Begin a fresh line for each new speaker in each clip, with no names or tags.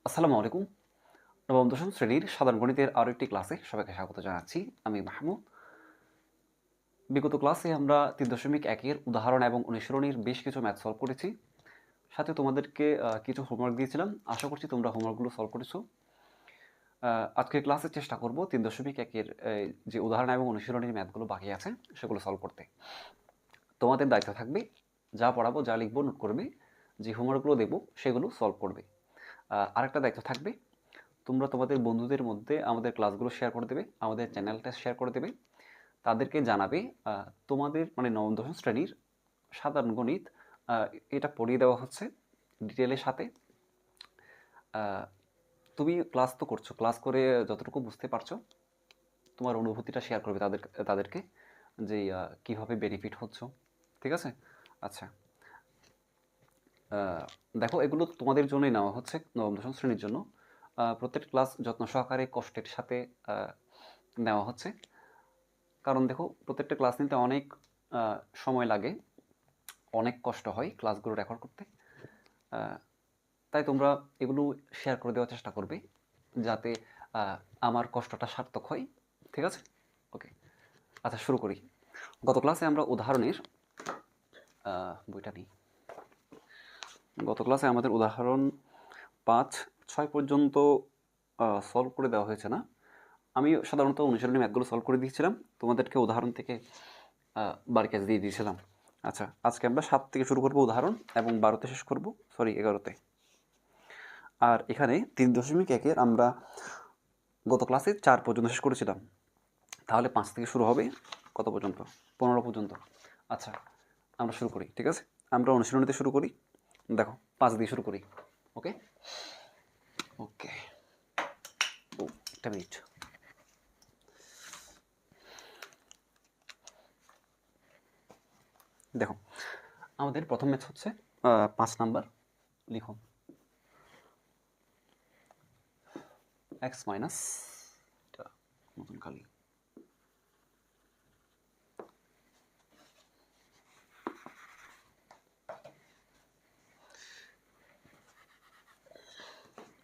আসসালামু আলাইকুম। নবম দশম শ্রেণীর সাধারণ গণিতের আরও একটি ক্লাসে সবাইকে স্বাগত জানাচ্ছি। আমি মাহমুদ। বিগত ক্লাসে আমরা 3.1-এর উদাহরণ এবং অনুশীলনীর বেশ কিছু ম্যাথ সলভ করেছি। সাথে তোমাদেরকে কিছু হোমওয়ার্ক দিয়েছিলাম। আশা করছি তোমরা হোমওয়ার্কগুলো সলভ করেছো। আজকের ক্লাসে চেষ্টা করব 3.1-এর যে উদাহরণ এবং অনুশীলনীর ম্যাথগুলো বাকি আছে সেগুলো সলভ করতে। তোমাদের দায়িত্ব থাকবে যা পড়াবো, যা লিখবো নোট করবে, যে হোমওয়ার্কগুলো দেবো সেগুলো সলভ করবে। আরেকটা দায়িত্ব থাকবে, তোমরা তোমাদের বন্ধুদের মধ্যে আমাদের ক্লাসগুলো শেয়ার করে দেবে, আমাদের চ্যানেলটা শেয়ার করে দেবে। তাদেরকে জানাবে তোমাদের মানে নবম দশম শ্রেণীর সাধারণ গণিত এটা পড়িয়ে দেওয়া হচ্ছে ডিটেলের সাথে। তুমি ক্লাস তো করছো, ক্লাস করে যতটুকু বুঝতে পারছো তোমার অনুভূতিটা শেয়ার করবে তাদেরকে যে কীভাবে বেনিফিট হচ্ছ। ঠিক আছে? আচ্ছা, দেখো এগুলো তোমাদের জন্যই নেওয়া হচ্ছে, নবম দশম শ্রেণীর জন্য। প্রত্যেক ক্লাস যত্ন সহকারে কষ্টের সাথে নেওয়া হচ্ছে, কারণ দেখো প্রত্যেকটা ক্লাস নিতে অনেক সময় লাগে, অনেক কষ্ট হয় ক্লাসগুলো রেকর্ড করতে। তাই তোমরা এগুলো শেয়ার করে দেওয়ার চেষ্টা করবে যাতে আমার কষ্টটা সার্থক হয়। ঠিক আছে? ওকে, আচ্ছা শুরু করি। গত ক্লাসে আমরা উদাহরণের বইটা নিই। গত ক্লাসে আমাদের উদাহরণ 5-6 পর্যন্ত সলভ করে দেওয়া হয়েছে না? আমি সাধারণত অনুশীলনী ম্যাথগুলো সলভ করে দিয়েছিলাম, তোমাদেরকে উদাহরণ থেকে বাড়ি কাজ দিয়ে দিয়েছিলাম। আচ্ছা, আজকে আমরা 7 থেকে শুরু করব উদাহরণ এবং 12তে শেষ করব, 11তে। আর এখানে 3.1-এর আমরা গত ক্লাসে 4 পর্যন্ত শেষ করেছিলাম, তাহলে 5 থেকে শুরু হবে কত পর্যন্ত? 15 পর্যন্ত। আচ্ছা, আমরা শুরু করি। ঠিক আছে, আমরা অনুশীলনীতে শুরু করি। দেখো 5 দিয়ে শুরু করি। ওকে ওকে একটা মিনিট। দেখো আমাদের প্রথম ম্যাথ হচ্ছে 5 নাম্বার। লিখো এক্স মাইনাস, নতুন কালি,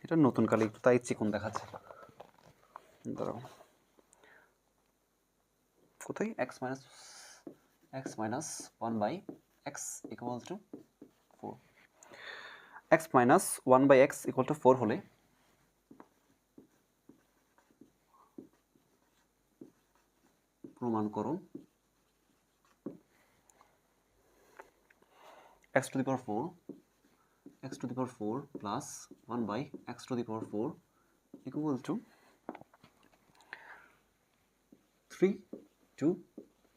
এটা নতুন কালি তাই চিকন দেখাচ্ছে। দাঁড়াও, কোথায়? X minus 1/x equal to 4। X minus 1/x equal to 4 হলে প্রমাণ করো x to the power 4 plus 1/x to the power 4 equal to 3, 2,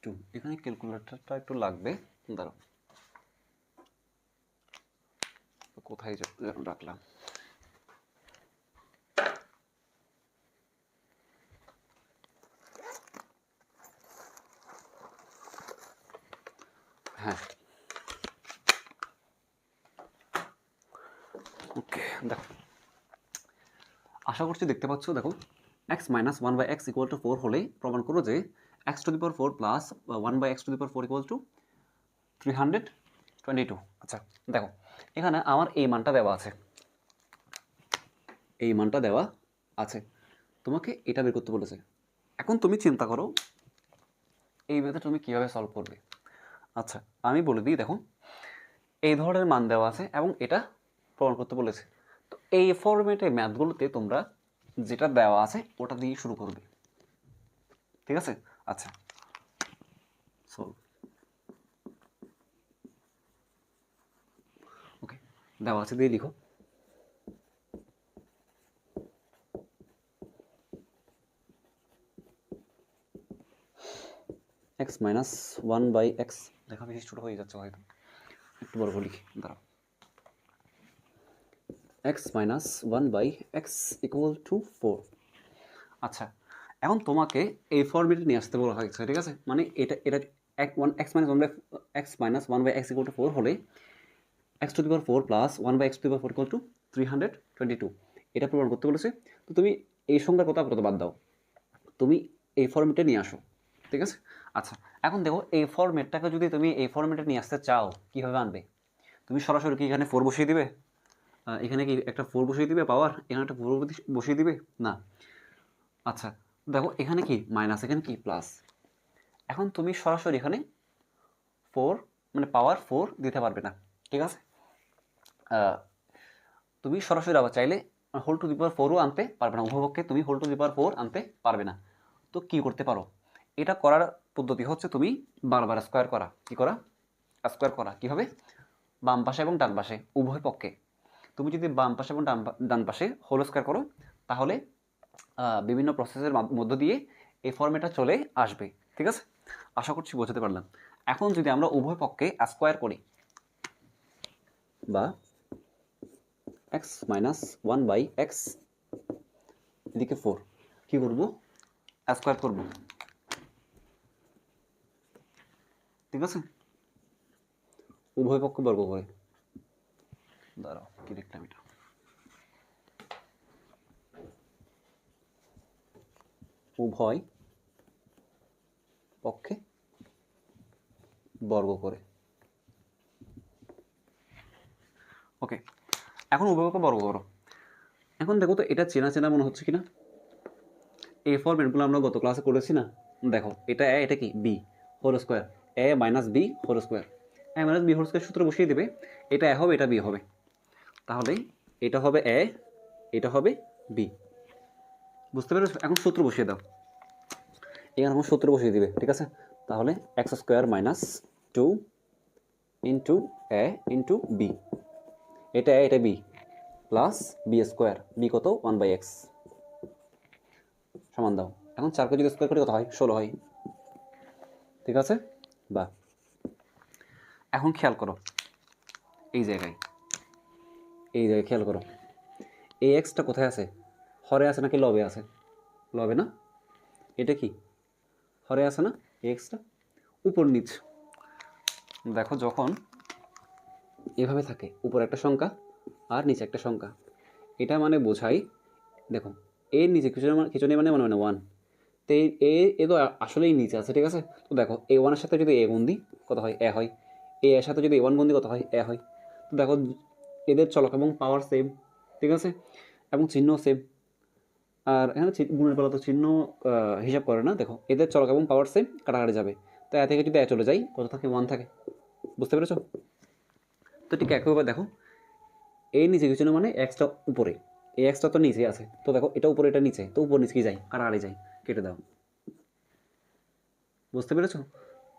2। এখানে ক্যালকুলেটরটা একটু লাগবে, দাঁড়াও কোথায় রাখলাম? হ্যাঁ, ওকে। দেখো আশা করছি দেখতে পাচ্ছ। দেখো x minus 1/x equal to 4 হলে প্রমাণ করো যে x two the power 4 plus 1/x two the power 4 equal two 322। আচ্ছা দেখো এখানে আমার এই মানটা দেওয়া আছে, এই মানটা দেওয়া আছে, তোমাকে এটা বের করতে বলেছে। এখন তুমি চিন্তা করো এই ম্যাথে তুমি কীভাবে সলভ করবে। আচ্ছা আমি বলে দিই, দেখো এই ধরনের মান দেওয়া আছে এবং এটা প্রমাণ করতে বলেছে। তো এই ফরম্যাটে ম্যাথগুলোতে তোমরা যেটা দেওয়া আছে ওটা দিয়ে শুরু করবে। ঠিক আছে? আচ্ছা সলভ। ওকে, দেওয়া আছে দিয়ে লিখো x মাইনাস 1/x। দেখা বেশি ছোটো হয়ে যাচ্ছে হয়তো, একটু বড় করে লিখি, দাঁড়াও। x minus 1/x equal to 4। আচ্ছা এখন তোমাকে এই ফর্মেটে নিয়ে আসতে বলা হয়েছে। ঠিক আছে, মানে এটা x minus 1/x equal to 4 হলে x two the power 4 plus 1/x two the power 4 equal two 322 এটা প্রমাণ করতে বলেছে। তো তুমি এই সংখ্যার কথা আপাতত বাদ দাও, তুমি এই ফর্মেটে নিয়ে আসো। ঠিক আছে? আচ্ছা এখন দেখো এই ফর্মেটটাকে যদি তুমি এই ফর্মেটে নিয়ে আসতে চাও কীভাবে আনবে? তুমি সরাসরি কি এখানে 4 বসিয়ে দিবে? এখানে কি একটা 4 বসিয়ে দিবে পাওয়ার, এখানে একটা 4 বসিয়ে দিবে না। আচ্ছা দেখো এখানে কি মাইনাস, এখানে কি প্লাস। এখন তুমি সরাসরি এখানে 4 মানে পাওয়ার 4 দিতে পারবে না, ঠিক আছে। তুমি সরাসরি আবার চাইলে হোল টু দি পাওয়ার 4ও আনতে পারবে না, উভয়পক্ষে তুমি হোল টু দি পাওয়ার 4 আনতে পারবে না। তো কি করতে পারো, এটা করার পদ্ধতি হচ্ছে তুমি বারবার স্কোয়ার করা। কি করা? স্কোয়ার করা। কীভাবে? বাম পাশে এবং ডান পাশে উভয় পক্ষে। তুমি যদি বাম পাশে এবং ডান পাশে হোল স্কোয়ার করো, তাহলে বিভিন্ন প্রসেসের মধ্য দিয়ে এই ফর্মেটটা চলে আসবে, ঠিক আছে। আশা করছি বোঝাতে পারলাম। এখন যদি আমরা উভয় পক্ষে স্কোয়ার করি, বা এক্স মাইনাস 1/x এদিকে 4, কী করবো? স্কোয়ার করবো, ঠিক আছে, উভয় পক্ষ বর্গ করে। দাঁড়াও কি লিখলাম এটা, উভয় পক্ষে বর্গ করে। ওকে, এখন উভয় পক্ষ বর্গ করো। এখন দেখো তো এটা চেনা চেনা মনে হচ্ছে কিনা। এই ফরম্যাটগুলো আমরা গত ক্লাসে করেছি না। দেখো এটা এ, এটা কি বি হোল স্কোয়ার, এ মাইনাস বি হোল স্কোয়ার। এ মাইনাস বি হোল স্কোয়ার সূত্র বসিয়ে দেবে, এটা এ হবে, এটা বি হবে। তাহলে এটা হবে এ, এটা হবে বি। বুঝতে পেরেছো? এখন সূত্র বসিয়ে দাও, এখানে এখন সূত্র বসিয়ে দিবে, ঠিক আছে। তাহলে x square minus 2 into a into b, এটা এ এটা b, plus b square, b কত 1/x সমান দাও। এখন 4কে যদি স্কোয়ার করি কত হয়? 16 হয়, ঠিক আছে। বা এখন খেয়াল করো এই জায়গায়, এই জায়গায় খেয়াল করো, এই এক্সটা কোথায় আছে? হরে আছে নাকি লবে আছে? লবে না? এটা কি হরে আছে না? এই এক্সটা উপর নিচ। দেখো যখন এভাবে থাকে, উপর একটা সংখ্যা আর নিচে একটা সংখ্যা, এটা মানে বোঝাই, দেখো এর নিচে কিছু নেই মানে 1, তো এ তো আসলেই নিচে আছে, ঠিক আছে। তো দেখো এ ওয়ানের সাথে যদি এ গুণ দিই কত হয়? এ হয়। এ এর সাথে যদি এ ওয়ান গুণ দিই কত হয়? এ হয়। তো দেখো এদের চলক এবং পাওয়ার সেম, ঠিক আছে, এবং চিহ্ন সেম। আর এখানে গুণের বেলা তো চিহ্ন হিসাব করে না। দেখো এদের চলক এবং পাওয়ার সেম, কাটাকাটি যাবে। তো এ থেকে যদি এ চলে যাই কত থাকে? 1 থাকে। বুঝতে পেরেছো? তো ঠিক একইভাবে দেখো এর নিচে কিছু না মানে এক্সটা উপরে, এই এক্সটা তো নিচে আছে, তো দেখো এটা উপরে এটা নিচে, তো উপর নিচে কি যায়? কাটাকাটি যায়, কেটে দাও। বুঝতে পেরেছো?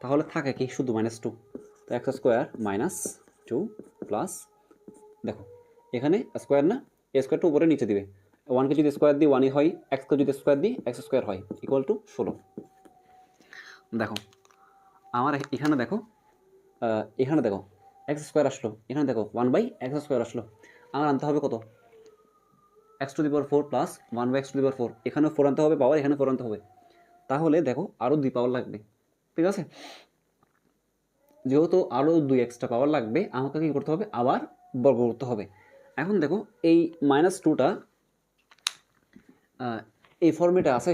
তাহলে থাকে কি? শুধু -2। তো এক্স স্কোয়ার মাইনাস 2 প্লাস, দেখো এখানে স্কোয়ার না, এ স্কোয়ারটা উপরে নিচে দিবে, 1কে যদি স্কোয়ার দিই 1ই হয়, এক্সকে যদি স্কোয়ার দিই এক্স স্কোয়ার হয়, ইকুয়াল টু 16। দেখো আমার এখানে দেখো, এখানে দেখো এক্স স্কোয়ার আসলো, এখানে দেখো 1/x স্কোয়ার আসলো। আমার আনতে হবে কত? x⁴ plus 1/x⁴। এখানেও 4 আনতে হবে পাওয়ার, এখানে 4 আনতে হবে। তাহলে দেখো আরও 2 পাওয়ার লাগবে, ঠিক আছে। যেহেতু আরও 2 এক্সট্রা পাওয়ার লাগবে, আমাকে কী করতে হবে? আবার বর্গ করতে হবে। এখন দেখো এই -2টা এই ফর্মেটে আছে,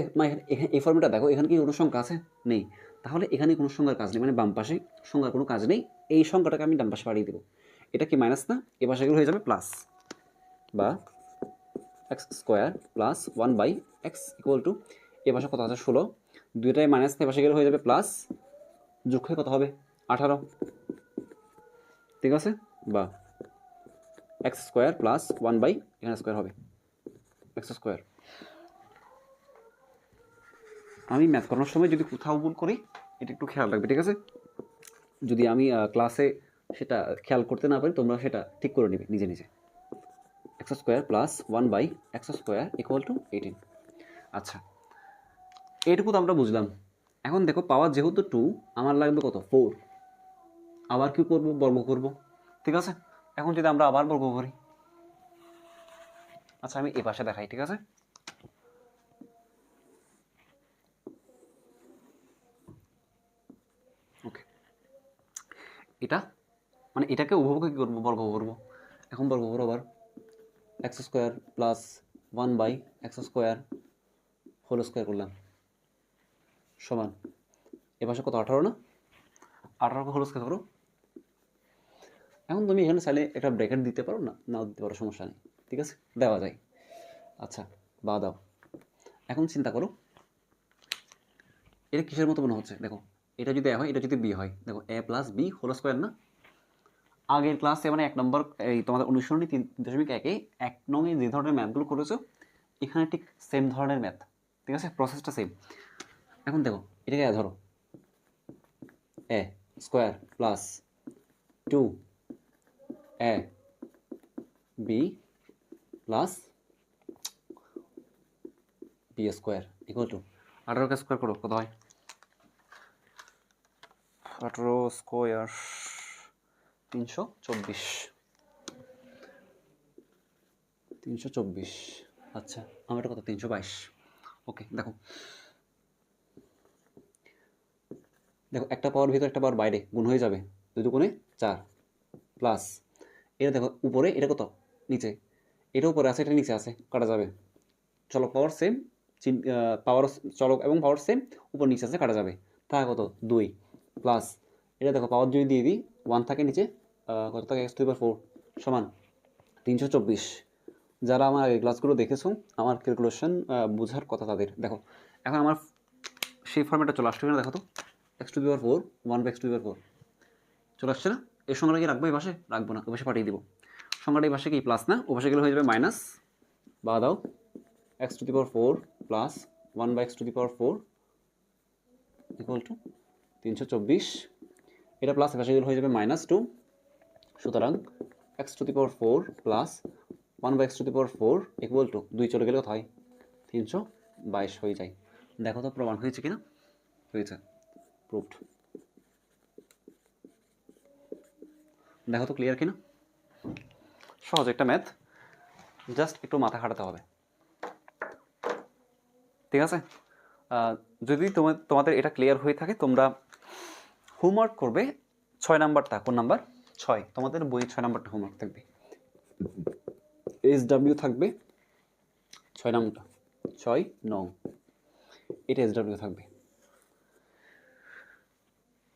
এই ফর্মেটটা দেখো এখানে কি কোনো সংখ্যা আছে? নেই। তাহলে এখানে কোনো সংখ্যার কাজ নেই, মানে বাম পাশে সংখ্যার কোনো কাজ নেই। এই সংখ্যাটাকে আমি ডান পাশে বাড়িয়ে দেবো। এটা কি মাইনাস না? এ পাশে হয়ে যাবে প্লাস, বা x square plus 1/x equal to, এ পাশে কত আছে? 16, দুইটাই মাইনাস, এ পাশে গেলে হয়ে যাবে প্লাস, যোগ হয়ে কত হবে? 18, ঠিক আছে। বা এক্স স্কোয়ার প্লাস 1/, এখানে স্কোয়ার হবে এক্স স্কোয়ার। আমি ম্যাথ করানোর সময় যদি কোথাও ভুল করি এটা একটু খেয়াল রাখবে, ঠিক আছে। যদি আমি ক্লাসে সেটা খেয়াল করতে না পারি, তোমরা সেটা ঠিক করে নিবে নিজে নিজে। X square plus 1/x square equal two 18। আচ্ছা, এইটুকু তো আমরা বুঝলাম। এখন দেখো পাওয়ার যেহেতু 2, আমার লাগবে কত? 4। আবার কি করব? বর্গ করব, ঠিক আছে। এখন যদি আমরা আবার বর্গ করি, আচ্ছা আমি এ পাশে দেখাই, ঠিক আছে। ওকে, এটা মানে এটাকে উভয়কে কী করবো? বর্গ করবো। এখন বর্গ করবো আবার, x square plus 1/x square whole square করলাম, সমান এ পাশে কত? 18 না? 18কে হোল স্কোয়ার করো, এখন তুমি এখানে চাইলে একটা ব্র্যাকেট দিতে পারো, না নাও দিতে পারো, সমস্যা নেই, ঠিক আছে, দেওয়া যায়। আচ্ছা, বা দাও। এখন চিন্তা করো এটা কিসের মতো মনে হচ্ছে, দেখো এটা যদি এ হয়, এটা যদি বি হয়, দেখো a plus b whole square না? আগের ক্লাসে মানে 1 নম্বর এই তোমাদের অনুসরণী 3.1-এ 1 নং-এ যে ধরনের ম্যাথগুলো করেছো এখানে ঠিক সেম ধরনের ম্যাথ, ঠিক আছে, প্রসেসটা সেম। এখন দেখো এটাকে ধরো a square plus 2 a b plus b square equal to 18কে স্কোয়ার করো, কত হয়? 18 স্কোয়ার 324। 324, আচ্ছা আমার এটা কত? 322। ওকে, দেখো দেখো একটা পাওয়ার ভিতরে একটা পাওয়ার বাইরে, গুণ হয়ে যাবে, 2 দুগুণে 4 প্লাস এটা দেখো উপরে, এটা কত নিচে, এটা উপরে আছে, এটা নিচে আছে, কাটা যাবে। চলক পাওয়ার সেম, পাওয়ার চলক এবং পাওয়ার সেম, উপর নিচে আছে, কাটা যাবে। তা কত? 2 প্লাস এটা দেখো পাওয়ার যদি দিয়ে দিই 1 থাকে নিচে, কত থাকে x⁴ সমান 324। যারা আমার আগের ক্লাসগুলো দেখেছো, আমার ক্যালকুলেশন বোঝার কথা তাদের, দেখো এখন আমার সেই ফর্মেটটা চলে আসছে না, দেখো তো x⁴ 1/x⁴ চলে আসছে না? এর সংখ্যাটা কি রাখবো এই পাশে? রাখবো না, ওই পাশে পাঠিয়ে দিব। সংখ্যাটা এই পাশে কি প্লাস না, ও পাশে গেলে হয়ে যাবে মাইনাস, বা দাও x⁴ plus 1/x⁴ equal to 324। এটা প্লাস এ পাশে গেলে হয়ে যাবে -2। সুতরাং x⁴ plus 1/x⁴ equal to 2 চলে গেলে কত হয়? 322 হয়ে যায়। দেখো তো প্রমাণ হয়েছে কিনা? হয়েছে, প্রুফড। দেখো তো ক্লিয়ার কিনা? সহজ একটা ম্যাথ, জাস্ট একটু মাথা খাটাতে হবে, ঠিক আছে? যদি তোমাদের এটা ক্লিয়ার হয়ে থাকে, তোমরা হোমওয়ার্ক করবে 6 নাম্বারটা। কোন নাম্বার? 6। তোমাদের বইয়ে 6 নাম্বারটা হোমওয়ার্ক থাকবে, SW থাকবে 6 নাম্বারটা, 6 এটা SW থাকবে।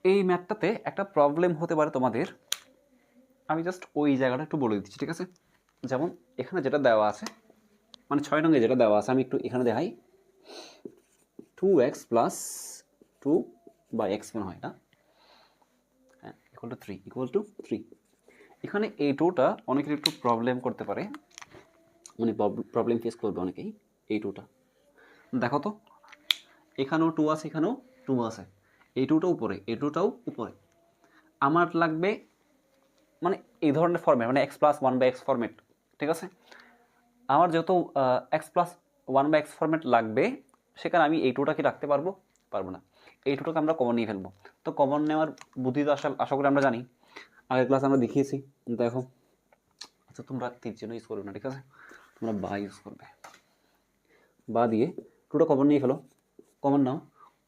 এই ম্যাথটাতে একটা প্রবলেম হতে পারে তোমাদের, আমি জাস্ট ওই জায়গাটা একটু বলে দিচ্ছি, ঠিক আছে? যেমন এখানে যেটা দেওয়া আছে, মানে 6 নং-এ যেটা দেওয়া আছে, আমি একটু এখানে দেখাই। 2x প্লাস 2/x মনে হয় না, হ্যাঁ, ইকুয়াল টু 3। এখানে এই 2টা অনেকের একটু প্রবলেম করতে পারে, মানে প্রবলেম ফেস করবে অনেকেই। এই 2টা দেখো তো, এখানেও 2 আছে, এখানেও 2 আছে, এই 2টা উপরে, এই 2টাও উপরে। আমার লাগবে মানে এই ধরনের ফর্মেট, মানে x+1/x ফর্মেট, ঠিক আছে? আমার যেহেতু x+1/x ফর্মেট লাগবে, সেখানে আমি এই 2টা কি রাখতে পারবো? পারবো না। এই 2টাকে আমরা কমন নিয়ে ফেলবো। তো কমন নেওয়ার বুদ্ধি তো আশা করি আমরা জানি, আগের ক্লাস আমরা দেখিয়েছি। দেখো, আচ্ছা তোমরা তীর চিহ্ন ইউজ করবে না, ঠিক আছে, তোমরা বা ইউজ করবে। বা দিয়ে 2টা কমন নিয়ে ফেলো, কমন নাও।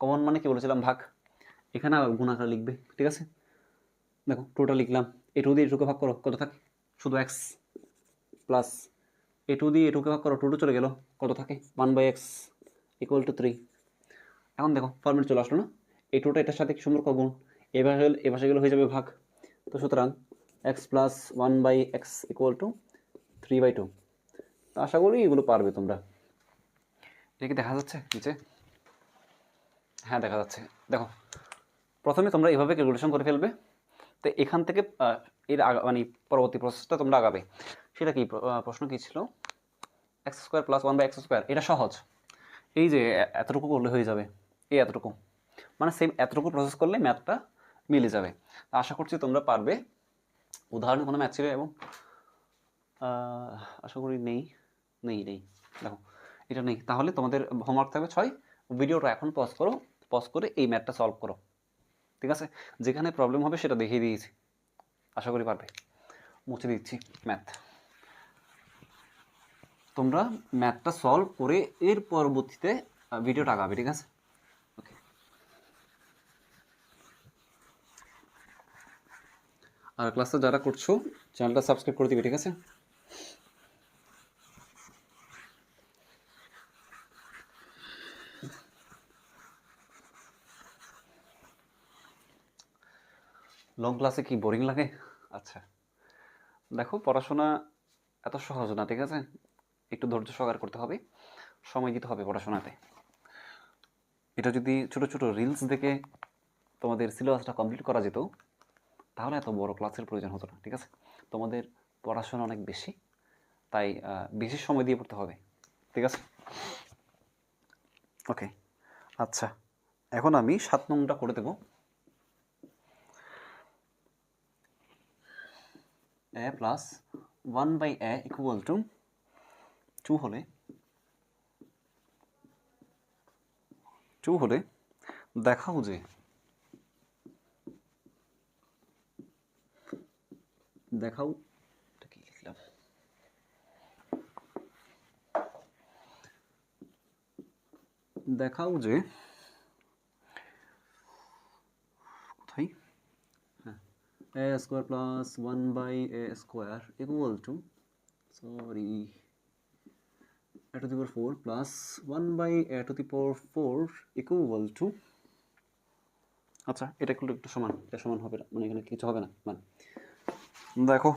কমন মানে কি বলেছিলাম? ভাগ। এখানে গুণাকার লিখবে, ঠিক আছে? দেখো 2টা লিখলাম, এই 2 দিয়ে 2কে ভাগ করো, কত থাকে? শুধু x প্লাস এই 2 দিয়ে 2কে ভাগ করো, 2 চলে গেল, কত থাকে? 1/x equal to 3। এখন দেখো ফর্মেট চলে আসলো না? এই 2টা এটার সাথে কি সম্পর্ক? গুণ। এভাবে গেলে হয়ে যাবে ভাগ। তো সুতরাং x plus 1/x equal two 3/2। আশা করি এগুলো পারবে তোমরা। এটা কি দেখা যাচ্ছে নিচে? হ্যাঁ দেখা যাচ্ছে। দেখো প্রথমে তোমরা এভাবে ক্যালকুলেশন করে ফেলবে, তো এখান থেকে এর মানে পরবর্তী প্রসেসটা তোমরা আগাবে। সেটা কি প্রশ্ন কি ছিল? x² প্লাস 1/x², এটা সহজ। এই যে এতটুকু করলে হয়ে যাবে, এই এতটুকু, মানে সেম এতটুকু প্রসেস করলে ম্যাথটা মিলে যাবে। আশা করছি তোমরা পারবে। উদাহরণে কোনো ম্যাথ ছিল এবং আশা করি নেই। দেখো এটা নেই, তাহলে তোমাদের হোমওয়ার্ক থাকবে 6। ভিডিওটা এখন পজ করো, পজ করে এই ম্যাথটা সলভ করো, ঠিক আছে? যেখানে প্রবলেম হবে সেটা দেখিয়ে দিয়েছি, আশা করি পারবে। মুছে দিচ্ছি ম্যাথ। তোমরা ম্যাথটা সলভ করে এর পরবর্তীতে ভিডিওটা আগাবে, ঠিক আছে? ওকে। আর ক্লাসটা যারা করছো চ্যানেলটা সাবস্ক্রাইব করে দিবে, ঠিক আছে? লং ক্লাসে কি বোরিং লাগে? আচ্ছা, দেখো পড়াশোনা এত সহজ না, ঠিক আছে? একটু ধৈর্য সহকারে করতে হবে, সময় দিতে হবে পড়াশোনাতে। এটা যদি ছোট ছোট রিলস দেখে তোমাদের সিলেবাসটা কমপ্লিট করা যেত, তাহলে এত বড় ক্লাসের প্রয়োজন হতো না, ঠিক আছে? তোমাদের পড়াশোনা অনেক বেশি, তাই বেশি সময় দিয়ে পড়তে হবে, ঠিক আছে? ওকে, আচ্ছা, এখন আমি 7 নংটা করে দেব। a plus 1/a equal to 2 হলে দেখাও যে এটা কি লিখলাম, দেখাও যে কোথায়, হ্যাঁ, a square plus 1/a square equal two, sorry, a to the power 4 plus 1/a to the power 4 equal two, আচ্ছা এটা একটু সমান, এটা সমান হবে না, মানে এখানে কিছু হবে না, মানে দেখো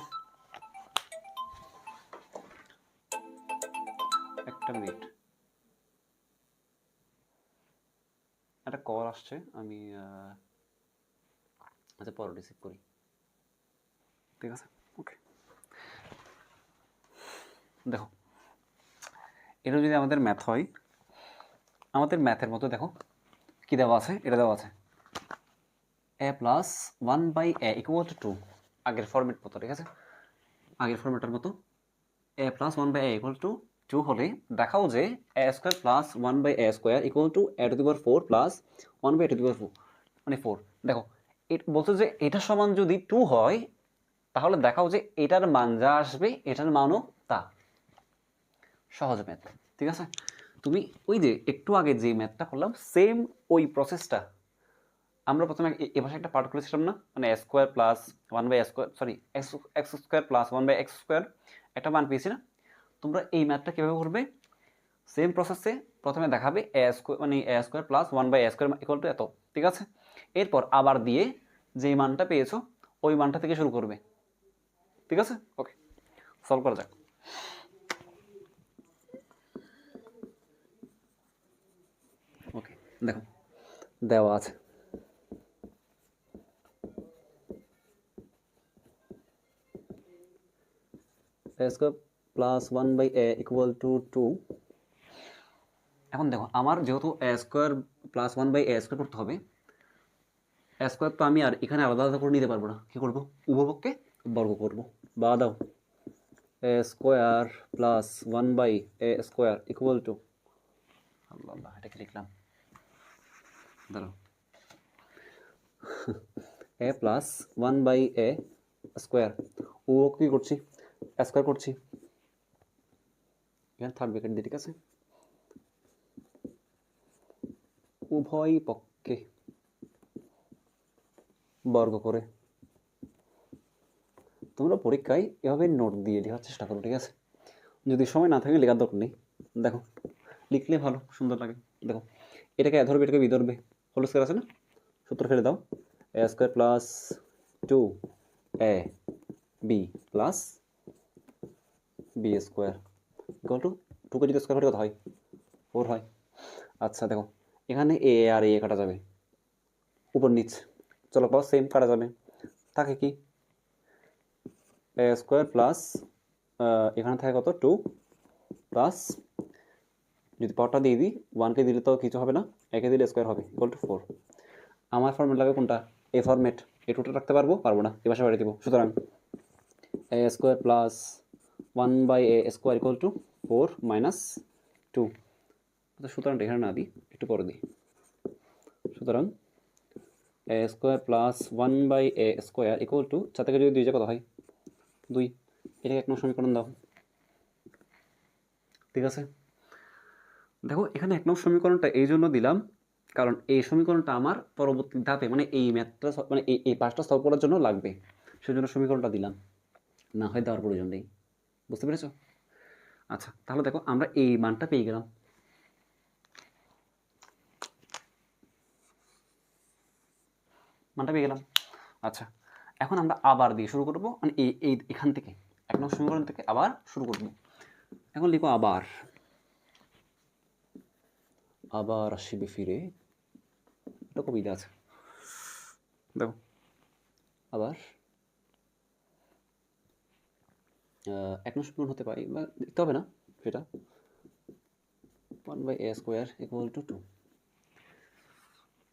একটা মিনিট, একটা কল আসছে, আমি আচ্ছা পরে রিসিভ করি, ঠিক আছে? ওকে, দেখো এটা যদি আমাদের ম্যাথ হয়, আমাদের ম্যাথের মতো দেখো কি দেওয়া আছে, এটা দেওয়া আছে a plus 1/a equal to 2, আগের ফরম্যাট মতো, ঠিক আছে? আগের ফরম্যাটের মতো a plus 1/a equal to 2 হলে দেখাও যে a square plus 1/a square equal to a to the power 4 plus 1/a to the power 4, মানে 4। দেখো বলছো যে এটা সমান যদি 2 হয়, তাহলে দেখাও যে এটার মান যা আসবে এটার মানও তা। সহজ ম্যাথ, ঠিক আছে? তুমি ওই যে একটু আগে যে ম্যাথটা করলাম, সেম ওই প্রসেসটা আমরা প্রথমে এ ভাষায় একটা পার্ট করেছিলাম না, মানে a square plus 1/a square, sorry x square plus 1/x square একটা মান পেয়েছি না? তোমরা এই ম্যাথটা কীভাবে করবে? সেম প্রসেসে প্রথমে দেখাবে এ স্কোয়ার, মানে a square plus 1/a square equal to এত, ঠিক আছে? এরপর আবার দিয়ে যেই মানটা পেয়েছো ওই মানটা থেকে শুরু করবে, ঠিক আছে? ওকে, সলভ করা যাক। ওকে, দেখো দেওয়া আছে a square plus 1/a equal to 2। এখন দেখো আমার যেহেতু a square plus 1/a square করতে হবে, a স্কোয়ার তো আমি আর এখানে আলাদা আলাদা করে নিতে পারবো না, কি করবো? উভয়পক্ষে বর্গ করবো, বা দাও a square plus 1/a square equal to, Allah এটা কি লিখলাম, দাঁড়াও, a প্লাস 1/a স্কোয়ার, উভয়পক্ষে কি করছি? স্কোয়ার করছি, এখানে থার্ড ব্র্যাকেট দিয়ে, ঠিক আছে? উভয় পক্ষে বর্গ করে। তোমরা পরীক্ষায় এভাবে নোট দিয়ে লেখার চেষ্টা করো, ঠিক আছে? যদি সময় না থাকে লেখার দরকার নেই, দেখো লিখলে ভালো সুন্দর লাগে। দেখো এটাকে এ ধরবে, এটাকে বি ধরবে, হোল স্কোয়ার আছে না, সূত্র ফেলে দাও, a square plus 2a b plus b square equal to 2কে যদি স্কোয়ার কত হয়? 4 হয়। আচ্ছা দেখো এখানে এ আর এ কাটা যাবে, উপর নিচ চলো পাও সেম কাটা যাবে, থাকে কি এ স্কোয়ার প্লাস এখানে থাকে কত 2 প্লাস, যদি পাওয়ারটা দিয়ে দিই 1কে দিলে তো কিছু হবে না, একে দিলে স্কোয়ার হবে ইকুয়াল টু 4। আমার ফর্মেট লাগবে কোনটা? এ ফর্মেট, এ টুটা রাখতে পারবো না, এ পাশে বাড়িয়ে দেবো, সুতরাং a square plus 1/a square equal to 4 minus 2, সুতরাং এখানে না দিই, একটু পরে দিই, সুতরাং a square plus 1/a square equal to 4 থেকে যদি 2 যায় কত হয়? 2। এটাকে এক নম্বর সমীকরণ দাও, ঠিক আছে? দেখো এখানে এক নম্বর সমীকরণটা এই জন্য দিলাম কারণ এই সমীকরণটা আমার পরবর্তী ধাপে, মানে এই ম্যাথটা, মানে এই পাঁচটা সলভ করার জন্য লাগবে, সেজন্য সমীকরণটা দিলাম, না হয় দেওয়ার প্রয়োজন নেই। বুঝতে পেরেছো? আচ্ছা তাহলে দেখো আমরা এই মানটা পেয়ে গেলাম, আচ্ছা এখন আমরা আবার দিয়ে শুরু করবো, মানে এখান থেকে 1 নং সমীকরণ থেকে আবার শুরু করব। এখন লিখো আবার আসিবে ফিরে, এটা কবিতা আছে, দেখো আবার 1 নং সমীকরণ হতে পারে বা লিখতে হবে না সেটা, 1/a² = 2।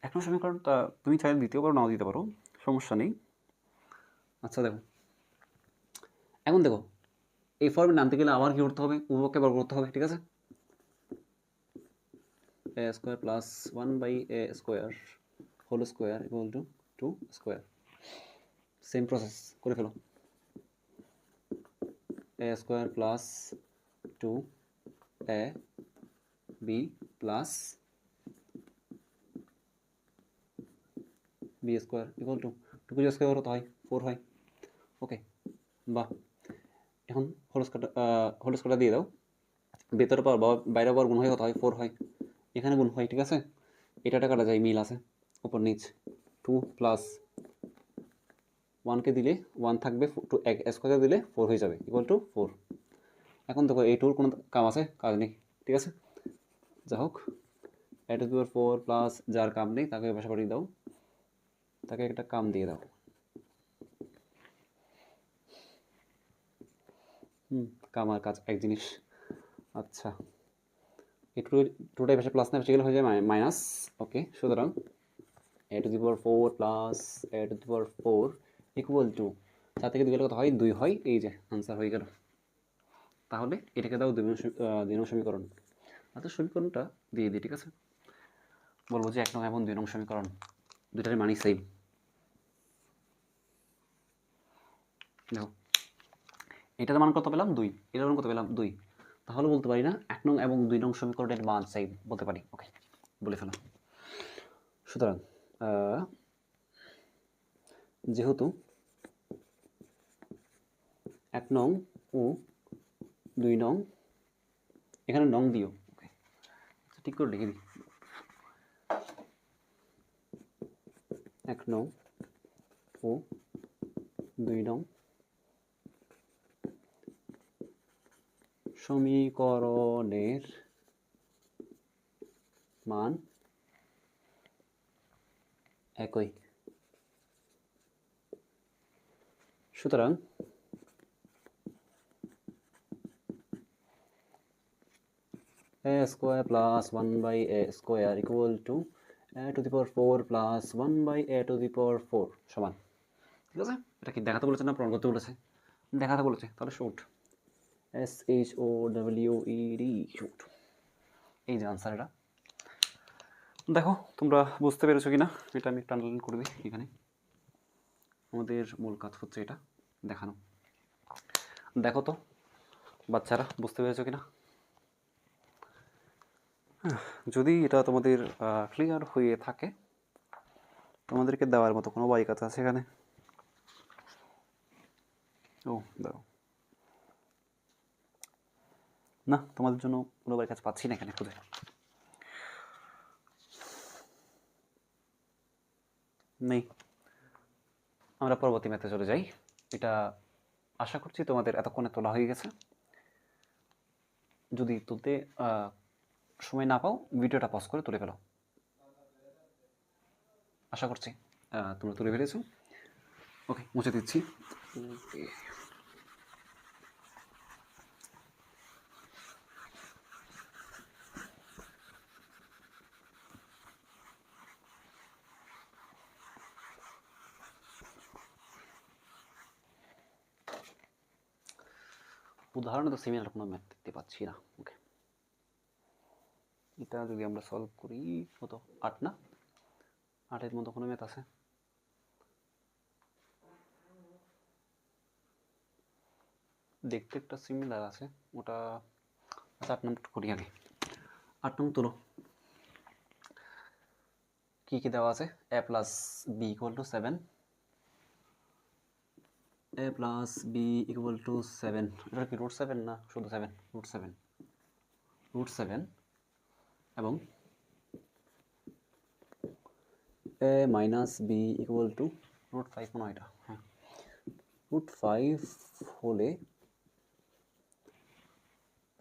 1 নং সমীকরণটা তুমি চাইলে দিতেও পারো, নাও দিতে পারো, সমস্যা নেই। আচ্ছা দেখো, এখন দেখো এই ফর্মে নামতে গেলে আবার কি করতে হবে, উভয়কে বর্গ করতে হবে, ঠিক আছে। a² + 1/a² whole square = 2 square. Same process করে ফেলো, a² + 2ab + b² = 2 কে স্কোয়ার কত হয়, 4 হয়। ওকে, বাহ। এখন হোল স্কোয়ারটা দিয়ে দাও, ভেতরে পাওয়ার বা বাইরে পাওয়ার গুণ হয় কত হয়, 4 হয়। এখানে গুণ হয়, ঠিক আছে, এটা কাটা যায়, মিল আছে উপর নিচ। 2 + 1কে দিলে 1 থাকবে, 2 স্কোয়ার দিলে 4 হয়ে যাবে = 4। এখন দেখো এই 2-র কোনো কাম আছে, কাজ নেই, ঠিক আছে। যা হোক, a⁴ প্লাস যার কাম নেই তাকে পাশে পাঠিয়ে দাও, তাকে একটা কাম দিয়ে দাও। কাম আর কাজ এক জিনিস। আচ্ছা, এই টুটাই পাশে প্লাস না পাশে গেলে হয়ে যায় মাইনাস। ওকে, সুতরাং a⁴ প্লাস a⁴ = 4 থেকে 2 গেলে কত হয়, 2 হয়। এই যে আনসার হয়ে গেল। তাহলে এটাকে দাও 2 নং সমীকরণ। আচ্ছা, সমীকরণটা দিয়ে দিই, ঠিক আছে। বলবো যে 1 নং এবং 2 নং সমীকরণ দুটারই মানই সেম। দেখো এটার মান কত পেলাম, 2, এটার মান কত পেলাম, 2। তাহলে বলতে পারি না 1 নং এবং 2 নং সমীকরণের মান সেম, বলতে পারি। ওকে, বলে ফেলাম। সুতরাং যেহেতু 1 নং ও 2 নং, এখানে নং দিও, ওকে, ঠিক করে লিখে দিই। 1 নং ও 2 নং সমীকরণের মান একই। সুতরাং a² + 1/a² = a⁴ + 1/a⁴ সমান, ঠিক আছে। এটা কি দেখাতে বলেছে না প্রমাণ করতে বলেছে? দেখাতে বলেছে, তাহলে শুট, SHOWED শুট। এই যে আনসার। এটা দেখো তোমরা বুঝতে পেরেছো কিনা, এটা আমি একটু আন্ডারলাইন করে দিই এখানে। আমাদের মূল কাজ হচ্ছে এটা দেখানো। দেখো তো বাচ্চারা বুঝতে পেরেছো কিনা। যদি এটা তোমাদের ক্লিয়ার হয়ে থাকে, তোমাদেরকে দেওয়ার মতো কোনো বই কাজ আছে এখানে? ও দাও না, তোমাদের জন্য কোনো বই কাজ পাচ্ছি না এখানে খুঁজে, নেই। আমরা পরবর্তী ম্যাথে চলে যাই। এটা আশা করছি তোমাদের এতক্ষণে তোলা হয়ে গেছে। যদি তুলতে সময় না পাও, ভিডিওটা পজ করে তুলে ফেলো। আশা করছি তোমরা তুলে ফেলেছো। ওকে, মুছে দিচ্ছি। ওকে, উদাহরণে তো সিমিলার কোনো ম্যাথ দেখতে পাচ্ছি না। ওকে, এটা যদি আমরা সলভ করি কত, 8 না, 8-এর মতো কোনো ম্যাথ আছে? দেখতে একটা সিমিলার আছে ওটা। আচ্ছা, 8 নম্বর করি আগে। 8 নম্বর তোলো, কি কি দেওয়া আছে? a + b = 7, a + b = 7। এটা কি √7 না শুধু 7? √7 এবং a - b = √5 মনে হয় এটা। হ্যাঁ, √5 হলে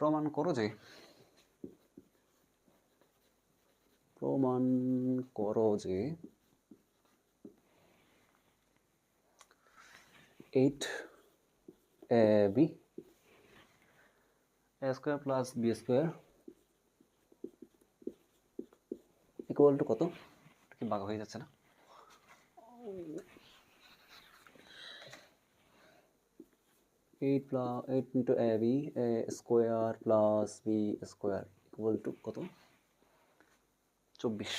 প্রমাণ করো যে 8ab a square plus b square equal to কত? কি ভাগ হয়ে যাচ্ছে না? 8 into ab a square plus b square equal to কত? 24।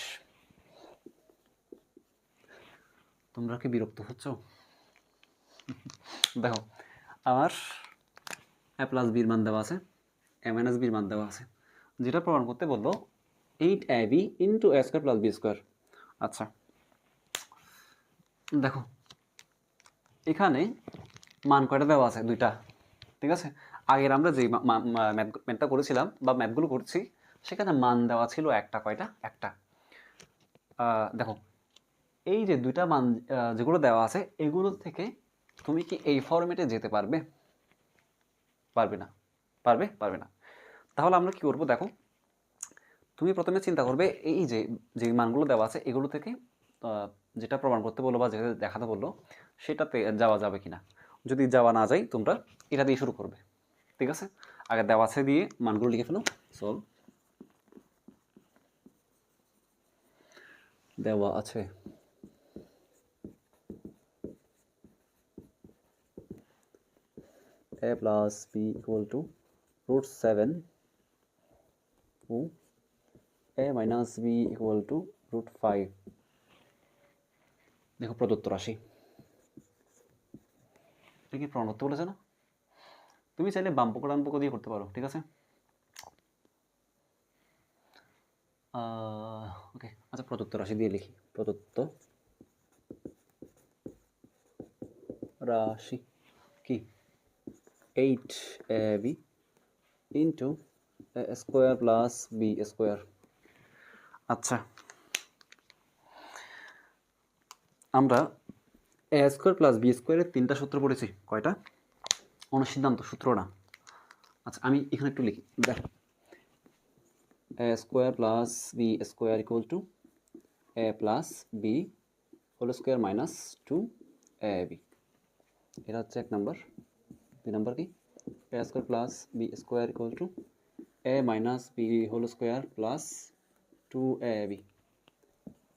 তোমরা কি বিরক্ত হচ্ছ? দেখো আমার a প্লাস বির মান দেওয়া আছে, a মাইনাস বির মান দেওয়া আছে, যেটা প্রমাণ করতে বললো 8ab into a square plus b square. আচ্ছা দেখো এখানে মান কয়টা দেওয়া আছে? দুইটা, ঠিক আছে। আগের আমরা যে ম্যাথটা করেছিলাম বা ম্যাথগুলো করছি সেখানে মান দেওয়া ছিল একটা। কয়টা? একটা। দেখো এই যে দুইটা মান যেগুলো দেওয়া আছে এগুলো থেকে তুমি কি এই ফরম্যাটে যেতে পারবে? পারবে না। পারবে? পারবে না। তাহলে আমরা কি করব? দেখো তুমি প্রথমে চিন্তা করবে এই যে যে মানগুলো দেওয়া আছে এগুলো থেকে যেটা প্রমাণ করতে বললো বা যেটা দেখাতে বললো সেটাতে যাওয়া যাবে কিনা। যদি যাওয়া না যায় তোমরা এটা দিয়ে শুরু করবে, ঠিক আছে। আগে দেওয়া আছে দিয়ে মানগুলো লিখে ফেলো। সলভ। দেওয়া আছে a plus b equal to √7 O a minus b equal to √5। দেখো প্রদত্ত রাশি, এটা কি প্রমাণ করতে বলেছে না? তুমি চাইলে বাম পক্ষ ডান পক্ষ দিয়ে করতে পারো, ঠিক আছে। ওকে আচ্ছা প্রদত্ত রাশি দিয়ে লিখি। প্রদত্ত রাশি কি? 8ab into a square plus b square. আচ্ছা আমরা a স্কোয়ার প্লাস বি স্কোয়ারের তিনটা সূত্র পড়েছি। কয়টা? অনুসিদ্ধান্ত সূত্র না। আচ্ছা আমি এখানে একটু লিখি। দেখো a square plus b square equal to a plus b whole square minus 2ab। এটা হচ্ছে এক নাম্বার। দুই নাম্বার কি? a square plus b square equal to a minus b whole square plus 2ab।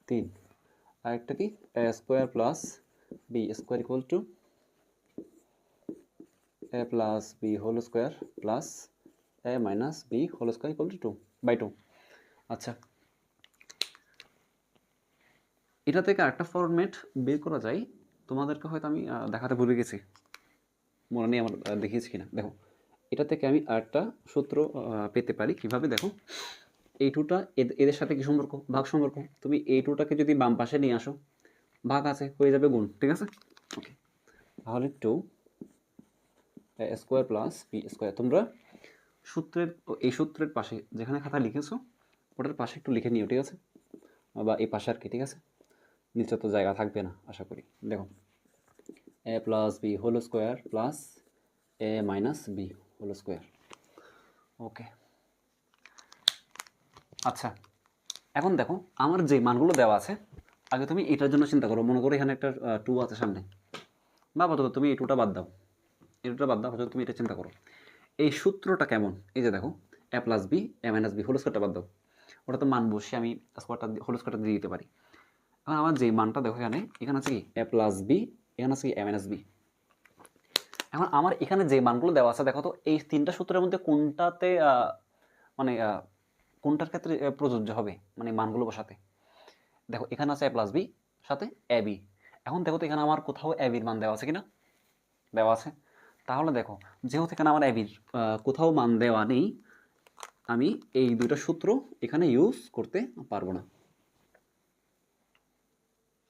তিন। আরেকটা কি? a square plus b square equal to a plus b whole square plus a minus b whole square equal to 2/2। আচ্ছা এটা থেকে আরেকটা format বের করা যায়, তোমাদেরকে হয়তো আমি দেখাতে ভুলে গেছি, মনে নেই আমার দেখিয়েছি কিনা। দেখো এটা থেকে আমি আরেকটা সূত্র পেতে পারি। কিভাবে? দেখো এই টুটা এদের সাথে কি সম্পর্ক? ভাগ সম্পর্ক। তুমি এই টুটাকে যদি বাম পাশে নিয়ে আসো, ভাগ আছে, হয়ে যাবে গুণ, ঠিক আছে। ওকে তাহলে 2 স্কোয়ার প্লাস বি স্কোয়ার। তোমরা সূত্রের এই সূত্রের পাশে যেখানে খাতা লিখেছো ওটার পাশে একটু লিখে নিও, ঠিক আছে, বা এই পাশে আর কি, ঠিক আছে। নিচে তো জায়গা থাকবে না আশা করি। দেখো a plus b whole square plus a minus b whole square. Okay আচ্ছা এখন দেখো আমার যে মানগুলো দেওয়া আছে আগে তুমি এটার জন্য চিন্তা করো। মনে করো এখানে একটা 2 আছে সামনে, বা আপাতত তুমি এই 2টা বাদ দাও, এই 2টা বাদ দাও, আপাতত তুমি এটা চিন্তা করো এই সূত্রটা কেমন। এই যে দেখো a plus b a minus b whole স্কোয়ারটা বাদ দাও, ওটা তো মান বসে আমি স্কোয়ারটা হোল স্কোয়ারটা দিয়ে দিতে পারি। এখন আমার যে মানটা দেখো এখানে, এখানে আছে কি a প্লাস বি, এখানে আছে কি a মাইনাস বি। এখন আমার এখানে যে মানগুলো দেওয়া আছে দেখো তো এই তিনটা সূত্রের মধ্যে কোনটাতে মানে কোনটার ক্ষেত্রে প্রযোজ্য হবে মানে মানগুলো বসাতে। দেখো এখানে আছে a প্লাস বি সাথে এ বি। এখন দেখো তো এখানে আমার কোথাও এ বির মান দেওয়া আছে কিনা? দেওয়া আছে। তাহলে দেখো যেহেতু এখানে আমার এ বির কোথাও মান দেওয়া নেই, আমি এই দুইটা সূত্র এখানে ইউজ করতে পারবো না।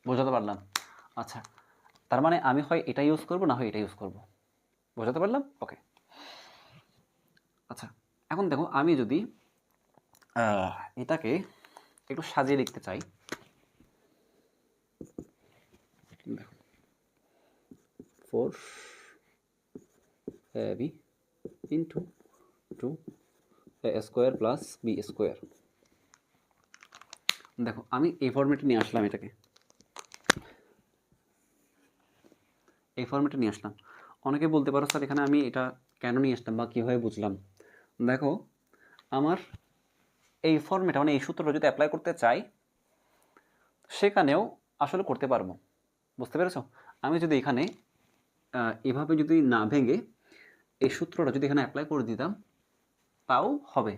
বোঝাতে পারলাম? আচ্ছা তার মানে আমি হয় এটা ইউজ করবো না হয় এটা ইউজ করবো। বোঝাতে পারলাম? ওকে আচ্ছা এখন দেখো আমি যদি এটাকে একটু সাজিয়ে লিখতে চাই, দেখো 4ab ইন্টু 2 এ স্কোয়ার প্লাস বি স্কোয়ার। দেখো আমি এই ফর্মেটে নিয়ে আসলাম, এটাকে এই ফর্মেটে নিয়ে আসলাম। অনেকে বলতে পারো স্যার এখানে আমি এটা কেন নিয়ে আসলাম বা কীভাবে বুঝলাম। দেখো আমার এই ফর্মেটে মানে এই সূত্রটা যদি অ্যাপ্লাই করতে চাই সেখানেও আসলে করতে পারবো, বুঝতে পেরেছো? আমি যদি এখানে এভাবে যদি না ভেঙে এই সূত্রটা যদি এখানে অ্যাপ্লাই করে দিতাম তাও হবে।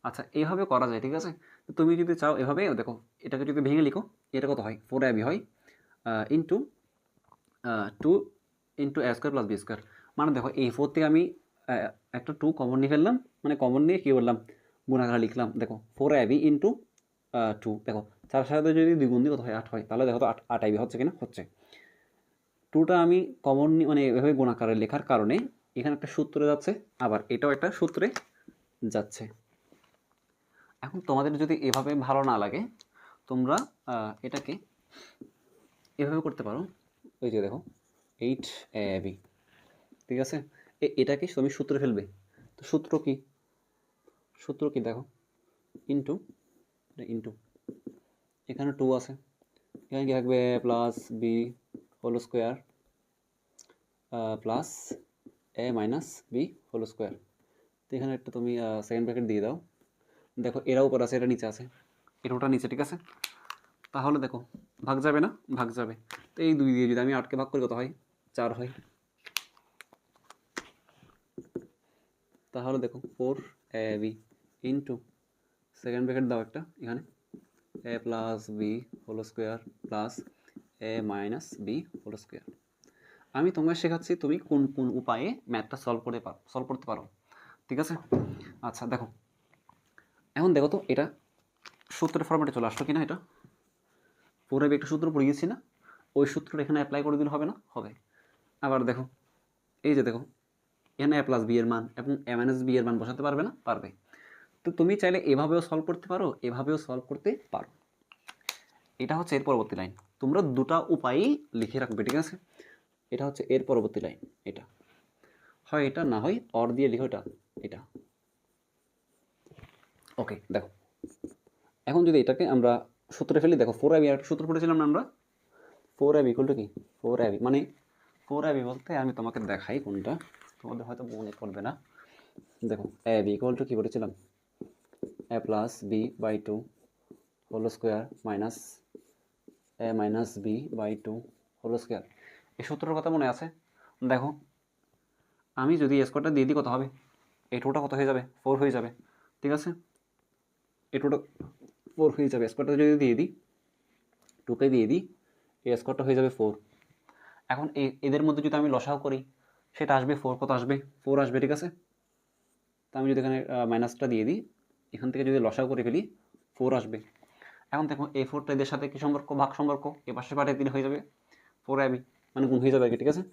আচ্ছা এইভাবে করা যায়, ঠিক আছে। তুমি যদি চাও এভাবে দেখো, এটাকে যদি ভেঙে লিখো, এটা কত হয় 4ab হয় ইন্টু 2 ইন্টু এ স্কোয়ার প্লাস বি স্কোয়ার। মানে দেখো এই 4 থেকে আমি একটা 2 কমন নিয়ে ফেললাম, মানে কমন নিয়ে কী বললাম গুণাকার লিখলাম। দেখো 4ab ইন্টু 2, দেখো 4 সাথে যদি দ্বিগুণ দিই কত হয় 8 হয়, তাহলে দেখো তো 8ab হচ্ছে কিনা, হচ্ছে। 2টা আমি কমন মানে এভাবে গুণাকারে লেখার কারণে এখানে একটা সূত্রে যাচ্ছে, আবার এটাও একটা সূত্রে যাচ্ছে। এখন তোমাদের যদি এভাবে ভালো না লাগে তোমরা এটাকে এভাবে করতে পারো। ওই যে দেখো 8ab, ঠিক আছে। এটাকে তুমি সূত্রে ফেলবে, তো সূত্র কি, সূত্র কি দেখো ইন্টু ইন্টু এখানে 2 আছে, এখানে কি থাকবে plus b whole square plus a minus b whole square. তো এখানে একটা তুমি সেকেন্ড ব্র্যাকেট দিয়ে দাও। দেখো এরা উপর আছে, এটা নিচে আছে, এটা ওটা নিচে, ঠিক আছে। তাহলে দেখো ভাগ যাবে না, ভাগ যাবে। তো এই 2 দিয়ে যদি আমি 8কে ভাগ করি কত হয় 4 হয়। তাহলে দেখো 4ab ইন্টু সেকেন্ড ব্র্যাকেট দাও একটা এখানে a plus b whole square plus a minus b whole square. আমি তোমায় শেখাচ্ছি তুমি কোন কোন উপায়ে ম্যাথটা সলভ করতে পারো, ঠিক আছে। আচ্ছা দেখো এখন দেখো তো এটা সূত্রের ফর্মেটে চলে আসলো কিনা, এটা 4ab একটা সূত্র পড়ে গেছি না, ওই সূত্রটা এখানে অ্যাপ্লাই করে দিলে হবে না, হবে। আবার দেখো এই যে দেখো এখানে এ প্লাস বি এর মান এবং এ মাইনাস বি এর মান বসাতে পারবে না, পারবে। তো তুমি চাইলে এভাবেও সলভ করতে পারো, এভাবেও সলভ করতে পারো। এটা হচ্ছে এর পরবর্তী লাইন, তোমরা দুটা উপায়ই লিখে রাখবে, ঠিক আছে। এটা হচ্ছে এর পরবর্তী লাইন, এটা হয় এটা, না হয় অর দিয়ে লিখো এটা, এটা ওকে। দেখো এখন যদি এটাকে আমরা সূত্রে ফেলি, দেখো 4ab একটা সূত্র পড়েছিলাম না আমরা, 4ab ইকুয়াল টু কি 4ab মানে 4ab বলতে আমি তোমাকে দেখাই কোনটা, তোমাদের হয়তো মনে পড়বে না। দেখো ab ইকুয়াল টু কি পড়েছিলাম a plus b by 2 whole square minus a minus b by 2 whole square. এই সূত্রের কথা মনে আছে? দেখো আমি যদি স্কোয়ারটা দিয়ে দিই কত হবে, এই টুটা কত হয়ে যাবে 4 হয়ে যাবে, ঠিক আছে। এই টুটা 4 হয়ে যাবে, স্কোয়ারটা যদি দিয়ে দিই 2কে দিয়ে দিই এই স্কোয়ারটা হয়ে যাবে 4। এখন এদের মধ্যে যদি আমি লসাও করি সেটা আসবে 4, কত আসবে 4 আসবে, ঠিক আছে। তা আমি যদি এখানে মাইনাসটা দিয়ে দিই, এখান থেকে যদি লসাও করে ফেলি 4 আসবে। এখন দেখো এই 4টা এদের সাথে কি সম্পর্ক, ভাগ সম্পর্ক, এ পাশে পাঠিয়ে দিলে হয়ে যাবে 4ab মানে গুণ হয়ে যাবে আর কি, ঠিক আছে।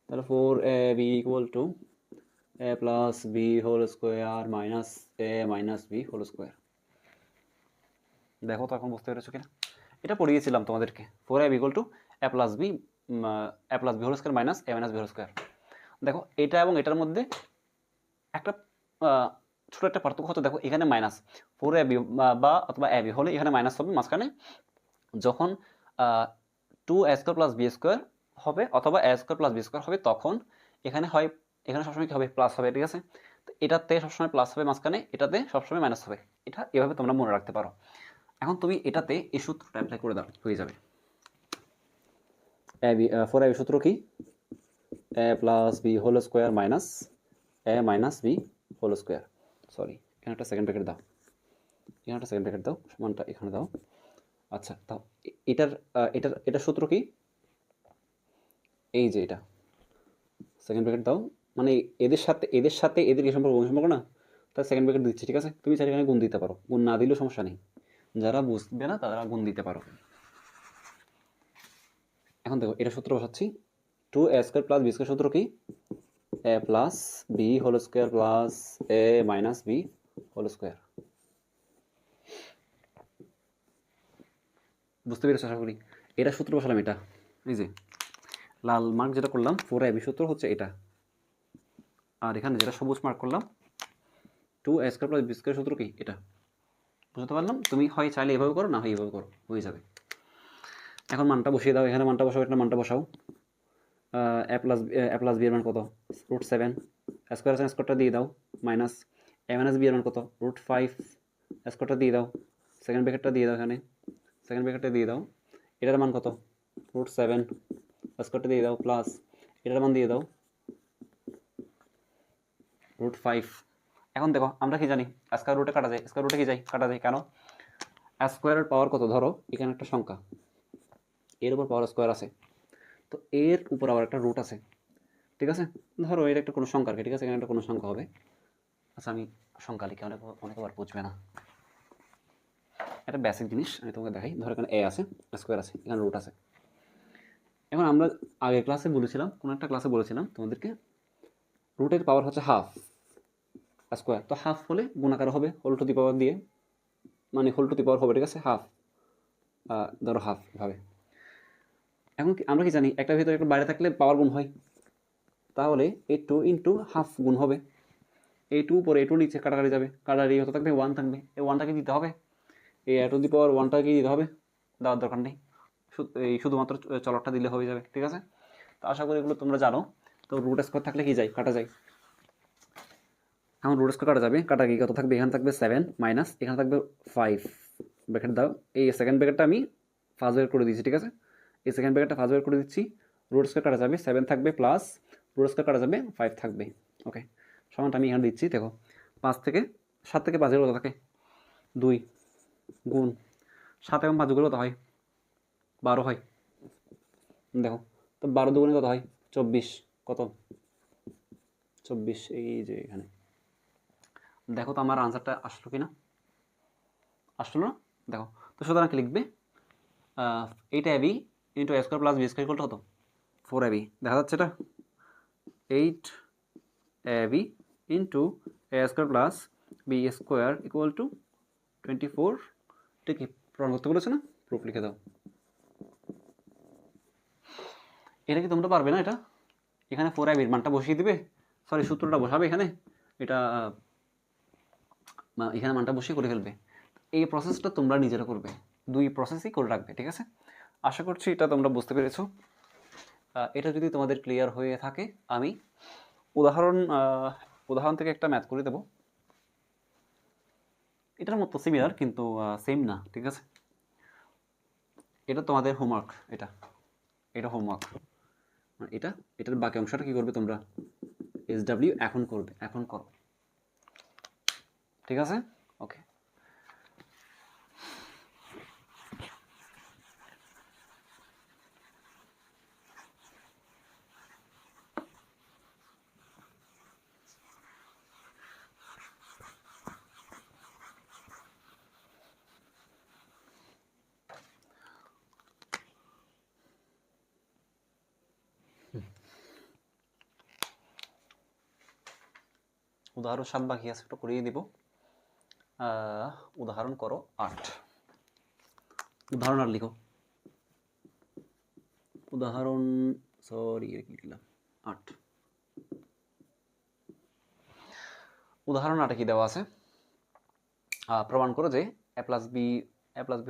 তাহলে 4ab equal to a plus b whole square minus a minus b whole square. দেখো তো এখন বুঝতে পেরেছো কিনা, এটা পড়িয়েছিলাম তোমাদেরকে 4ab equal to a plus b whole square minus a minus b whole square. দেখো এটা এবং এটার মধ্যে একটা ছোটো একটা পার্থক্য হতো, দেখো এখানে মাইনাস 4ab বা অথবা ab হলে এখানে মাইনাস হবে মাঝখানে, যখন 2a square plus b square হবে অথবা a square plus b square হবে তখন এখানে হয়, এখানে সবসময় কি হবে প্লাস হবে, ঠিক আছে। তো এটাতে সবসময় প্লাস হবে মাঝখানে, এটাতে সবসময় মাইনাস হবে, এটা এভাবে তোমরা মনে রাখতে পারো। এখন তুমি এটাতে এই সূত্রটা অ্যাপ্লাই করে দাও, হয়ে যাবে 4ab সূত্র কি a plus b whole square minus a minus b whole square. Sorry এখানে একটা সেকেন্ড ব্র্যাকেট দাও, এখানে একটা সেকেন্ড ব্র্যাকেট দাও, সমানটা এখানে দাও। আচ্ছা দাও, এটার এটার সূত্র কি, এই যে এটা সেকেন্ড ব্র্যাকেট দাও, মানে এদের কি সম্পর্ক, সম্পর্ক না, তার সেকেন্ড ব্র্যাকেট দিচ্ছি, ঠিক আছে। তুমি চাইলে এখানে গুণ দিতে পারো, গুণ না দিলেও সমস্যা নেই, যারা বুঝবে না তারা গুণ দিতে পারো। এখন দেখো এটা সূত্র বসাচ্ছি, 2a square plus b square সূত্র কি a plus b whole square plus a minus b whole square. বুঝতে পেরেছো আশা করি। এটা সূত্র বসালাম, এটা এই যে লাল মার্ক যেটা করলাম 4ab সূত্র হচ্ছে এটা, আর এখানে যেটা সবুজ মার্ক করলাম 2a square plus b square সূত্র কি এটা বুঝতে পারলাম। তুমি হয় চাইলে এভাবে করো, না হয় এভাবে করো, হয়ে যাবে। এখন মানটা বসিয়ে দাও, এখানে মানটা বসাও, এটা মানটা বসাও। এ প্লাস বি এর মান কত √7, স্কোয়ার আছে স্কোয়ারটা দিয়ে দাও, মাইনাস এ মাইনাস বি এর মান কত √5, স্কোয়ারটা দিয়ে দাও, সেকেন্ড ব্র্যাকেটটা দিয়ে দাও, এখানে সেকেন্ড ব্র্যাকেটটা দিয়ে দাও, এটার মান কত √7, স্কোয়ারটা দিয়ে দাও, প্লাস এটার মান দিয়ে দাও √5। এখন দেখো আমরা কি জানি, স্কোয়ার রুটে কাটা যায়, স্কোয়ার রুটে কি যায়, কাটা যায়, কেন স্কোয়ারের পাওয়ার কত, ধরো এখানে একটা সংখ্যা, এর উপর পাওয়ার স্কোয়ার আছে, তো এর উপর আবার একটা রুট আছে, ঠিক আছে, ধরো এর একটা কোনো সংখ্যা, ঠিক আছে, এখানে একটা কোনো সংখ্যা হবে। আচ্ছা আমি সংখ্যা লিখে অনেকে আবার বুঝবে না, এটা বেসিক জিনিস আমি তোমাকে দেখাই। ধরো এখানে এ আছে, স্কোয়ার আছে, এখানে রুট আছে। এখন আমরা আগের ক্লাসে বলেছিলাম, কোনো একটা ক্লাসে বলেছিলাম তোমাদেরকে, রুটের পাওয়ার হচ্ছে হাফ স্কোয়ার, তো হাফ হলে গুণাকার হবে হোল টু দি পাওয়ার দিয়ে, মানে হোল টু দি পাওয়ার হবে, ঠিক আছে, হাফ, ধরো হাফ ভাবে। এখন আমরা কি জানি, একটা ভিতরে একটা বাইরে থাকলে পাওয়ার গুণ হয়, তাহলে এই 2 ইন্টু হাফ গুণ হবে, এই 2 পরে এই 2 নিচে কাটাকাটি যাবে, কাটাকাটি হতে থাকবে 1 থাকবে, এই 1টাকে দিতে হবে, এই টু দি পাওয়ার 1টাকে দিতে হবে, দেওয়ার দরকার নেই, এই শুধুমাত্র চলকটা দিলে হয়ে যাবে, ঠিক আছে। তো আশা করি এগুলো তোমরা জানো। তো রুট স্কোয়ার থাকলে কি যায়, কাটা যায়। এখন রুট স্কোয়ার কাটা যাবে, কাটা কি কত থাকবে, এখানে থাকবে 7 মাইনাস এখানে থাকবে 5, ব্র্যাকেট দাও, এই সেকেন্ড ব্র্যাকেটটা আমি ফার্স্ট ব্র্যাকেট করে দিচ্ছি, ঠিক আছে, এই সেকেন্ড ব্র্যাকেটটা ফার্স্ট ব্র্যাকেট করে দিচ্ছি, রুট স্কোয়ার কাটা যাবে 7 থাকবে, প্লাস রুট স্কোয়ার কাটা যাবে 5 থাকবে, ওকে, সমানটা আমি এখানে দিচ্ছি। দেখো 5 থেকে 7 থেকে 5 কত থাকে 2, গুণ 7 এবং 5 কত হয় 12 হয়, দেখো তো 12 দুগুণে কত হয় 24, কত 24, এই যে এখানে দেখো তো আমার আনসারটা আসলো কি না, আসলো না, দেখো। তো সুতরাং কি লিখবে, 8ab into a square plus b square equal to কত 4ab, দেখা যাচ্ছে এটা 8ab into a square plus b square equal to 24, ঠিক কি প্রমাণ করতে বলেছে না, প্রুফ লিখে দাও। এটা কি তোমরা পারবে না, এটা এখানে 4ab এর মানটা বসিয়ে দিবে, সরি সূত্রটা বসাবে এখানে, এটা এখানে মানটা বসিয়ে করে ফেলবে। এই প্রসেসটা তোমরা নিজেরা করবে, দুই প্রসেসই করে রাখবে, ঠিক আছে। আশা করছি এটা তোমরা বুঝতে পেরেছো। এটা যদি তোমাদের ক্লিয়ার হয়ে থাকে, আমি উদাহরণ থেকে একটা ম্যাথ করে দেবো, এটার মতো সিমিলার কিন্তু সেম না, ঠিক আছে। এটা তোমাদের হোমওয়ার্ক, এটা হোমওয়ার্ক, এটার বাকি অংশটা কি করবে তোমরা, SW এখন করবে, এখন করো, ঠিক আছে, ওকে। উদাহরণ 7 বাকি আছে, একটু করিয়ে দিব। উদাহরণ করো 8, উদাহরণ আর লিখো, উদাহরণ সরি লিখলাম 8, উদাহরণ 8 কি দেওয়া আছে, প্রমাণ করো যে a plus b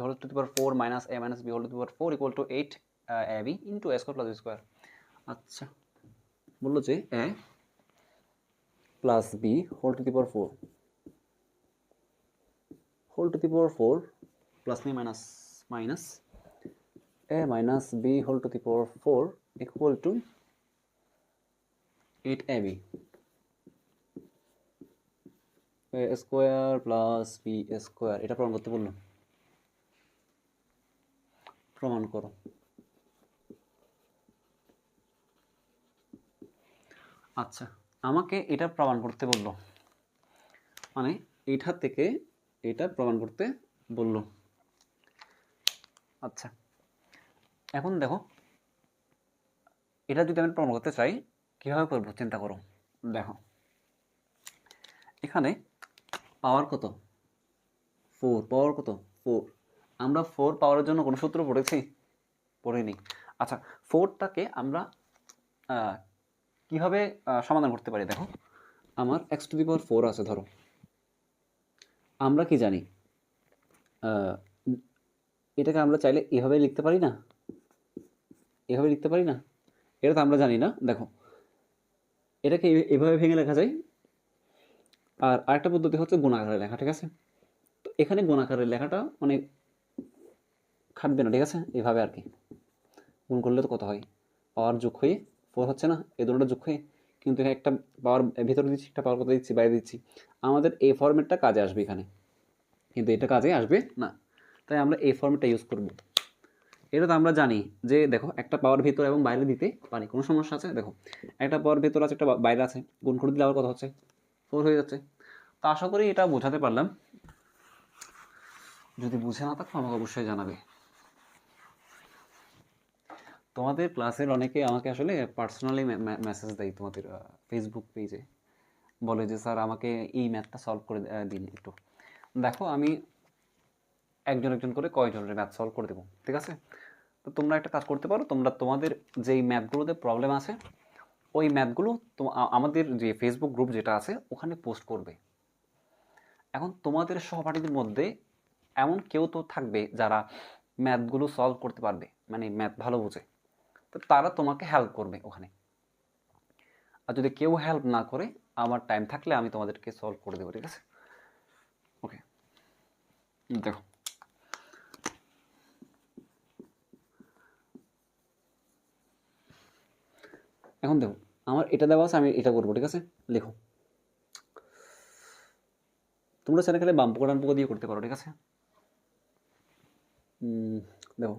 whole to the power 4 minus a minus b whole to the power 4 equal to 8ab into a square plus b square. আচ্ছা বললো যে a plus b whole to the power 4 whole to the power 4 plus নি minus a minus b whole to the power 4 equal to 8ab, a square plus b square, এটা প্রমাণ করতে বললো, প্রমাণ করো। আচ্ছা আমাকে এটা প্রমাণ করতে বললো, মানে এইটা থেকে এটা প্রমাণ করতে বললো। আচ্ছা এখন দেখো এটা যদি আমি প্রমাণ করতে চাই কীভাবে করবো চিন্তা করো। দেখো এখানে পাওয়ার কত 4, পাওয়ার কত 4, আমরা 4 পাওয়ারের জন্য কোনো সূত্র পড়িনি। আচ্ছা 4টাকে আমরা কিভাবে সমাধান করতে পারি, দেখো আমার x টু দি পাওয়ার 4 আছে, ধরো আমরা কি জানি এটাকে আমরা চাইলে এভাবে লিখতে পারি না, এভাবে লিখতে পারি না, এটা তো আমরা জানি না। দেখো এটাকে এভাবে ভেঙে লেখা যায়, আর আরেকটা পদ্ধতি হচ্ছে গুণাকারে লেখা, ঠিক আছে? তো এখানে গুণাকারের লেখাটা মানে খাটবে না, ঠিক আছে? এভাবে আর কি গুণ করলে তো কত হয়, পাওয়ার যোগ হয়ে 4 হচ্ছে না, এই দুটোটা যোগ হয়ে, কিন্তু এখানে একটা পাওয়ার ভিতরে দিচ্ছি, একটা পাওয়ার কোথায় দিচ্ছি, বাইরে দিচ্ছি, আমাদের এই ফর্মেটটা কাজে আসবে এখানে, কিন্তু এটা কাজে আসবে না, তাই আমরা এই ফর্মেটটা ইউজ করব। এটা তো আমরা জানি যে দেখো একটা পাওয়ার ভিতরে এবং বাইরে দিতে পারি, কোনো সমস্যা আছে? দেখো একটা পাওয়ার ভিতরে আছে, একটা বাইরে আছে, গুণ করে দিলে আবার কত হচ্ছে, 4 হয়ে যাচ্ছে। তো আশা করি এটা বোঝাতে পারলাম, যদি বুঝে না থাকো আমাকে অবশ্যই জানাবে। তোমাদের ক্লাসের অনেকে আমাকে আসলে পার্সোনালি মেসেজ দেয় তোমাদের ফেসবুক পেজে, বলে যে স্যার আমাকে এই ম্যাথটা সলভ করে দিন একটু। দেখো আমি একজন একজন করে কয়জনের ম্যাথ সলভ করে দেবো, ঠিক আছে? তো তোমরা একটা কাজ করতে পারো, তোমরা তোমাদের যেই ম্যাথগুলোতে প্রবলেম আছে ওই ম্যাথগুলো আমাদের যে ফেসবুক গ্রুপ যেটা আছে ওখানে পোস্ট করবে। এখন তোমাদের সহপাঠীদের মধ্যে এমন কেউ তো থাকবে যারা ম্যাথগুলো সলভ করতে পারবে, মানে ম্যাথ ভালো বোঝে, তো তারা তোমাকে হেল্প করবে ওখানে। আর যদি কেউ হেল্প না করে, আমার টাইম থাকলে আমি তোমাদেরকে সলভ করে দেবো, ঠিক আছে? ওকে, দেখো এখন দেখো আমার এটা দেওয়া আছে, আমি এটা করবো, ঠিক আছে? লেখো, তোমরা সেটা খেলে বাম পোকা ডান পোকা দিয়ে করতে পারো, ঠিক আছে? দেখো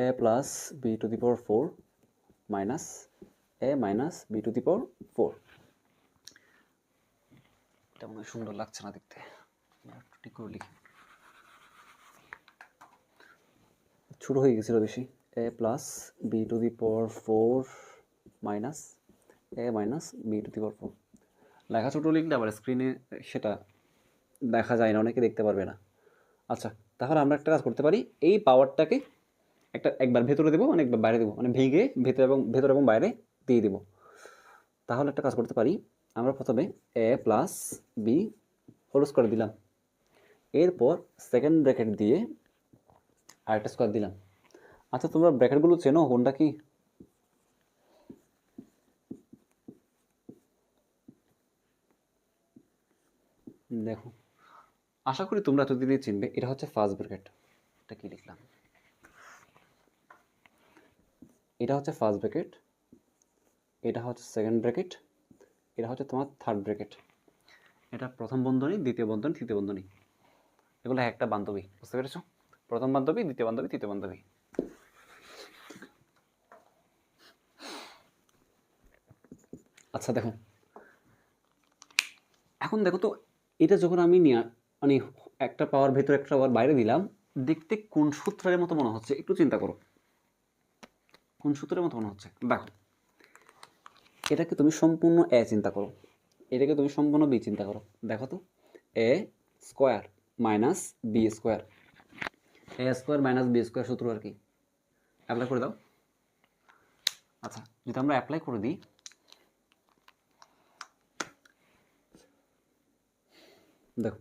a plus b to the power 4 minus a minus b to the power 4, এটা মনে হয় সুন্দর লাগছে না দেখতে, ঠিক করে লিখি, ছোটো হয়ে গেছিলো বেশি। a plus b to the power 4 minus a minus b to the power 4, লেখা ছোটো লিখলে আবার স্ক্রিনে সেটা দেখা যায় না, অনেকে দেখতে পারবে না। আচ্ছা, তাহলে আমরা একটা কাজ করতে পারি, এই পাওয়ারটাকে একবার ভেতরে দেবো, মানে একবার বাইরে দেবো, মানে ভেঙে ভেতর এবং বাইরে দিয়ে দেবো। তাহলে একটা কাজ করতে পারি, আমরা প্রথমে a plus b whole square দিলাম, এরপর সেকেন্ড ব্র্যাকেট দিয়ে আরেকটা স্কোয়ার দিলাম। আচ্ছা তোমরা ব্র্যাকেটগুলো চেনো কোনটা কি? দেখো আশা করি তোমরা এতদিনে চিনবে, এটা হচ্ছে ফার্স্ট ব্র্যাকেট, এটা কি লিখলাম, এটা হচ্ছে ফার্স্ট ব্র্যাকেট, এটা হচ্ছে সেকেন্ড ব্র্যাকেট, এটা হচ্ছে তোমার থার্ড ব্র্যাকেট, এটা প্রথম বন্ধনী, দ্বিতীয় বন্ধনী, তৃতীয় বন্ধনী, এগুলো একটা বান্ধবী, বুঝতে পেরেছো? প্রথম বান্ধবী, দ্বিতীয় বান্ধবী, তৃতীয় বান্ধবী। আচ্ছা দেখো এখন দেখো তো, এটা যখন আমি মানে একটা পাওয়ার ভেতরে একটা পাওয়ার বাইরে দিলাম, দেখতে কোন সূত্রের মতো মনে হচ্ছে একটু চিন্তা করো, কোন সূত্রের মতো মনে হচ্ছে? দেখো এটাকে তুমি সম্পূর্ণ এ চিন্তা করো, এটাকে তুমি সম্পূর্ণ বি চিন্তা করো, দেখো তো এ স্কোয়ার মাইনাস বি স্কোয়ার, এ স্কোয়ার মাইনাস বি স্কোয়ার সূত্র আর কি, অ্যাপ্লাই করে দাও। আচ্ছা যদি আমরা অ্যাপ্লাই করে দিই, দেখো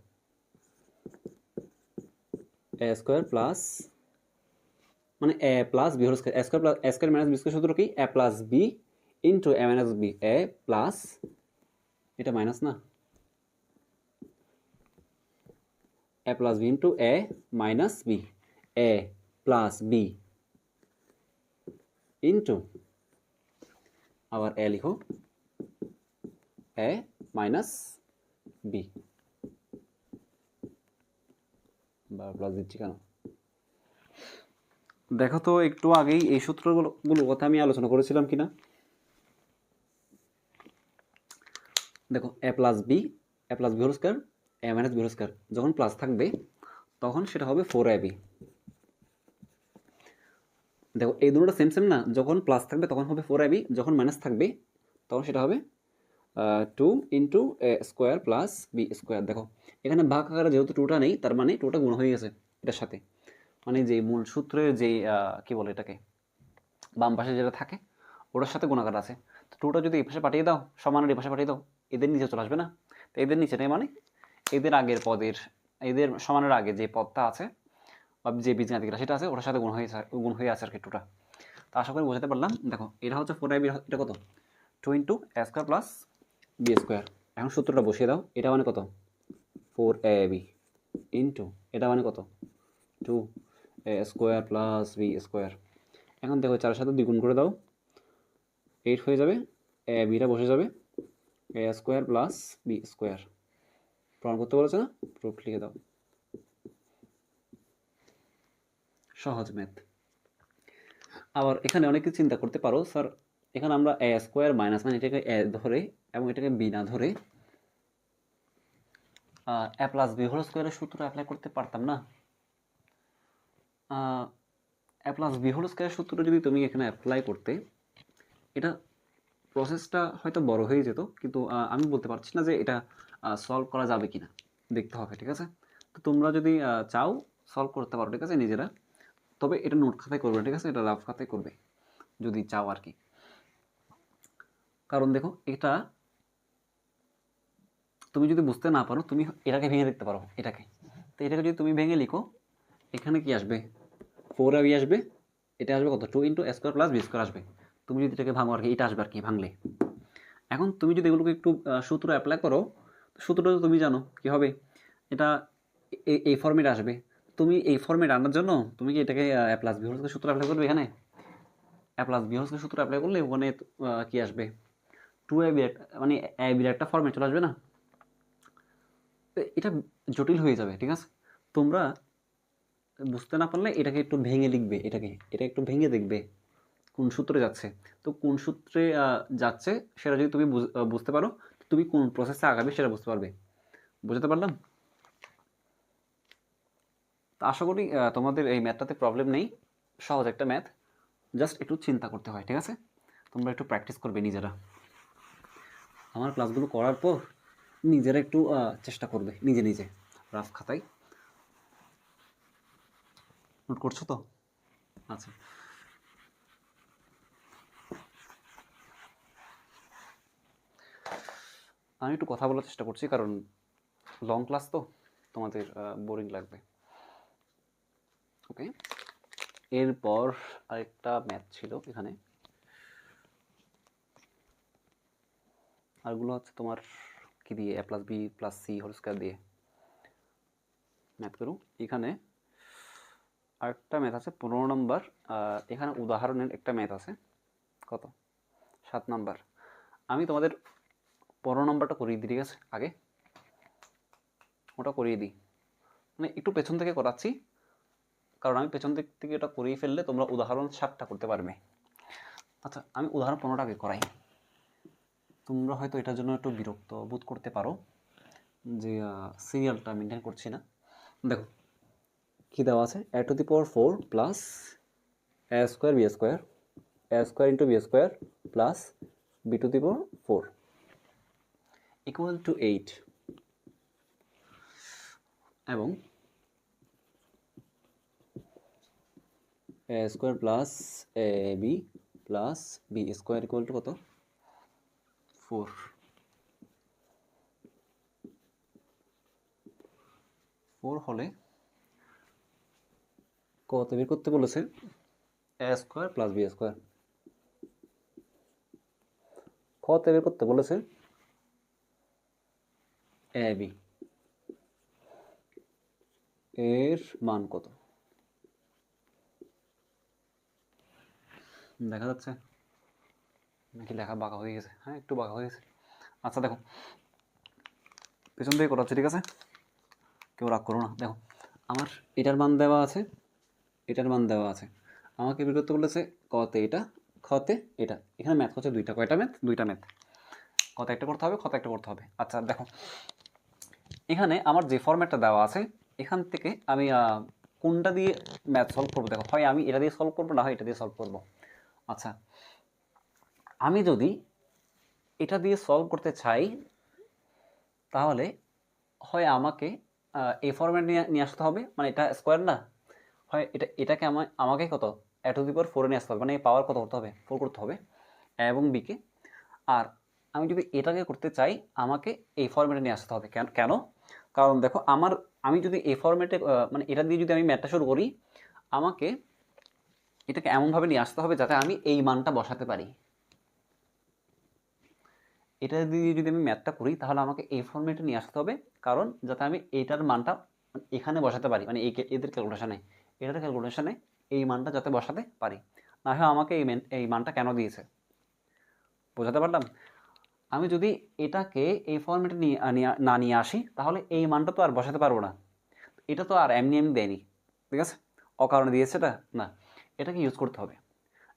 এ স্কোয়ার প্লাস মানে a plus b whole square, A square plus a square minus B square সূত্র কি? A plus b into A minus B, A plus, এটা মাইনাস না, a plus b into A minus B, A plus b into আবার এ লিখো, এ minus B, বা plus দিচ্ছি কেন? দেখো তো একটু আগেই এই সূত্রগুলো কথা আমি আলোচনা করেছিলাম কিনা। দেখো a plus b whole square, A minus b whole square, যখন প্লাস থাকবে তখন সেটা হবে 4ab। দেখো এই দুটোটা সেম সেম না, যখন প্লাস থাকবে তখন হবে 4ab, যখন মাইনাস থাকবে তখন সেটা হবে 2 ইন্টু এ স্কোয়ার প্লাস বি স্কোয়ার। দেখো এখানে ভাগ আকারে যেহেতু টুটা নেই, তার মানে টুটা গুণ হয়ে গেছে এটার সাথে, মানে যে মূল সূত্রের যেই কি বলে এটাকে, বাম পাশে যেটা থাকে ওটার সাথে গুণাকার আছে। তো টুটা যদি এই পাশে পাঠিয়ে দাও, সমানের এই পাশে পাঠিয়ে দাও, এদের নিচে চলে আসবে না। তো এদের নিচে নেই মানে এদের আগের পদের, এদের সমানের আগে যে পদটা আছে বা যে বীজগাণিতিকটা সেটা আছে ওটার সাথে গুণ হয়ে আছে আর কি টুটা। তো আশা করি বোঝাতে পারলাম। দেখো এটা হচ্ছে 4ab, এটা কত 2 × a square plus b square. এখন সূত্রটা বসিয়ে দাও। এটা মানে কত 4ab ইন্টু এটা মানে কত 2a square plus b square. এখন দেখো 4-এর সাথে 2 গুণ করে দাও, 8 হয়ে যাবে। এ বিটা বসে যাবে a square plus b square. প্রমাণ করতে বলেছে না, প্রুফ লিখে দাও। সহজ ম্যাথ। আবার এখানে অনেকে চিন্তা করতে পারো স্যার এখানে আমরা a স্কোয়ার মাইনাস মানে এটাকে a ধরে এবং এটাকে b না ধরে a প্লাস বি হোল স্কোয়ারের সূত্র অ্যাপ্লাই করতে পারতাম না? a প্লাস বি হোল স্কোয়ারের সূত্র যদি তুমি এখানে অ্যাপ্লাই করতে, এটা প্রসেসটা হয়তো বড় হয়ে যেত, কিন্তু আমি বলতে পারছি না যে এটা সলভ করা যাবে কিনা, দেখতে হবে। ঠিক আছে, তো তোমরা যদি চাও সলভ করতে পারো, ঠিক আছে নিজেরা, তবে এটা নোট খাতায় করবে, ঠিক আছে, এটা রাফ খাতায় করবে যদি চাও আর কি। কারণ দেখো এটা তুমি যদি বুঝতে না পারো তুমি এটাকে ভেঙে দেখতে পারো, এটাকে। তো এটাকে যদি তুমি ভেঙে লিখো, এখানে কি আসবে 4ab আসবে, এটা আসবে কত 2 × a square plus b square আসবে। তুমি যদি এটাকে ভাঙো আর কি, এটা আসবে আর কি ভাঙলে। এখন তুমি যদি এগুলোকে একটু সূত্র অ্যাপ্লাই করো, সূত্রটা তো তুমি জানো কি হবে, এটা এই ফর্মেট আসবে। তুমি এই ফর্মেট আনার জন্য তুমি কি এটাকে a plus b whole square সূত্র অ্যাপ্লাই করবে। এখানে a plus b whole square সূত্র অ্যাপ্লাই করলে ওখানে কি আসবে 2ab মানে ab এর একটা ফর্মেট চলে আসবে না। এটা জটিল হয়ে যাবে, ঠিক আছে। তোমরা বুঝতে না পারলে এটাকে একটু ভেঙে লিখবে, এটা একটু ভেঙে দেখবে কোন সূত্রে যাচ্ছে। তো কোন সূত্রে যাচ্ছে সেটা যদি তুমি বুঝতে পারো, তুমি কোন প্রসেসে আগাবে সেটা বুঝতে পারবে। বুঝতে পারলাম? তো আশা করি তোমাদের এই ম্যাথটাতে প্রবলেম নেই, সহজ একটা ম্যাথ, জাস্ট একটু চিন্তা করতে হয়, ঠিক আছে। তোমরা একটু প্র্যাকটিস করবে নিজেরা, আমার ক্লাসগুলো করার পর নিজেরা একটু চেষ্টা করবে নিজে নিজে রাফ খাতায়। নোট করছো তো? আচ্ছা, আমি একটু কথা বলার চেষ্টা করছি কারণ লং ক্লাস তো তোমাদের বোরিং লাগবে। ওকে, এরপর আরেকটা ম্যাথ ছিল এখানে, আরগুলো হচ্ছে তোমার কি দিয়ে a plus b plus c whole square দিয়ে ম্যাথ করো। এখানে আরেকটা ম্যাথ আছে 15 নম্বর, এখানে উদাহরণের একটা ম্যাথ আছে কত 7 নাম্বার। আমি তোমাদের 15 নম্বরটা করিয়ে দিই, ঠিক আছে, আগে ওটা করিয়ে দিই, মানে একটু পেছন থেকে করাচ্ছি কারণ আমি পেছন দিক থেকে এটা করিয়ে ফেললে তোমরা উদাহরণ 7টা করতে পারবে। আচ্ছা, আমি উদাহরণ 15টা আগে করাই। তোমরা হয়তো এটার জন্য একটু বিরক্ত বোধ করতে পারো যে সিরিয়ালটা মেনটেন করছি না। দেখো কি দেওয়া আছে, a to the power 4 plus a square b square, a square into b square plus b to the power 4 equal to 8, এবং a square plus a b plus b square equal to কত 4। 4 হলে কত বের করতে বলেছে, a square plus b square. কত বের করতে বলেছে এ বি এর মান কত দেখা যাচ্ছে নাকি লেখা বাঁকা হয়ে গেছে? হ্যাঁ, একটু বাঁকা হয়ে গেছে। আচ্ছা দেখো পেছন থেকে করাচ্ছে, ঠিক আছে, কেউ রাগ করো না। দেখো আমার এটার মান দেওয়া আছে, এটার মান দেওয়া আছে, আমাকে বের করতে বলেছে কতে এটা খতে এটা। এখানে ম্যাথ হচ্ছে দুইটা, কয়টা ম্যাথ? দুইটা ম্যাথ, কত একটা করতে হবে, কত একটা করতে হবে। আচ্ছা দেখো এখানে আমার যে ফরম্যাটটা দেওয়া আছে এখান থেকে আমি কোনটা দিয়ে ম্যাথ সলভ করবো, দেখো হয় আমি এটা দিয়ে সলভ করবো, না হয় এটা দিয়ে সলভ করবো। আচ্ছা, আমি যদি এটা দিয়ে সলভ করতে চাই তাহলে হয় আমাকে এই ফরম্যাট নিয়ে আসতে হবে, মানে এটা স্কোয়ার না, হয় এটাকে আমাকে কত a টু দি পাওয়ার 4 নিয়ে আসতে হবে, মানে পাওয়ার কত করতে হবে 4 করতে হবে a এবং b কে। আর আমি যদি এটাকে করতে চাই আমাকে এই ফরম্যাটে নিয়ে আসতে হবে। কেন কেন কারণ দেখো আমি যদি এই ফরম্যাটে মানে এটা দিয়ে যদি আমি ম্যাথটা শুরু করি, আমাকে এটাকে এমনভাবে নিয়ে আসতে হবে যাতে আমি এই মানটা বসাতে পারি। এটা দিয়ে যদি আমি ম্যাথটা করি তাহলে আমাকে এই ফরম্যাটে নিয়ে আসতে হবে, কারণ যাতে আমি এইটার মানটা এখানে বসাতে পারি, মানে এদের ক্যালকুলেশনে, এটার ক্যালকুলেশনে এই মানটা যাতে বসাতে পারি। না হয় আমাকে এই মানটা কেন দিয়েছে, বোঝাতে পারলাম? আমি যদি এটাকে এই ফরম্যাটে না নিয়ে আসি তাহলে এই মানটা তো আর বসাতে পারবো না। এটা তো আর এমনি এমনি দেয়নি, ঠিক আছে? অকারণে দিয়েছে এটা না, এটাকে ইউজ করতে হবে।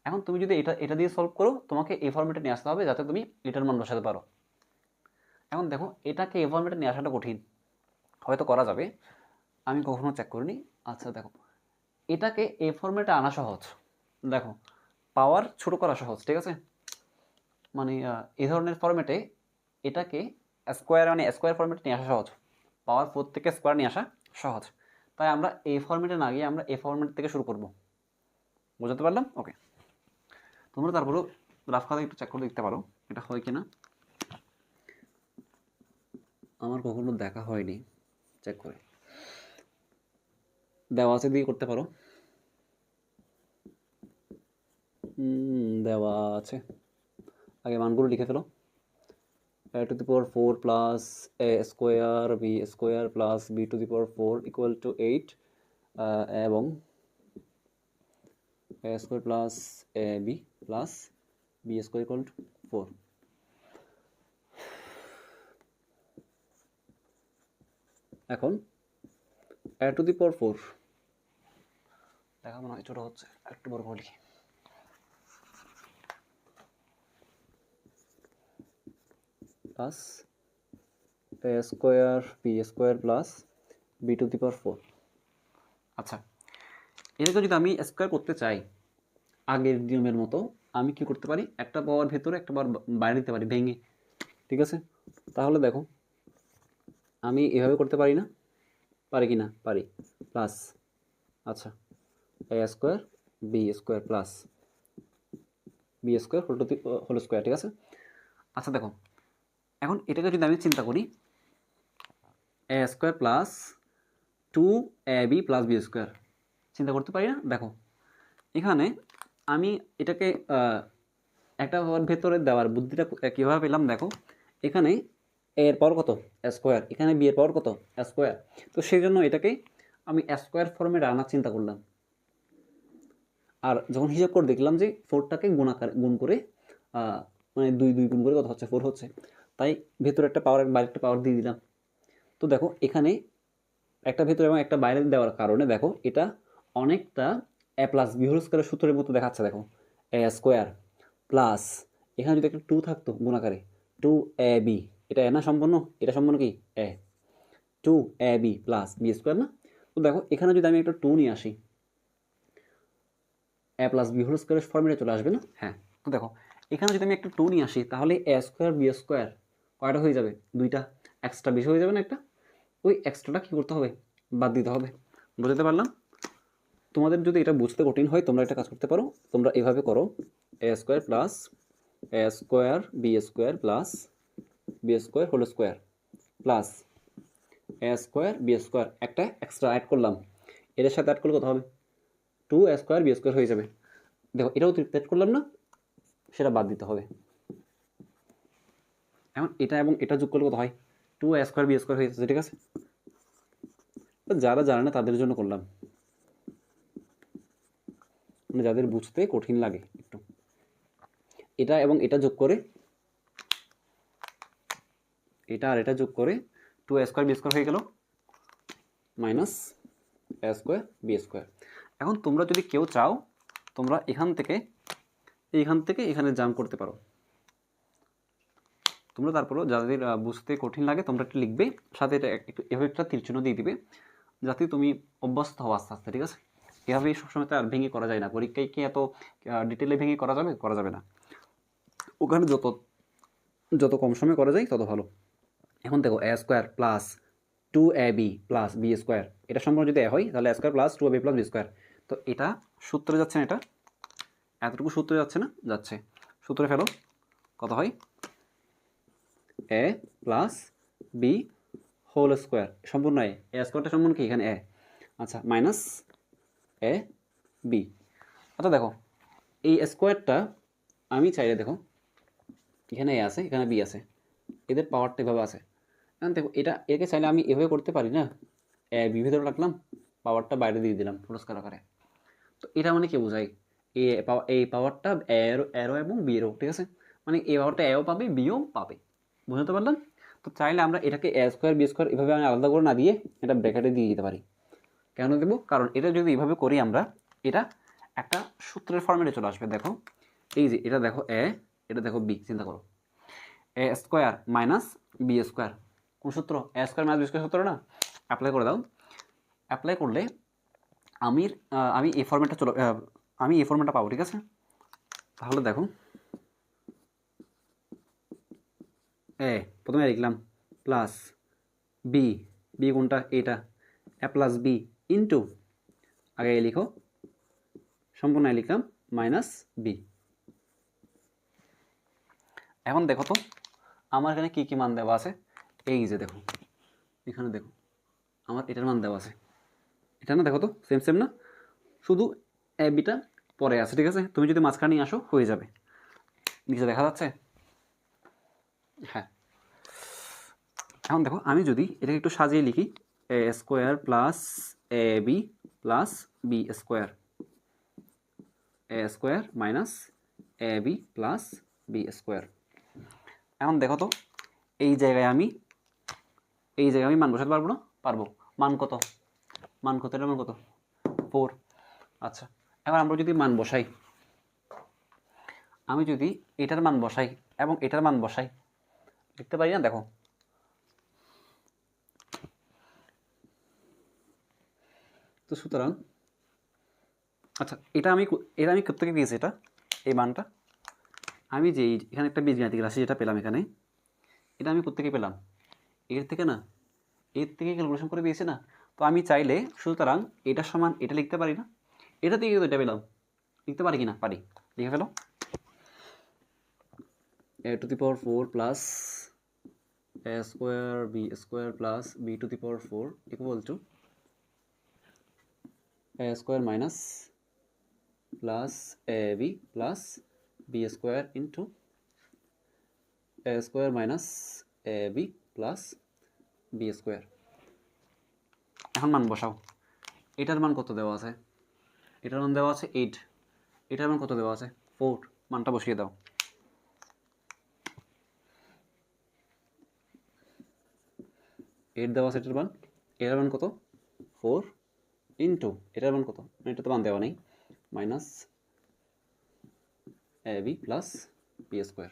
এখন তুমি যদি এটা দিয়ে সলভ করো, তোমাকে এই ফরম্যাটে নিয়ে আসতে হবে যাতে তুমি এটার মান বসাতে পারো। এখন দেখো এটাকে এই ফরম্যাটে নিয়ে আসাটা কঠিন, হয়তো করা যাবে, আমি কখনো চেক করিনি। আচ্ছা দেখো, এটাকে এই ফরম্যাটে আনা সহজ। দেখো পাওয়ার ছোট করা সহজ, ঠিক আছে? মানে এই ধরনের ফরম্যাটে এটাকে স্কোয়ার ফরম্যাটে নিয়ে আসা সহজ, পাওয়ার 4 থেকে স্কোয়ার নিয়ে আসা সহজ। তাই আমরা এই ফরম্যাটে না গিয়ে আমরা এই ফরম্যাট থেকে শুরু করব। বুঝতে পারলাম? ওকে, তোমরা তারপরেও রাফ খাতা একটু চেক করে দেখতে পারো এটা হয় কিনা। আমার কখনো দেখা হয়নি, চেক করে দেওয়া আছে দিয়ে করতে পারো। দেওয়া আছে, আগে মানগুলো লিখে ফেলো। a to the power 4 plus a square b square plus b to the power 4 equal to 8 এবং a square plus a b plus b square equal to 4। এখন a to the power 4 দেখা মনে হয় ছোট হচ্ছে, একটু বড় করে লিখি। Plus a square b square plus b to the power 4। আচ্ছা, এটাকে যদি আমি স্কোয়ার করতে চাই আগের নিয়মের মতো, আমি কি করতে পারি, একটা পাওয়ার ভেতরে একটা পাওয়ার বাইরে দিতে পারি ভেঙে, ঠিক আছে? তাহলে দেখো আমি এভাবে করতে পারি না, পারি কি না? পারি। প্লাস আচ্ছা a square b square plus b square whole square, ঠিক আছে? আচ্ছা দেখো, এখন এটাকে যদি আমি চিন্তা করি, a square plus 2ab plus b square, চিন্তা করতে পারি না? দেখো এখানে আমি এটাকে একটা ভেতরে দেওয়ার বুদ্ধিটা কীভাবে পেলাম, দেখো এখানে এর পাওয়ার কত? স্কোয়ার, এখানে বি এর পাওয়ার কত? স্কোয়ার। তো সেই জন্য এটাকে আমি স্কোয়ার ফর্মে আনার চিন্তা করলাম। আর যখন হিসাব করে দেখলাম যে 4টাকে গুণ করে মানে 2 গুণ করে কত হচ্ছে? 4 হচ্ছে। তাই ভেতরে একটা পাওয়ার বাইরে একটা পাওয়ার দিয়ে দিলাম। তো দেখো এখানে একটা ভেতরে এবং একটা বাইরে দেওয়ার কারণে দেখো এটা অনেকটা এ প্লাস বি হোল স্কোয়ারের সূত্রের মতো দেখাচ্ছে। দেখো এ স্কোয়ার প্লাস এখানে যদি একটা 2 থাকতো গুণাকারে, 2ab, এটা এ না সম্পূর্ণ, এটা সম্পূর্ণ কি? এ। 2ab প্লাস বি স্কোয়ার না? তো দেখো এখানে যদি আমি একটা 2 নিয়ে আসি, এ প্লাস বি হোল স্কোয়ারের ফর্মেটে চলে আসবে না? হ্যাঁ। তো দেখো এখানে যদি আমি একটা 2 নিয়ে আসি তাহলে এ স্কোয়ার বি স্কোয়ার কয়টা হয়ে যাবে? 2টা, এক্সট্রা বেশি হয়ে যাবে না একটা? ওই এক্সট্রাটা কী করতে হবে? বাদ দিতে হবে। বুঝতে পারলাম? তোমাদের যদি এটা বুঝতে কঠিন হয় তোমরা একটা কাজ করতে পারো, তোমরা এভাবে করো, a square plus a square b square plus b square whole square plus a square b square, একটা এক্সট্রা অ্যাড করলাম, এটার সাথে অ্যাড করলে কত হবে? 2 স্কোয়ার বি স্কোয়ার হয়ে যাবে। দেখো এটাও অতিরিক্ত অ্যাড করলাম না, সেটা বাদ দিতে হবে। এখন এটা এবং এটা যোগ করলে কত হয়? 2 স্কোয়ার বি স্কোয়ার হয়ে যাচ্ছে, ঠিক আছে? যারা জানে না তাদের জন্য করলাম, মানে যাদের বুঝতে কঠিন লাগে একটু। এটা এবং এটা যোগ করে, এটা আর এটা যোগ করে 2 স্কোয়ার বি স্কোয়ার হয়ে গেল মাইনাস এ স্কোয়ার বি স্কোয়ার। এখন তোমরা যদি কেউ চাও তোমরা এখান থেকে এখানে জাম্প করতে পারো। তোমরা তারপরও যাদের বুঝতে কঠিন লাগে তোমরা একটু লিখবে, সাথে এটা একটু এভাবে একটা তীরচিহ্ন দিয়ে দিবে যাতে তুমি অভ্যস্ত হও আস্তে আস্তে, ঠিক আছে? এভাবে সবসময় তো আর ভেঙে করা যায় না, পরীক্ষায় কি এত ডিটেলে ভেঙে করা যাবে? করা যাবে না। ওখানে যত কম সময় করা যায় তত ভালো। এখন দেখো a square plus 2ab plus b square, এটা সম্পূর্ণ যদি এ হয় তাহলে a square plus 2ab plus b square. তো এটা সূত্রে যাচ্ছে না, এটা এতটুকু সূত্রে যাচ্ছে না? যাচ্ছে। সূত্রে ফেলো, কত হয়? এ প্লাস বি হোল স্কোয়ার সম্পূর্ণ এ স্কোয়ারটা সম্পূর্ণ কি এখানে এ, আচ্ছা মাইনাস এ বি। আচ্ছা দেখো এই স্কোয়ারটা আমি চাইলে দেখো এখানে এ আছে এখানে বি আছে, এদের পাওয়ারটা এভাবে আছে। এখন দেখো এটা একে চাইলে আমি এভাবে করতে পারি না, এ বি ভেতরে রাখলাম, পাওয়ারটা বাইরে দিয়ে দিলাম পুরস্কার আকারে। তো এটা মানে কি বোঝায়, এই পাওয়ারটা এরো এবং বিরও, ঠিক আছে, মানে এই পাওয়ারটা এও পাবে বিও পাবে, বুঝতে পারলাম। তো চাইলে আমরা এটাকে এ স্কোয়ার বি স্কোয়ার এভাবে আমি আলাদা করে না দিয়ে এটা ব্র্যাকেটে দিয়ে দিতে পারি। কেন দেবো, কারণ এটা যদি এভাবে করি আমরা, এটা একটা সূত্রের ফর্মেটে চলে আসবে। দেখো এই যে এটা দেখো এ, এটা দেখো বি, চিন্তা করো a square minus B square, কোন সূত্র, এ স্কোয়ার মাইনাস বি স্কোয়ার সূত্র না, অ্যাপ্লাই করে দাও। অ্যাপ্লাই করলে আমি আমি এই ফর্মেটটা আমি এই ফর্মেটটা পাবো, ঠিক আছে। তাহলে দেখো এ প্রথমে লিখলাম প্লাস বি, বি কোনটা এটা, এ প্লাস বি ইন্টু, আগে লিখো সম্পূর্ণ লিখলাম মাইনাস বি। এখন দেখো তো আমার এখানে কী কী মান দেওয়া আছে, এই যে দেখো এখানে দেখো আমার এটার মান দেওয়া আছে, এটা না দেখো তো সেম সেম না, শুধু এ বিটা পরে আছে, ঠিক আছে। তুমি যদি মাঝখানে নিয়ে আসো হয়ে যাবে, নিচে দেখা যাচ্ছে, হ্যাঁ। এখন দেখো আমি যদি এটাকে একটু সাজিয়ে লিখি, এ square plus a b plus b square, A square minus a b plus b square. এখন দেখো তো এই জায়গায় আমি মান বসাতে পারবো না, পারবো। মান কত, মান কত, এটা মান কত 4। আচ্ছা এবার আমরা যদি মান বসাই, আমি যদি এটার মান বসাই এবং এটার মান বসাই, লিখতে পারি না, দেখো তো সুতরাং আচ্ছা এটা আমি কোথেকে পেয়েছি, এটা এই মানটা আমি যে এখানে একটা বীজগাণিতিক রাশি যেটা পেলাম এখানে, এটা আমি কোথেকে পেলাম, এর থেকে না, এর থেকে ক্যালকুলেশন করে পেয়েছি না। তো আমি চাইলে সুতরাং এটা সমান এটা লিখতে পারি না, এটা থেকে কিন্তু এটা পেলাম, লিখতে পারি কি না, পারি, লিখে ফেলো a to the power 4 plus a square b square plus b to the power 4 equal to a square minus plus ab plus b square into a square minus ab plus b square। এখন মান বসাও, এটার মান কত দেওয়া আছে, এটার মান দেওয়া আছে 8, এটার মান কত দেওয়া আছে 4, মানটা বসিয়ে দাও। এইট দেওয়া আছে এটার মান, এটার মান কত 4 ইন্টু এটার মান কত, এটা তো মান দেওয়া নেই, minus a b plus b square.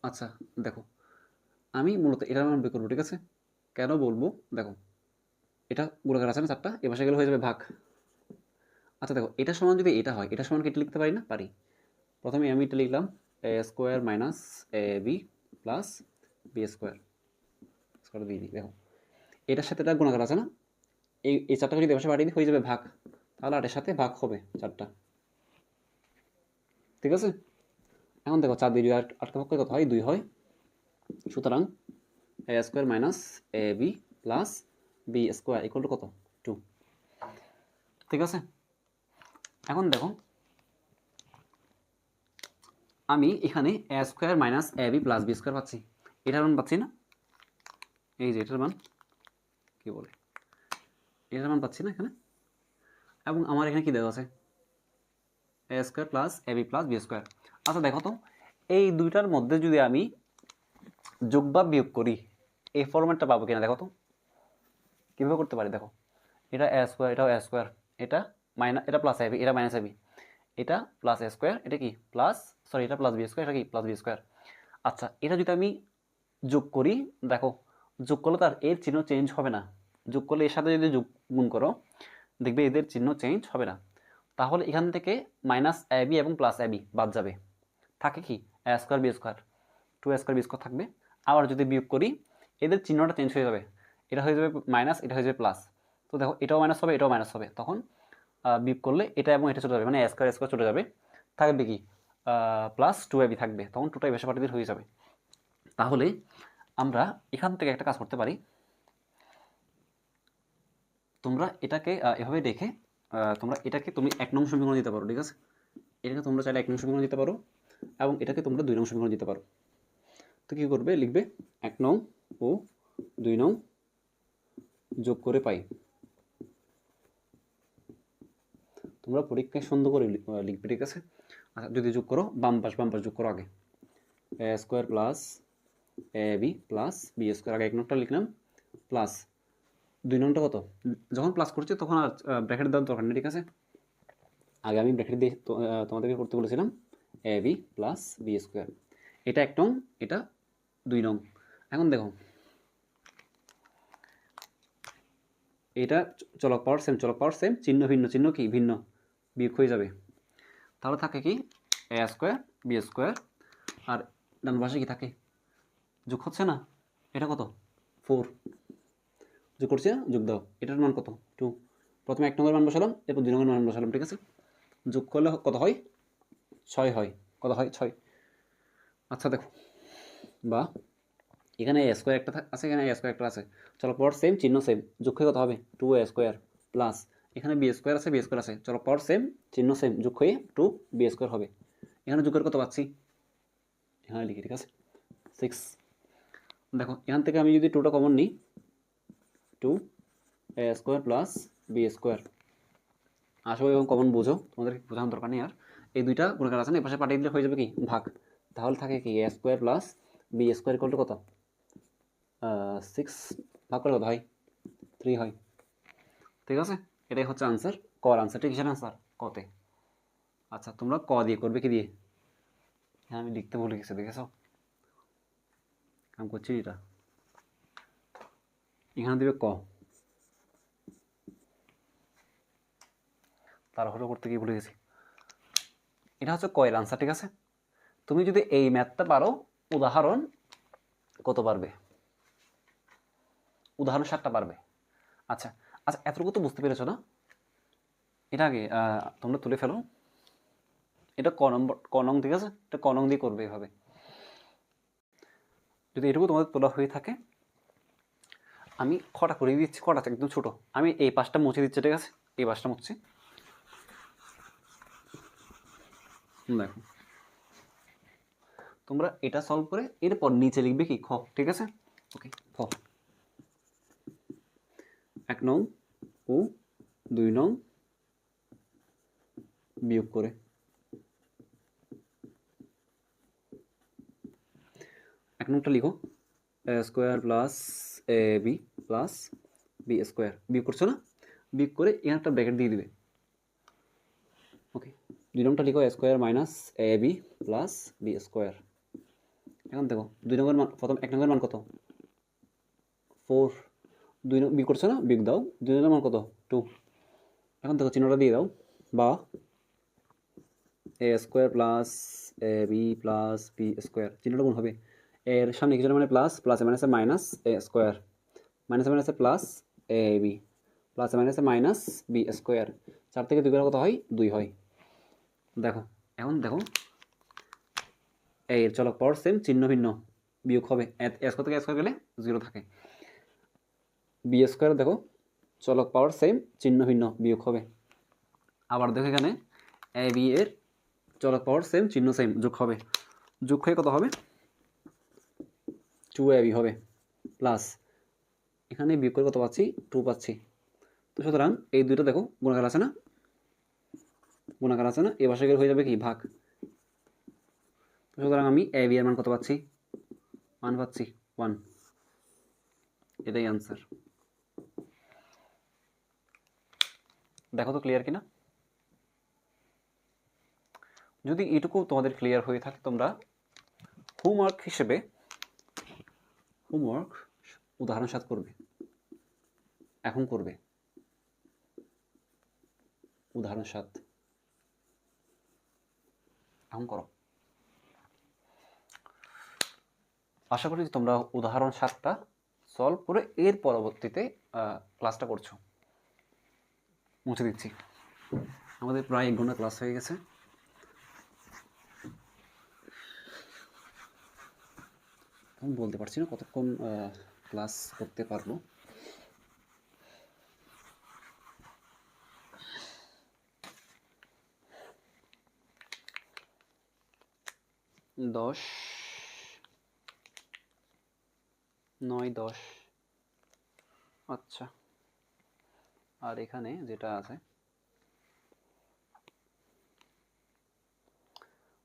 আচ্ছা দেখো আমি মূলত এটার মান বের করবো, ঠিক আছে। কেন বলবো, দেখো এটা গোলাকার আছে না চারটা, এ পাশে গেলে হয়ে যাবে ভাগ। আচ্ছা দেখো এটা সমান যদি এটা হয়, এটা সমান কি এটা লিখতে পারি না, পারি। প্রথমে আমি এটা লিখলাম a square minus a b plus b square, square দিয়ে দিই। দেখো এটার সাথে এটা গুণাকার আছে না, এই চারটাকে যদি পাশে পাঠিয়ে দিই হয়ে যাবে ভাগ, তাহলে 8-এর সাথে ভাগ হবে চারটা, ঠিক আছে। এখন দেখো 4 দিয়ে 8কে ভাগ করে কত হয়, 2 হয়। সুতরাং a square minus a b plus b square equal to কত 2, ঠিক আছে। এখন দেখো আমি এখানে a square minus a b plus b square পাচ্ছি, এটার মান পাচ্ছি না, এই যে এটার মান কি বলে, এটার মান পাচ্ছি না এখানে। এবং আমার এখানে কি দেওয়া আছে a square plus a b plus b square. আচ্ছা দেখো তো এই দুইটার মধ্যে যদি আমি যোগ বা বিয়োগ করি এই ফরম্যাটটা পাবো কিনা, দেখো তো কীভাবে করতে পারি। দেখো এটা এ স্কোয়ার, এটাও এ স্কোয়ার, এটা এটা প্লাস এ বি, এটা মাইনাস এ বি, এটা প্লাস এ স্কোয়ার, এটা কি প্লাস, সরি এটা প্লাস বি স্কোয়ার, এটা কি প্লাস বি স্কোয়ার। আচ্ছা এটা যদি আমি যোগ করি, দেখো যোগ করলে তার এর চিহ্ন চেঞ্জ হবে না, যোগ করলে এর সাথে যদি যোগ গুণ করো দেখবে এদের চিহ্ন চেঞ্জ হবে না। তাহলে এখান থেকে মাইনাস এ বি এবং প্লাস এ বি বাদ যাবে, থাকে কি a square b square, 2 square b square থাকবে। আবার যদি বিয়োগ করি এদের চিহ্নটা চেঞ্জ হয়ে যাবে, এটা হয়ে যাবে মাইনাস, এটা হয়ে যাবে প্লাস। তো দেখো এটাও মাইনাস হবে, এটাও মাইনাস হবে, তখন বিয়োগ করলে এটা এবং এটা চলে যাবে, মানে এ স্কোয়ার চলে যাবে, থাকবে কি প্লাস 2ab থাকবে, তখন 2টা বেশি পার্টিদের হয়ে যাবে। তাহলে আমরা এখান থেকে একটা কাজ করতে পারি। তোমরা এটাকে এভাবে রেখে তোমরা এটাকে তুমি 1 নং সমীকরণ দিতে পারো, ঠিক আছে? এটাকে তোমরা চাইলে 1 নং সমীকরণ দিতে পারো এবং এটাকে তোমরা 2 নং সমীকরণ দিতে পারো। তো কী করবে, লিখবে 1 নং ও 2 নং যোগ করে পাই। তোমরা পরীক্ষায় সুন্দর করে লিখবে, ঠিক আছে? আচ্ছা, যদি যোগ করো বাম পাশ যোগ করো আগে। এ square plus a b plus b square, আগে 1 নংটা লিখলাম, প্লাস 2 নংটা কত, যখন প্লাস করছি তখন আর ব্র্যাকেট দেওয়ার দরকার নেই, ঠিক আছে? আগে আমি ব্র্যাকেট দিয়ে তোমাদেরকে করতে বলেছিলাম এ বি প্লাস বি স্কোয়ার। এটা 1 নং, এটা 2 নং। এখন দেখো এটা চলক পাওয়ার সেম, চিহ্ন ভিন্ন, চিহ্ন কি ভিন্ন, বিয়োগ হয়ে যাবে। তাহলে থাকে কি এ স্কোয়ার বি স্কোয়ার, আর ডান পাশে কি থাকে, যোগ হচ্ছে না, এটা কত 4, যোগ করছি না, যোগ দাও, এটার মান কত 2। প্রথমে 1 নম্বরের মান বসালাম, এরপর 2 নম্বরের মান বসালাম, ঠিক আছে? যোগ করলে কত হয়, 6 হয়। কত হয়, 6। আচ্ছা দেখো, বা এখানে এ স্কোয়ার একটা আছে, এখানে এ স্কোয়ার একটা আছে, চলো পাওয়ার সেম, চিহ্ন সেম, যোগ হয়ে কত হবে 2 এ স্কোয়ার, প্লাস এখানে বি স্কোয়ার আছে, চলো পাওয়ার সেম, চিহ্ন সেম, যোগ হয়ে 2 বি স্কোয়ার হবে। এখানে যোগের কত পাচ্ছি, এখানে লিখি, ঠিক আছে, 6। দেখো এখান থেকে আমি যদি 2টা কমন নিই, 2 এ স্কোয়ার প্লাস বি স্কোয়ার, আসলে এবং কমন বুঝো, তোমাদের বোঝানোর দরকার নেই আর। এই দুইটা গুণাকার আছে না, এই পাশে পাঠিয়ে দিলে হয়ে যাবে কি ভাগ। তাহলে থাকে কি a square plus b square equal to কত, 6 ভাগ করে কত হয়, 3 হয়, ঠিক আছে? এটাই হচ্ছে আনসার, কর আনসারটা কিসের আনসার, কতে। আচ্ছা তোমরা ক দিয়ে করবে, কি দিয়ে, হ্যাঁ আমি লিখতে ভুলে গেছি, দেখেছ কাম করছি এটা, এখানে দিবে ক, তাড়াহুড়ো করতে গিয়ে ভুলে গেছি। এটা হচ্ছে কয়ের আনসার, ঠিক আছে? তুমি যদি এই ম্যাথটা পারো, উদাহরণ কত পারবে, উদাহরণ 7টা পারবে। আচ্ছা আচ্ছা, এতটুকু তো বুঝতে পেরেছো না? এটা আগে তোমরা তুলে ফেলো, এটা ক নং, ঠিক আছে? এটা ক নং দিয়ে করবে এভাবে। যদি এটুকু তোমাদের তোলা হয়ে থাকে, আমি খটা করে দিচ্ছি, কটা একদম ছোট, আমি এই পাশটা মুছে দিচ্ছি, ঠিক আছে? এই পাশটা মুছছি, দেখো তোমরা এটা সলভ করে এরপর নিচে লিখবে কি খ, ঠিক আছে? ওকে, খ 1 নং ও 2 নং বিয়োগ করে, 1 নংটা লিখো এ square plus a b plus b square, বিয়োগ করছো না, বিয়োগ করে এখানে একটা ব্র্যাকেট দিয়ে দিবে, ওকে। 2 নংটা লিখো এ square minus a b plus b square. এখন দেখো 2 নম্বর মান, প্রথম 1 নম্বর মান কত 4, 2 বিয়োগ করছো না, বিয়োগ দাও, 2 নম্বর মান কত 2। এখন দেখো চিহ্নটা দিয়ে দাও, বা এ square plus a b plus b square, চিহ্নটা কোন হবে, এর সামনে কিছু মানে প্লাস, প্লাস এ মাইনাসে মাইনাস এ স্কোয়ার, মাইনাসে মাইনাসে প্লাস এ বি, প্লাস এ মাইনাসে মাইনাস বি স্কোয়ার, 4 থেকে 2 গেলে কত হয় 2 হয়। দেখো এখন দেখো এর চলক পাওয়ার সেম, চিহ্ন ভিন্ন, বিয়োগ হবে, এ স্কোয়ার থেকে স্কোয়ার গেলে 0 থাকে। বি স্কোয়ার দেখো চলক পাওয়ার সেম, চিহ্ন ভিন্ন, বিয়োগ হবে। আবার দেখো এখানে এ বি এর চলক পাওয়ার সেম, চিহ্ন সেম, যোগ হবে, যোগ হয়ে কত হবে 2 এ বি হবে, প্লাস এখানে বিয়োগ করে কত পাচ্ছি 2 পাচ্ছি। তো সুতরাং এই দুইটা দেখো গুণাকার আছে না, গুণাকার আছে না, এ পাশে গেলে হয়ে যাবে কি ভাগ। তো সুতরাং আমি এ বি এর মান কত পাচ্ছি, মান পাচ্ছি 1, এটাই আনসার। দেখো তো ক্লিয়ার কিনা। যদি এটুকু তোমাদের ক্লিয়ার হয়ে থাকে, তোমরা হোমওয়ার্ক হিসেবে উদাহরণ 7 করবে, এখন করবে উদাহরণ 7, এখন করো। আশা করি তোমরা উদাহরণ 7টা সলভ করে এর পরবর্তীতে ক্লাসটা করছো। মুছে দিচ্ছি, আমাদের প্রায় 1 ঘন্টা ক্লাস হয়ে গেছে। এখন বলতে পারছি না কতক্ষণ ক্লাস করতে পারবো। দশ 9 10। আচ্ছা, আর এখানে যেটা আছে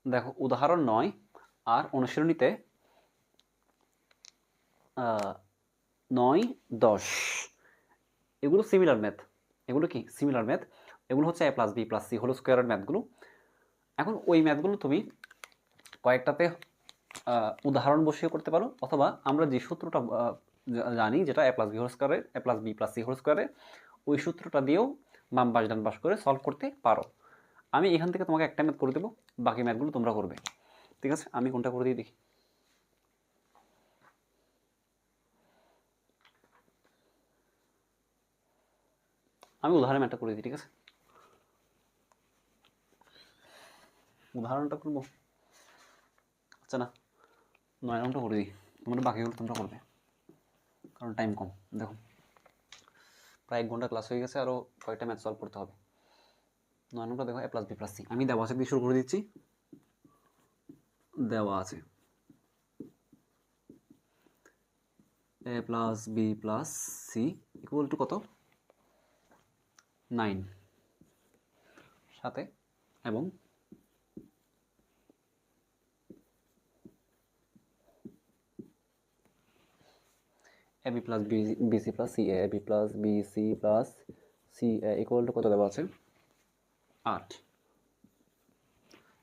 দেখো উদাহরণ 9 আর অনুশীলনীতে 9 10 এগুলো সিমিলার ম্যাথ। এগুলো কি সিমিলার ম্যাথ? এগুলো হচ্ছে a plus b plus c whole স্কোয়ারের ম্যাথগুলো। এখন ওই ম্যাথগুলো তুমি কয়েকটাতে উদাহরণ বসিয়ে করতে পারো, অথবা আমরা যে সূত্রটা জানি যেটা a প্লাস বি হোল স্কোয়ারের a plus b plus c whole স্কোয়ারের, ওই সূত্রটা দিয়েও বাম পাশ ডান পাশ করে সলভ করতে পারো। আমি এখান থেকে তোমাকে একটা ম্যাথ করে দেবো, বাকি ম্যাথগুলো তোমরা করবে। ঠিক আছে, আমি কোনটা করে দিই দেখি। আমি উদাহরণ ম্যাথটা করে দিই, ঠিক আছে? উদাহরণটা করবো, আচ্ছা না 9 নম্বরটা করে দিই, তোমরা বাকিগুলো তোমরা করবে কারণ টাইম কম। দেখো প্রায় 1 ঘন্টা ক্লাস হয়ে গেছে, আরও কয়েকটা ম্যাথ সলভ করতে হবে। 9 নম্বরটা দেখো a plus b plus c, আমি দেওয়া আছে দিয়ে শুরু করে দিচ্ছি। দেওয়া আছে a plus b plus c equal to কত 9 সাথে, এবং ab plus BC plus c ab plus BC plus c equal to কত দেওয়া আছে 8।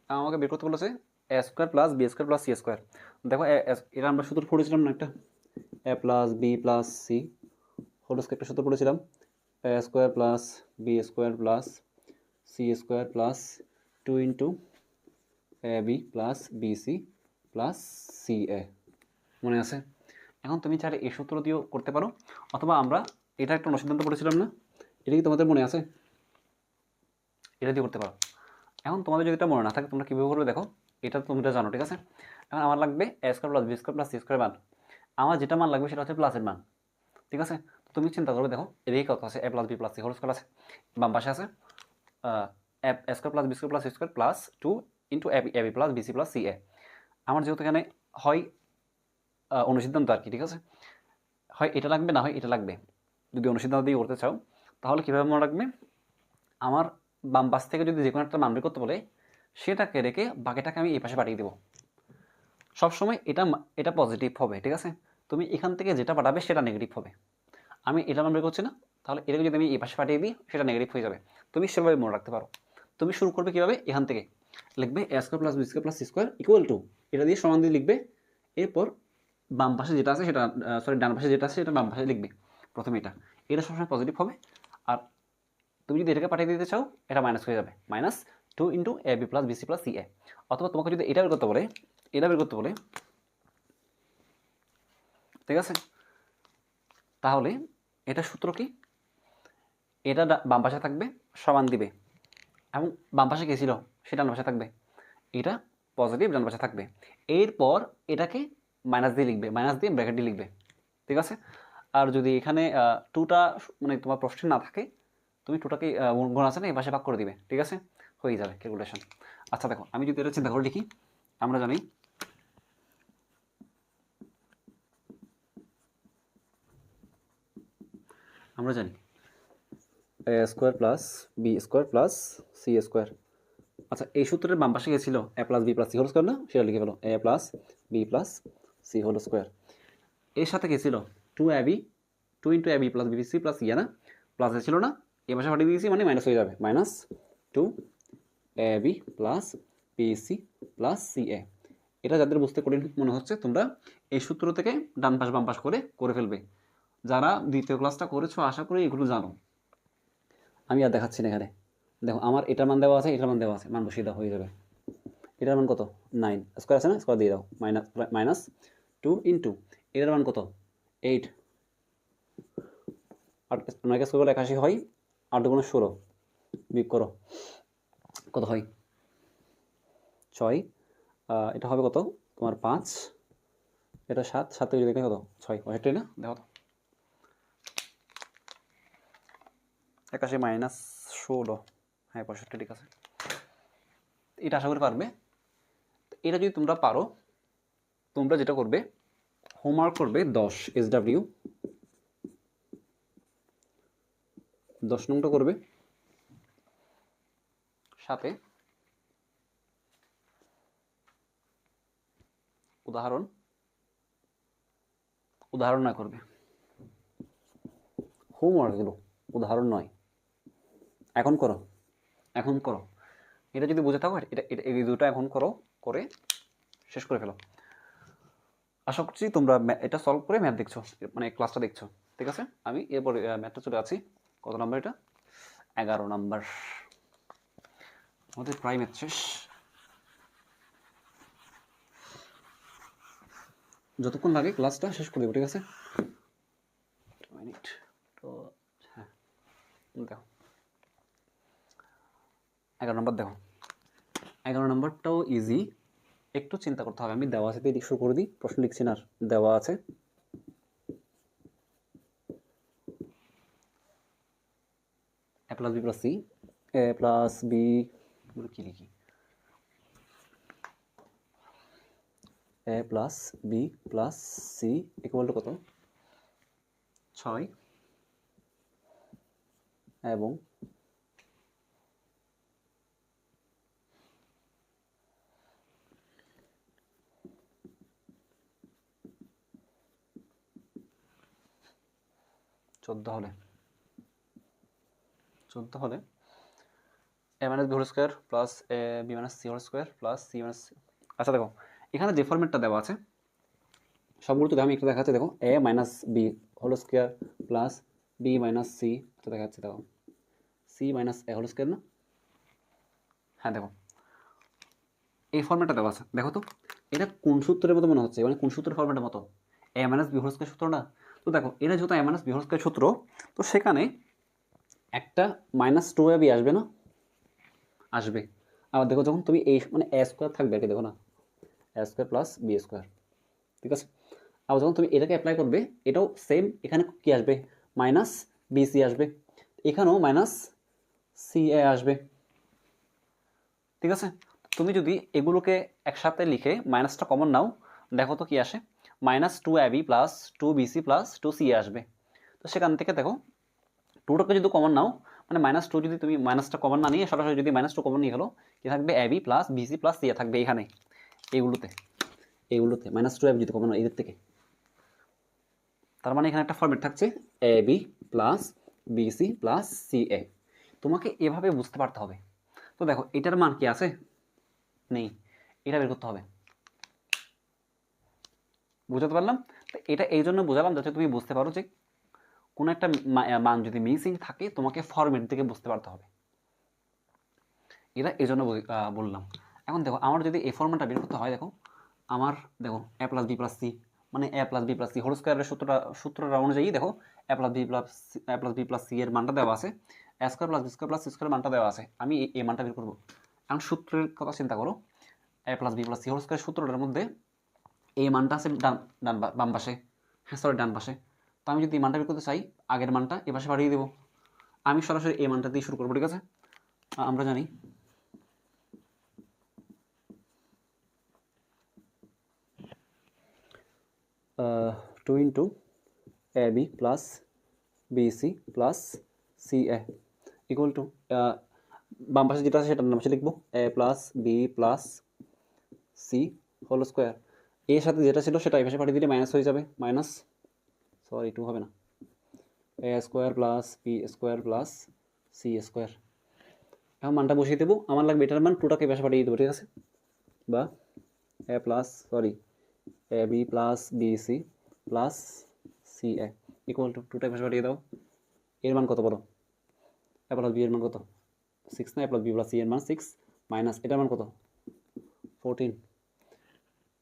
আমাকে বের করতে বলেছে a square plus b square plus c square. দেখো এটা আমরা সূত্র পড়েছিলাম না একটা, a plus b plus c whole square একটা সূত্র পড়েছিলাম, a square plus b square plus c square plus 2 into ab plus BC plus c a, মনে আছে? এখন তুমি চাইলে এই সূত্র দিয়েও করতে পারো, অথবা আমরা এটা একটা অনুসিদ্ধান্ত পড়েছিলাম না, এটা কি তোমাদের মনে আছে? এটা দিয়ে করতে পারো। এখন তোমাদের যদি এটা মনে না থাকে তোমরা কীভাবে করবে দেখো, এটা তোমরা জানো, ঠিক আছে? এখন আমার লাগবে a square plus b square plus c square মান। আমার যেটা মান লাগবে সেটা হচ্ছে প্লাসের মান, ঠিক আছে? তুমি চিন্তা করবে, দেখো এদিকে কত আছে, a plus b plus c whole square আছে, বাম পাশে আছে a square plus b square plus c square plus 2 into ab plus BC plus c a. আমার যেহেতু এখানে হয় অনুসিদ্ধান্ত আর কি, ঠিক আছে? হয় এটা লাগবে, না হয় এটা লাগবে। যদি অনুসিদ্ধান্ত দিয়ে করতে চাও তাহলে কীভাবে মনে রাখবে, আমার বাম পাশ থেকে যদি যে কোনো একটা মান বের করতে বলে সেটাকে রেখে বাকিটাকে আমি এই পাশে পাঠিয়ে দেবো। সবসময় এটা পজিটিভ হবে, ঠিক আছে? তুমি এখান থেকে যেটা পাঠাবে সেটা নেগেটিভ হবে। আমি এটা মান বের করছি না, তাহলে এটাকে যদি আমি এই পাশে পাঠিয়ে দিই সেটা নেগেটিভ হয়ে যাবে। তুমি সেভাবে মনে রাখতে পারো। তুমি শুরু করবে কীভাবে, এখান থেকে লিখবে a square plus b square plus c square equal to, এটা দিয়ে সমান দিয়ে লিখবে, এরপর বাম পাশে যেটা আছে সেটা, সরি ডান পাশে যেটা আছে সেটা বাম পাশে লিখবে প্রথমে। এটা সবসময় পজিটিভ হবে। আর তুমি যদি এটাকে পাঠিয়ে দিতে চাও এটা মাইনাস হয়ে যাবে, minus 2 into ab plus BC plus c a. অথবা তোমাকে যদি এটা বের করতে বলে, এটা বের করতে বলে, ঠিক আছে? তাহলে এটা সূত্র কি, এটা বাম পাশে থাকবে সমান দিবে, এবং বাম পাশে কে ছিল সেটা ডান পাশে থাকবে, এটা পজিটিভ ডান পাশে থাকবে। এরপর এটাকে মাইনাস দিয়ে লিখবে, মাইনাস দিয়ে ব্র্যাকেট দিয়ে লিখবে, ঠিক আছে? আর যদি এখানে টুটা মানে তোমার প্রশ্নে না থাকে, তুমি টুটাকে গুণ আছে না এই পাশে ভাগ করে দিবে, ঠিক আছে? হয়ে যাবে ক্যালকুলেশন। আচ্ছা দেখো আমি যদি এটা চিন্তা করে লিখি, আমরা জানি a square plus b square plus c square. আচ্ছা এই সূত্রের বাম পাশে গেছিল a plus b plus c whole square না, সেটা লিখে ফেলো a plus b plus c whole square. এর সাথে গেছিল 2ab 2 into ab plus BC plus ইয়ে না, প্লাস ছিল না, এ পাশে পাঠিয়ে দিয়েছি মানে মাইনাস হয়ে যাবে, minus 2ab plus BC plus c a. এটা যাদের বুঝতে কঠিন মনে হচ্ছে তোমরা এই সূত্র থেকে ডান পাশ বাম পাশ করে ফেলবে। যারা দ্বিতীয় ক্লাসটা করেছো আশা করি এগুলো জানো। আমি আর দেখাচ্ছি না এখানে। দেখো আমার এটার মান দেওয়া আছে, এটার মান দেওয়া আছে, মান বসিয়ে দেওয়া হয়ে যাবে। এটার মান কত 9, স্কোয়ার আছে না, স্কোয়ার দিয়ে দাও, মাইনাস 2 ইন্টু এটার মান কত 8, আর 9 স্কোয়ার করলে 81 হয়, 8 গুণ 16 বিয়োগ করো কত হয় 6, এটা হবে কত তোমার 5, এটা 7, 7 থেকে যদি দেখো কত 6, 65 না? দেখো তো 81 মাইনাস 16, হ্যাঁ 65 ঠিক আছে। এটা আশা করি পারবে। এটা যদি তোমরা পারো, তোমরা যেটা করবে হোমওয়ার্ক করবে 10 SW, 10 নংটা করবে, সাথে উদাহরণ না করবে, হোমওয়ার্কগুলো, উদাহরণ নয়। এখন করো, এখন করো। এটা যদি বুঝে থাকো, এটা এই দুটো এখন করো, করে শেষ করে ফেলো। আশা করছি তোমরা এটা সলভ করে ম্যাথ দেখছো, মানে ক্লাসটা দেখছো, ঠিক আছে। আমি এরপরে ম্যাথটা চলে আছি। কত নাম্বার এটা? 11 নাম্বার। আমাদের প্রায় ম্যাথ শেষ। যতক্ষণ লাগে ক্লাসটা শেষ করে দেবো, ঠিক আছে। মিনিট তো, হ্যাঁ দেখো 11 নম্বর দেখো। 11 নম্বরটাও ইজি, একটু চিন্তা করতে হবে। আমি দেওয়া আছে দিয়ে শুরু করে দিই, প্রশ্ন লিখছি না আর, দেওয়া আছে a plus b plus c, a plus b কি লিখি, a plus b plus c equal to কত? 6 এবং 14 হলে, 14 হলে a minus b whole square plus a b minus c whole square plus c minus. আচ্ছা দেখো, এখানে যে ফরম্যাটটা দেওয়া আছে সবগুলো যদি আমি একটু দেখাচ্ছি, দেখো a minus b whole square plus b minus c, আচ্ছা দেখাচ্ছি, দেখো c minus a whole square না? হ্যাঁ দেখো এই ফর্মেটটা দেওয়া আছে, দেখো তো এটা কোন সূত্রের মতো মনে হচ্ছে, মানে কোন সূত্রের ফর্মেটের মতো? এ মাইনাস বি হোল স্কোয়ার সূত্র না? তো দেখো এটা যেহেতু এ মাইনাস বি হোল স্কোয়ার সূত্র, তো সেখানে একটা মাইনাস 2ab আসবে না? আসবে। আবার দেখো যখন তুমি এই মানে এ স্কোয়ার থাকবে আর কি, দেখো না a square plus b square, ঠিক আছে। আবার যখন তুমি এটাকে অ্যাপ্লাই করবে, এটাও সেম, এখানে কি আসবে? মাইনাস বিসি আসবে, এখানেও মাইনাস সি এ আসবে, ঠিক আছে। তুমি যদি এগুলোকে একসাথে লিখে মাইনাসটা কমন নাও, দেখো তো কি আসে? Minus 2ab plus 2bc plus 2c আসবে। তো সেখান থেকে দেখো 2টাকে যদি কমন নাও, মানে -2 যদি তুমি মাইনাসটা কমন না নিয়ে সরাসরি যদি -2 কমন নিয়ে গেলো, কি থাকবে? ab plus bc plus c থাকবে এখানে, এইগুলোতে -2ab যদি কমন হয় এদের থেকে। তার মানে এখানে একটা ফরম্যাট থাকছে ab plus bc plus ca। তোমাকে এভাবে বুঝতে পারতে হবে। তো দেখো এটার মান কি আছে? নেই, এটা বের করতে হবে। বুঝতে পারলাম? তো এটা এই জন্য বোঝালাম যাতে তুমি বুঝতে পারো যে কোনো একটা মান যদি মিসিং থাকে তোমাকে ফরম্যাট থেকে বুঝতে পারতে হবে। এটা এই জন্য বললাম। এখন দেখো আমার যদি এই ফর্মুলাটা বের করতে হয়, দেখো আমার দেখো a plus b plus c, মানে a plus b plus c whole স্কোয়ারের সূত্রটা অনুযায়ী দেখো a plus b plus c এর মানটা দেওয়া আছে, a square plus b square plus c স্কোয়ারের মানটা দেওয়া আছে। আমি এই মানটা বের করবো। এখন সূত্রের কথা চিন্তা করো, a plus b plus c whole square সূত্রটার মধ্যে এই মানটা আছে বাম পাশে, হ্যাঁ সরি ডান পাশে। তো আমি যদি এই মানটা বের করতে চাই, আগের মানটা এ পাশে পাঠিয়ে দেবো। আমি সরাসরি এই মানটা দিয়ে শুরু করবো, ঠিক আছে। আমরা জানি 2 into ab plus BC plus ca equal to, বাম পাশে যেটা আছে সেটার নাম সে লিখবো a plus b plus c whole square. এর সাথে যেটা ছিল সেটা এই পাশে পাঠিয়ে দিলে মাইনাস হয়ে যাবে, মাইনাস সরি 2 হবে না, a square plus b square plus c square. এখন মানটা বসিয়ে দেবো, আমার লাগবে এটার মান 2টাকে এই পাশে পাঠিয়ে দেবো, ঠিক আছে। বা a plus sorry a b plus b c plus c a equal to 2টা পাশে পাঠিয়ে দাও। এর মান কত বলো? এ প্লাস বি এর মান কত? 6 না? A plus b plus c এর মান 6 মাইনাস এটার মান কত? 14।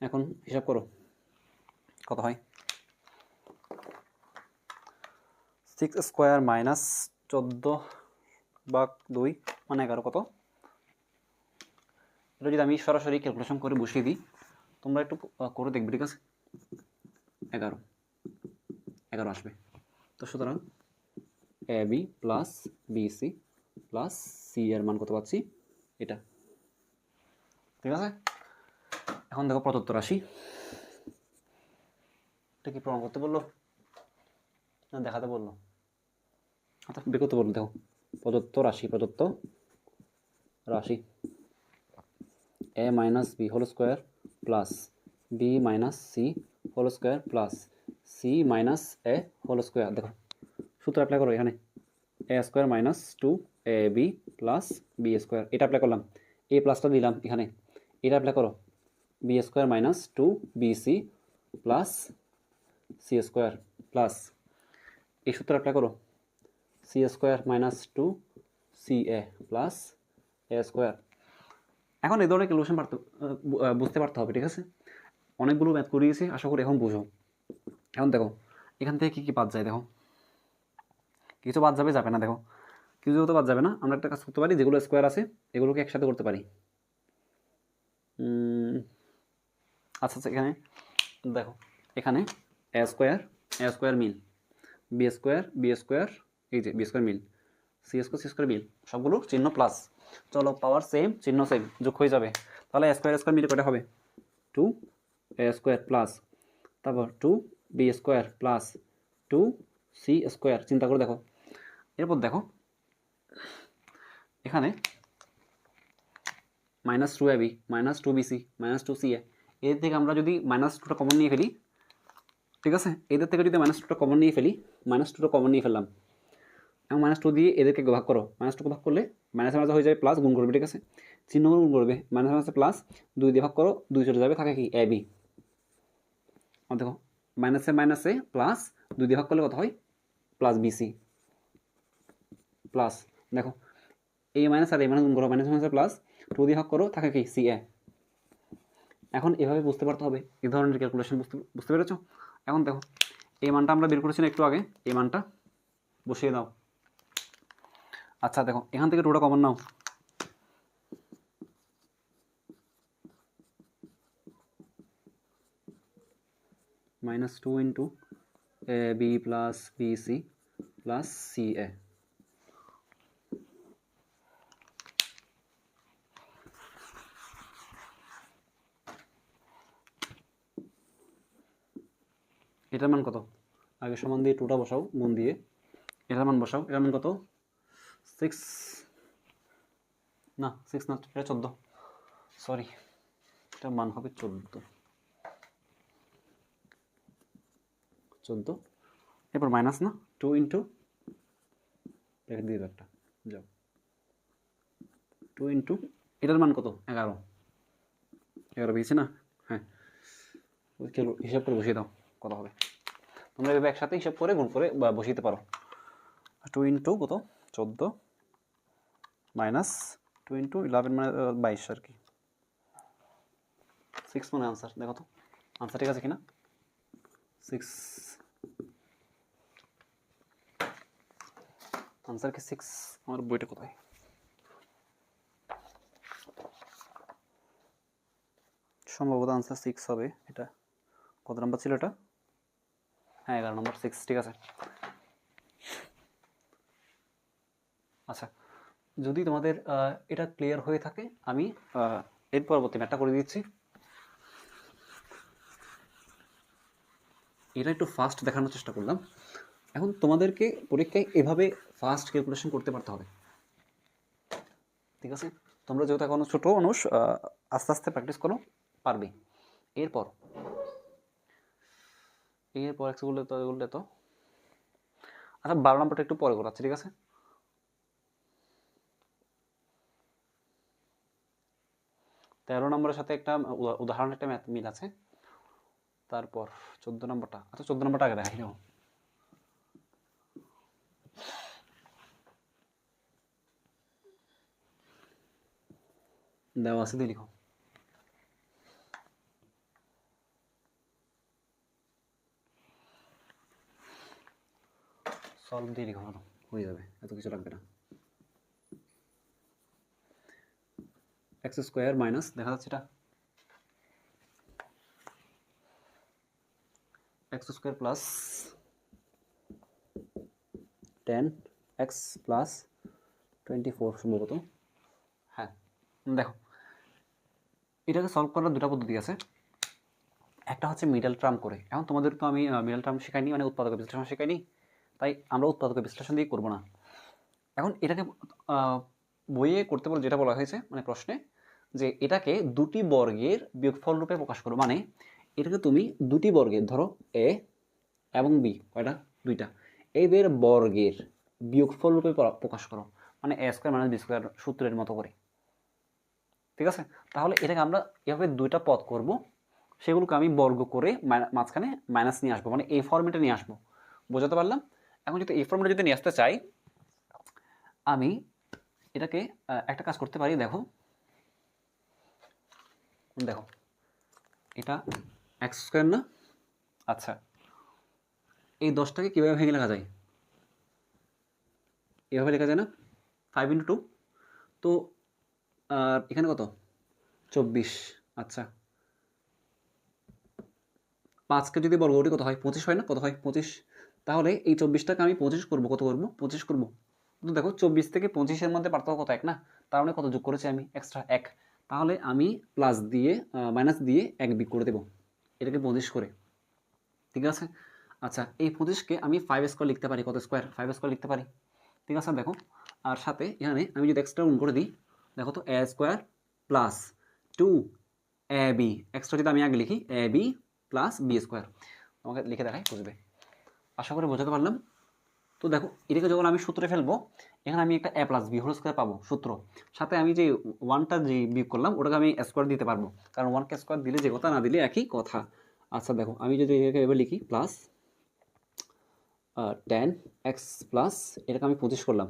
এখন হিসাব করো কত হয়। 6 স্কোয়ার মাইনাস 14/2 মানে 11 কত? এটা যদি আমি সরাসরি ক্যালকুলেশন করে বসিয়ে দিই, তোমরা একটু করে দেখবে, ঠিক আছে। 11 11 আসবে। তো সুতরাং a b plus BC plus c এর মান কত পাচ্ছি? এটা। ঠিক আছে, এখন দেখো প্রদত্ত রাশি, এটা কি প্রমাণ করতে বললো না দেখাতে বললো? আচ্ছা বের করতে বললো। দেখো প্রদত্ত রাশি a minus b whole square plus b minus c whole square plus c minus a whole square. দেখো সূত্র অ্যাপ্লাই করো এখানে, a square minus two a b plus b square, এটা অ্যাপ্লাই করলাম, এ প্লাসটা দিলাম এখানে, এটা অ্যাপ্লাই করো, b square minus two b c plus c square plus এই সূত্র অ্যাপ্লাই করো, c square minus two c a plus a square. এখন এই ধরনের ক্যালকুলেশন বুঝতে পারতে হবে। ঠিক আছে, অনেকগুলো ম্যাথ করিয়েছি, আশা করি এখন বুঝো। এখন দেখো এখান থেকে কী কী বাদ যায়, দেখো কিছু বাদ যাবে না, দেখো কিছু তো বাদ যাবে না। আমরা একটা কাজ করতে পারি, যেগুলো স্কোয়ার আছে এগুলোকে একসাথে করতে পারি। আচ্ছা আচ্ছা, এখানে দেখো, এখানে a square meal, B square এই যে B square meal, C square meal, সবগুলো চিহ্ন প্লাস, চলো পাওয়ার সেম চিহ্ন সেম, যোগ হয়ে যাবে। তাহলে স্কোয়ার মিলে কটা হবে? টু এ স্কোয়ার প্লাস, তারপর two b square plus two c square. চিন্তা করে দেখো, এরপর দেখো এখানে minus two a b minus two bc minus two c a, এর থেকে আমরা যদি মাইনাস টুটা কমন নিয়ে ফেলি, ঠিক আছে, এদের থেকে যদি মাইনাস টুটা কমন নিয়ে ফেলি, মাইনাস টুটা কমন নিয়ে ফেললাম, এবং মাইনাস টু দিয়ে এদেরকে ভাগ করো, মাইনাস টুকে ভাগ করলে মাইনাস মাইনাস হয়ে যাবে প্লাস, গুণ করবে। ঠিক আছে, চিহ্ন গুণ করবে, মাইনাস মাইনাসে প্লাস, দুই দিয়ে ভাগ করো, দুই চলে যাবে, থাকে কি এ বি। দেখো মাইনাসে প্লাস, দুই দিয়ে ভাগ করলে কত হয়? প্লাস বিসি প্লাস, দেখো এই মাইনাস আর এই মাইনাস গুণ করো, মাইনাস মাইনাসে প্লাস, টু দিয়ে ভাগ করো, থাকে কি সি এ। এখন এভাবে বুঝতে পারতে হবে, এই ধরনের ক্যালকুলেশন বুঝতে পেরেছো? এখন দেখো এই মানটা আমরা বের করেছি না একটু আগে, এই মানটা বসিয়ে দাও। আচ্ছা দেখো এখান থেকে টুটা কমন নাও, minus two into a b plus b c plus c a. এটার মান কত? আগে সমান দিয়ে টুটা বসাও, গুণ দিয়ে এটার মান বসাও, এটার মান কত? 6 না 6 না, এটা 14, সরি এটার মান হবে 14। এরপর মাইনাস না, টু ইন্টু দিয়ে দাও একটা, যাও টু ইন্টু এটার মান কত? 11 পেয়েছি না? হ্যাঁ, হিসাব করে বসিয়ে দাও কত হবে। তোমরা এভাবে একসাথে হিসাব করে গুণ করে বসিয়ে পারো। টু ইন্টু কত? 14 মাইনাস টু ইন্টু 11 মানে 22 আর কি, 6 মানে আনসার। দেখো তো আনসার ঠিক আছে কিনা? 6, আনসার কি 6? আমার বইটা কোথায়? সম্ভবত আনসার 6 হবে। এটা কত নাম্বার ছিল এটা? হ্যাঁ 11 নম্বর, 6 ঠিক আছে। আচ্ছা, যদি তোমাদের এটা ক্লিয়ার হয়ে থাকে, আমি এর পরবর্তী ম্যাথটা করে দিচ্ছি। এটা একটু ফাস্ট দেখানোর চেষ্টা করলাম। এখন তোমাদেরকে পরীক্ষায় এভাবে ফাস্ট ক্যালকুলেশন করতে পারতে হবে। ঠিক আছে, তোমরা যেহেতু এখনো ছোটো মানুষ, আস্তে আস্তে প্র্যাকটিস করো, পারবে। এরপর এগুলো তো আচ্ছা 12 নম্বরটা একটু পরে করাচ্ছি, ঠিক আছে? 13 নম্বরের সাথে একটা উদাহরণ, একটা ম্যাথ মিল আছে। তারপর 14 নম্বরটা, আচ্ছা 14 নম্বরটা আগে দেখাই নাও। দেওয়া আছে, দিয়ে লিখো। সলভ দিয়ে লিখো, হয়ে যাবে, এত কিছু লাগবে না। এক্স স্কোয়ার মাইনাস, দেখা যাচ্ছে এটা x square plus 10x plus 24 সম্ভবত। হ্যাঁ, দেখো এটাকে সলভ করার দুটো পদ্ধতি আছে। একটা হচ্ছে মিডল টার্ম করে। এখন তোমাদের তো আমি মিডল টার্ম শেখাইনি, মানে উৎপাদক বিশ্লেষণ শেখাইনি, তাই আমরা উৎপাদক বিশ্লেষণ দিয়ে করবো না। এখন এটাকে বইয়ে করতে বলে যেটা বলা হয়েছে, মানে প্রশ্নে, যে এটাকে দুটি বর্গের বিয়োগফল রূপে প্রকাশ করো। মানে এটাকে তুমি দুটি বর্গের, ধরো এ এবং বি, কয়টা? দুইটা, এদের বর্গের বিয়োগফল রূপে প্রকাশ করো, মানে a square minus B square সূত্রের মতো করে। ঠিক আছে, তাহলে এটাকে আমরা এভাবে দুইটা পদ করব, সেগুলোকে আমি বর্গ করে মাঝখানে মাইনাস নিয়ে আসবো, মানে এই ফর্মেটে নিয়ে আসবো। বোঝাতে পারলাম? এখন যদি এই ফর্মেটে যদি নিয়ে আসতে চাই, আমি এটাকে একটা কাজ করতে পারি। দেখো দেখো এটা এক্স স্কোয়ার না? আচ্ছা, এই 10টাকে কীভাবে ভেঙে লেখা যায়? এভাবে লেখা যায় না? 5 × 2। তো আর এখানে কত? 24। আচ্ছা, 5কে যদি বর্গ করি কত হয়? 25 হয় না? কত হয়? 25। তাহলে এই 24টাকে আমি 25 করবো। কত করবো? 25 করবো। তো দেখো 24 থেকে 25-এর মধ্যে পার্থক্য কত? 1 না? তার মানে কত যোগ করেছি আমি? এক্সট্রা 1। তাহলে আমি প্লাস দিয়ে মাইনাস দিয়ে 1 বিয়োগ করে দেবো, এটাকে 25 করে। ঠিক আছে, আচ্ছা এই 25কে আমি 5 স্কোয়ার লিখতে পারি। কত স্কোয়ার? 5 স্কোয়ার লিখতে পারি। ঠিক আছে, দেখো আর সাথে এখানে আমি যদি এক্সট্রা গুণ করে দিই, দেখো তো এ স্কোয়ার প্লাস 2ab, এক্সট্রা যদি আমি আগে লিখি ab প্লাস বি স্কোয়ার, তোমাকে লিখে দেখাই, বুঝবে। আশা করি বোঝাতে পারলাম। তো দেখো এটাকে যখন আমি সূত্রে ফেলবো, এখানে আমি একটা এ প্লাস বি হোল স্কোয়ার পাবো সূত্র, সাথে আমি যে 1টা যে বিয়োগ করলাম ওটাকে আমি স্কোয়ার দিতে পারবো, কারণ 1কে স্কোয়ার দিলে যে কথা, না দিলে একই কথা। আচ্ছা দেখো আমি যদি এটাকে এবার লিখি প্লাস 10x প্লাস, এটাকে আমি 25 করলাম,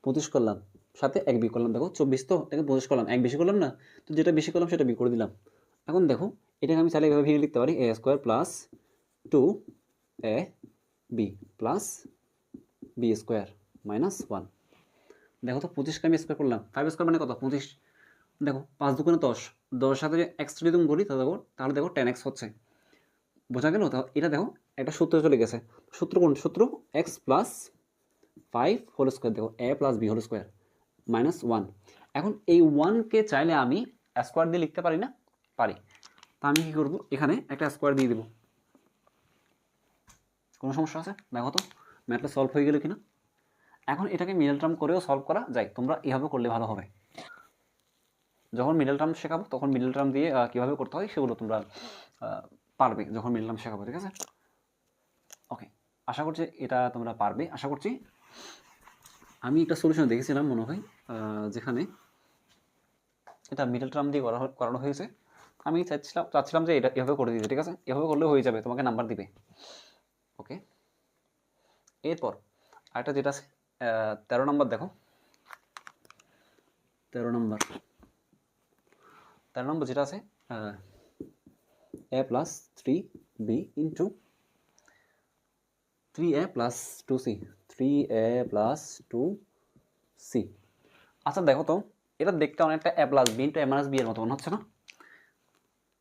25 করলাম, সাথে 1 বিয়োগ করলাম। দেখো 24 তো, এটাকে 25 করলাম, 1 বেশি করলাম না? তো যেটা বেশি করলাম সেটা বিয়োগ করে দিলাম। এখন দেখো এটাকে আমি চাইলে এভাবে ভেঙে লিখতে পারি, a square plus 2ab plus b square minus 1। দেখো তো 25কে আমি স্কোয়ার করলাম, 5 স্কোয়ার মানে কত? 25। দেখো 5 দুগুণে 10, 10 সাথে এক্স যদি গুণ করি তাহলে দেখো 10x হচ্ছে। বোঝা গেল? তাহলে এটা দেখো একটা সূত্র চলে গেছে। সূত্র কোন সূত্র? এক্স প্লাস 5 হোল স্কোয়ার, দেখো a plus b whole square minus 1। এখন এই 1কে চাইলে আমি স্কোয়ার দিয়ে লিখতে পারি না? পারি। তা আমি কী করবো? এখানে একটা স্কোয়ার দিয়ে দেবো। কোনো সমস্যা আছে? দেখো তো ম্যাথটা সলভ হয়ে গেল কিনা। এখন এটাকে মিডল টার্ম করেও সলভ করা যায়, তোমরা এভাবে করলে ভালো হবে। যখন মিডল টার্ম শেখাবো তখন মিডল টার্ম দিয়ে কীভাবে করতে হয় সেগুলো তোমরা পারবে যখন মিডল টার্ম শেখাবো। ঠিক আছে, ওকে, আশা করছি এটা তোমরা পারবে, আশা করছি। আমি একটা সলিউশন দেখেছিলাম মনে হয়, যেখানে এটা মিডল টার্ম দিয়ে করানো হয়েছে। আমি চাচ্ছিলাম যে এটা এভাবে করে দিতে। ঠিক আছে, এভাবে করলেও হয়ে যাবে, তোমাকে নাম্বার দিবে। ওকে, এরপর আরেকটা যেটা আছে 13 নম্বর। দেখো 13 নম্বর যেটা আছে, a plus 3b into 3a plus 2c, 3a plus 2c। আচ্ছা দেখো তো এটা দেখতে অনেকটা a plus b into a minus b এর মতো মনে হচ্ছে না?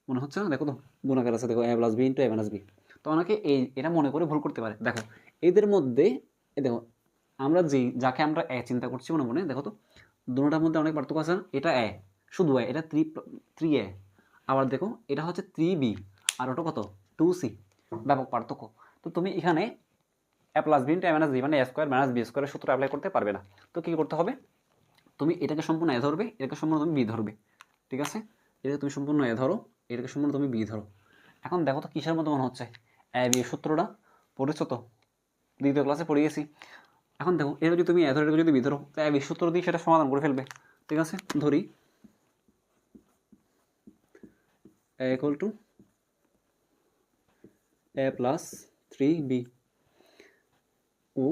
মনে হচ্ছে না? দেখো তো গুণাকার আছে, দেখো a plus b into a minus b। তো অনেকে এটা মনে করে ভুল করতে পারে। দেখো এদের মধ্যে দেখো আমরা যাকে আমরা a চিন্তা করছি মনে মনে, দেখো তো দুটোটার মধ্যে অনেক পার্থক্য আছে না? এটা a, শুধু a, এটা 3a। আবার দেখো এটা হচ্ছে 3b, আর ওটা কত? 2c, ব্যাপক পার্থক্য। তো তুমি এখানে a plus b into a minus b, মানে a স্কোয়ার মাইনাস বি স্কোয়ারের সূত্র অ্যাপ্লাই করতে পারবে না। তো কী করতে হবে? তুমি এটাকে সম্পূর্ণ a ধরবে, এটাকে সম্পূর্ণ তুমি b ধরবে। ঠিক আছে, এটাকে তুমি সম্পূর্ণ a ধরো, এটাকে সম্পূর্ণ তুমি b ধরো। এখন দেখো তো কিসের মতো মনে হচ্ছে? a b এর সূত্রটা পড়েছো তো, দ্বিতীয় ক্লাসে পড়িয়েছি। এখন দেখো এটা যদি তুমি a ধরো, এটা যদি b ধরো, তো a b সূত্র দিয়ে সেটা সমাধান করে ফেলবে। ঠিক আছে, ধরি a equal to a plus 3b ও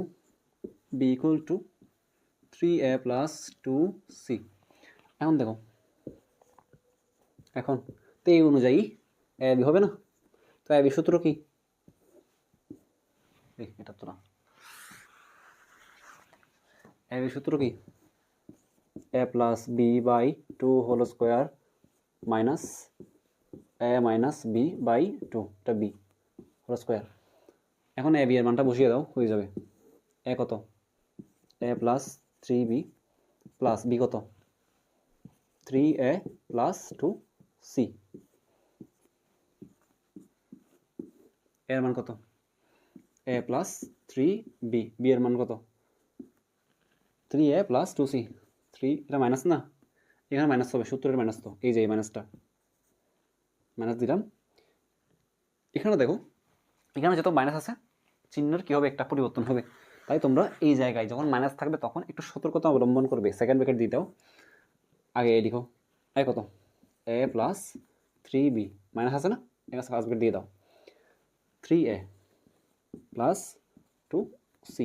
b equal to 3a plus 2c। এখন দেখো এখন তো এই অনুযায়ী a b হবে না? তো a b সূত্র কি? এটা তো না, a b সূত্র কি? a plus b by 2 whole square minus a minus b by 2, এটা b। Whole square. এখন এ বি এর মানটা বসিয়ে দাও, হয়ে যাবে এ কত, এ প্লাস 3b প্লাস বি কত 3a প্লাস 2c, এর মান কত a প্লাস 3b, বি এর মান কত 3a প্লাস 2c। 3 এটা মাইনাস না, এখানে মাইনাস হবে, সূত্রের মাইনাস তো, এই যে এই মাইনাসটা মাইনাস দিলাম। এখানে দেখো এখানে যত মাইনাস আছে চিহ্নের কী হবে, একটা পরিবর্তন হবে। তাই তোমরা এই জায়গায় যখন মাইনাস থাকবে তখন একটু সতর্কতা অবলম্বন করবে। সেকেন্ড ব্র্যাকেট দিয়ে দাও, আগে এ লিখো, এ কত এ প্লাস 3b, মাইনাস আছে না, এখানে ফার্স্ট ব্র্যাকেট দিয়ে দাও 3a plus 2c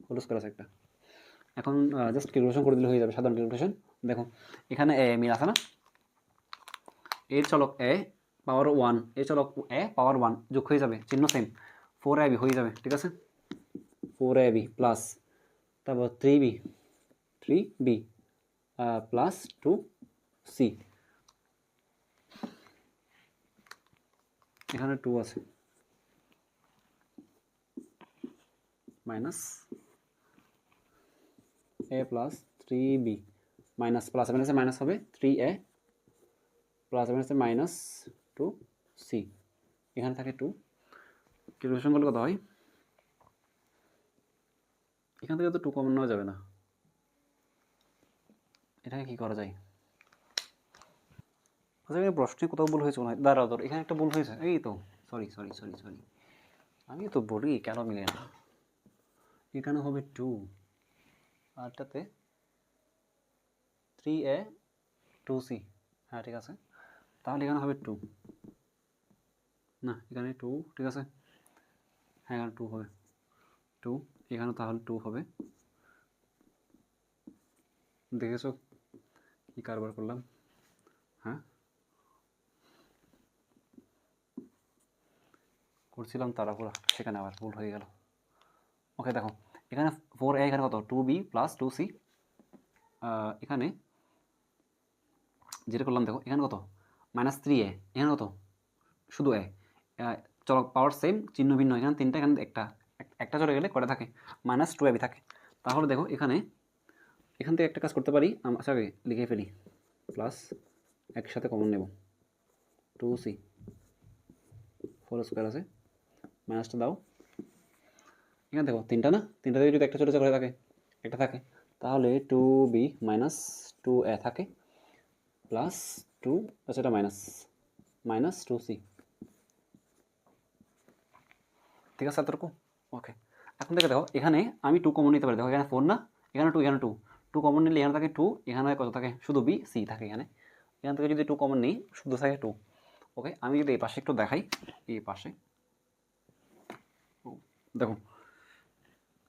whole square আছে একটা। এখন জাস্ট ক্যালকুলেশন করে দিলে হয়ে যাবে, সাধারণ ক্যালকুলেশন। দেখো এখানে এ মিল আছে না, এর চলক এ পাওয়ার 1, এর চলক এ পাওয়ার 1 যোগ হয়ে যাবে, চিহ্ন সেম, 4ab হয়ে যাবে, ঠিক আছে 4ab প্লাস তারপর 3b প্লাস 2c, এখানে 2 আছে minus a plus 3b minus plus মাইনাসে মাইনাস হবে 3a প্লাস মাইনাসে মাইনাস 2c, এখানে থাকে 2, ক্যালকুলেশন করলে কত হয়, এখান থেকে তো 2 কমন নেওয়া যাবে না, এটাকে কি করা যায়। আচ্ছা এখানে প্রশ্নে কোথাও ভুল হয়েছে মনে হয়, দাঁড়াও ধর এখানে একটা ভুল হয়েছে, এই তো সরি সরি সরি সরি, আমি তো বলি কেন মিলে না, এখানে হবে 2 আরটাতে 3a 2c, হ্যাঁ ঠিক আছে, তাহলে এখানে হবে 2 না, এখানে 2 ঠিক আছে, হ্যাঁ এখানে 2 হবে 2, এখানে তাহলে 2 হবে। দেখেছো কি কারবার করলাম, হ্যাঁ করছিলাম তাড়াহুড়া, সেখানে আবার ভুল হয়ে গেল। ওকে দেখো এখানে 4a, এখানে কত 2b প্লাস 2c, এখানে যেটা করলাম দেখো এখানে কত মাইনাস 3a, এখানে কত শুধু এ, চলক পাওয়ার সেম চিহ্ন ভিন্ন, এখানে তিনটা, এখানে একটা চলে গেলে কটা থাকে মাইনাস 2ab থাকে। তাহলে দেখো এখানে এখান থেকে একটা কাজ করতে পারি, আচ্ছা আগে লিখে ফেলি, প্লাস একসাথে কমন নেব 2c হোল স্কোয়ার আছে, মাইনাসটা দাও, এখানে দেখো তিনটা না, তিনটা থেকে যদি একটা চলে করে থাকে একটা থাকে, তাহলে 2b মাইনাস 2a থাকে প্লাস 2, আচ্ছা এটা মাইনাস মাইনাস 2c, ঠিক আছে এতটুকু ওকে। এখন থেকে দেখো এখানে আমি 2 কমন নিতে পারি, দেখো এখানে 4 না, এখানে 2, এখানে 2, 2 কমন নিলে এখানে থাকে 2, এখানে কত থাকে শুধু b c থাকে, এখান থেকে যদি 2 কমন নিই শুধু থাকে 2। ওকে আমি যদি এই পাশে একটু দেখাই, এই পাশে দেখো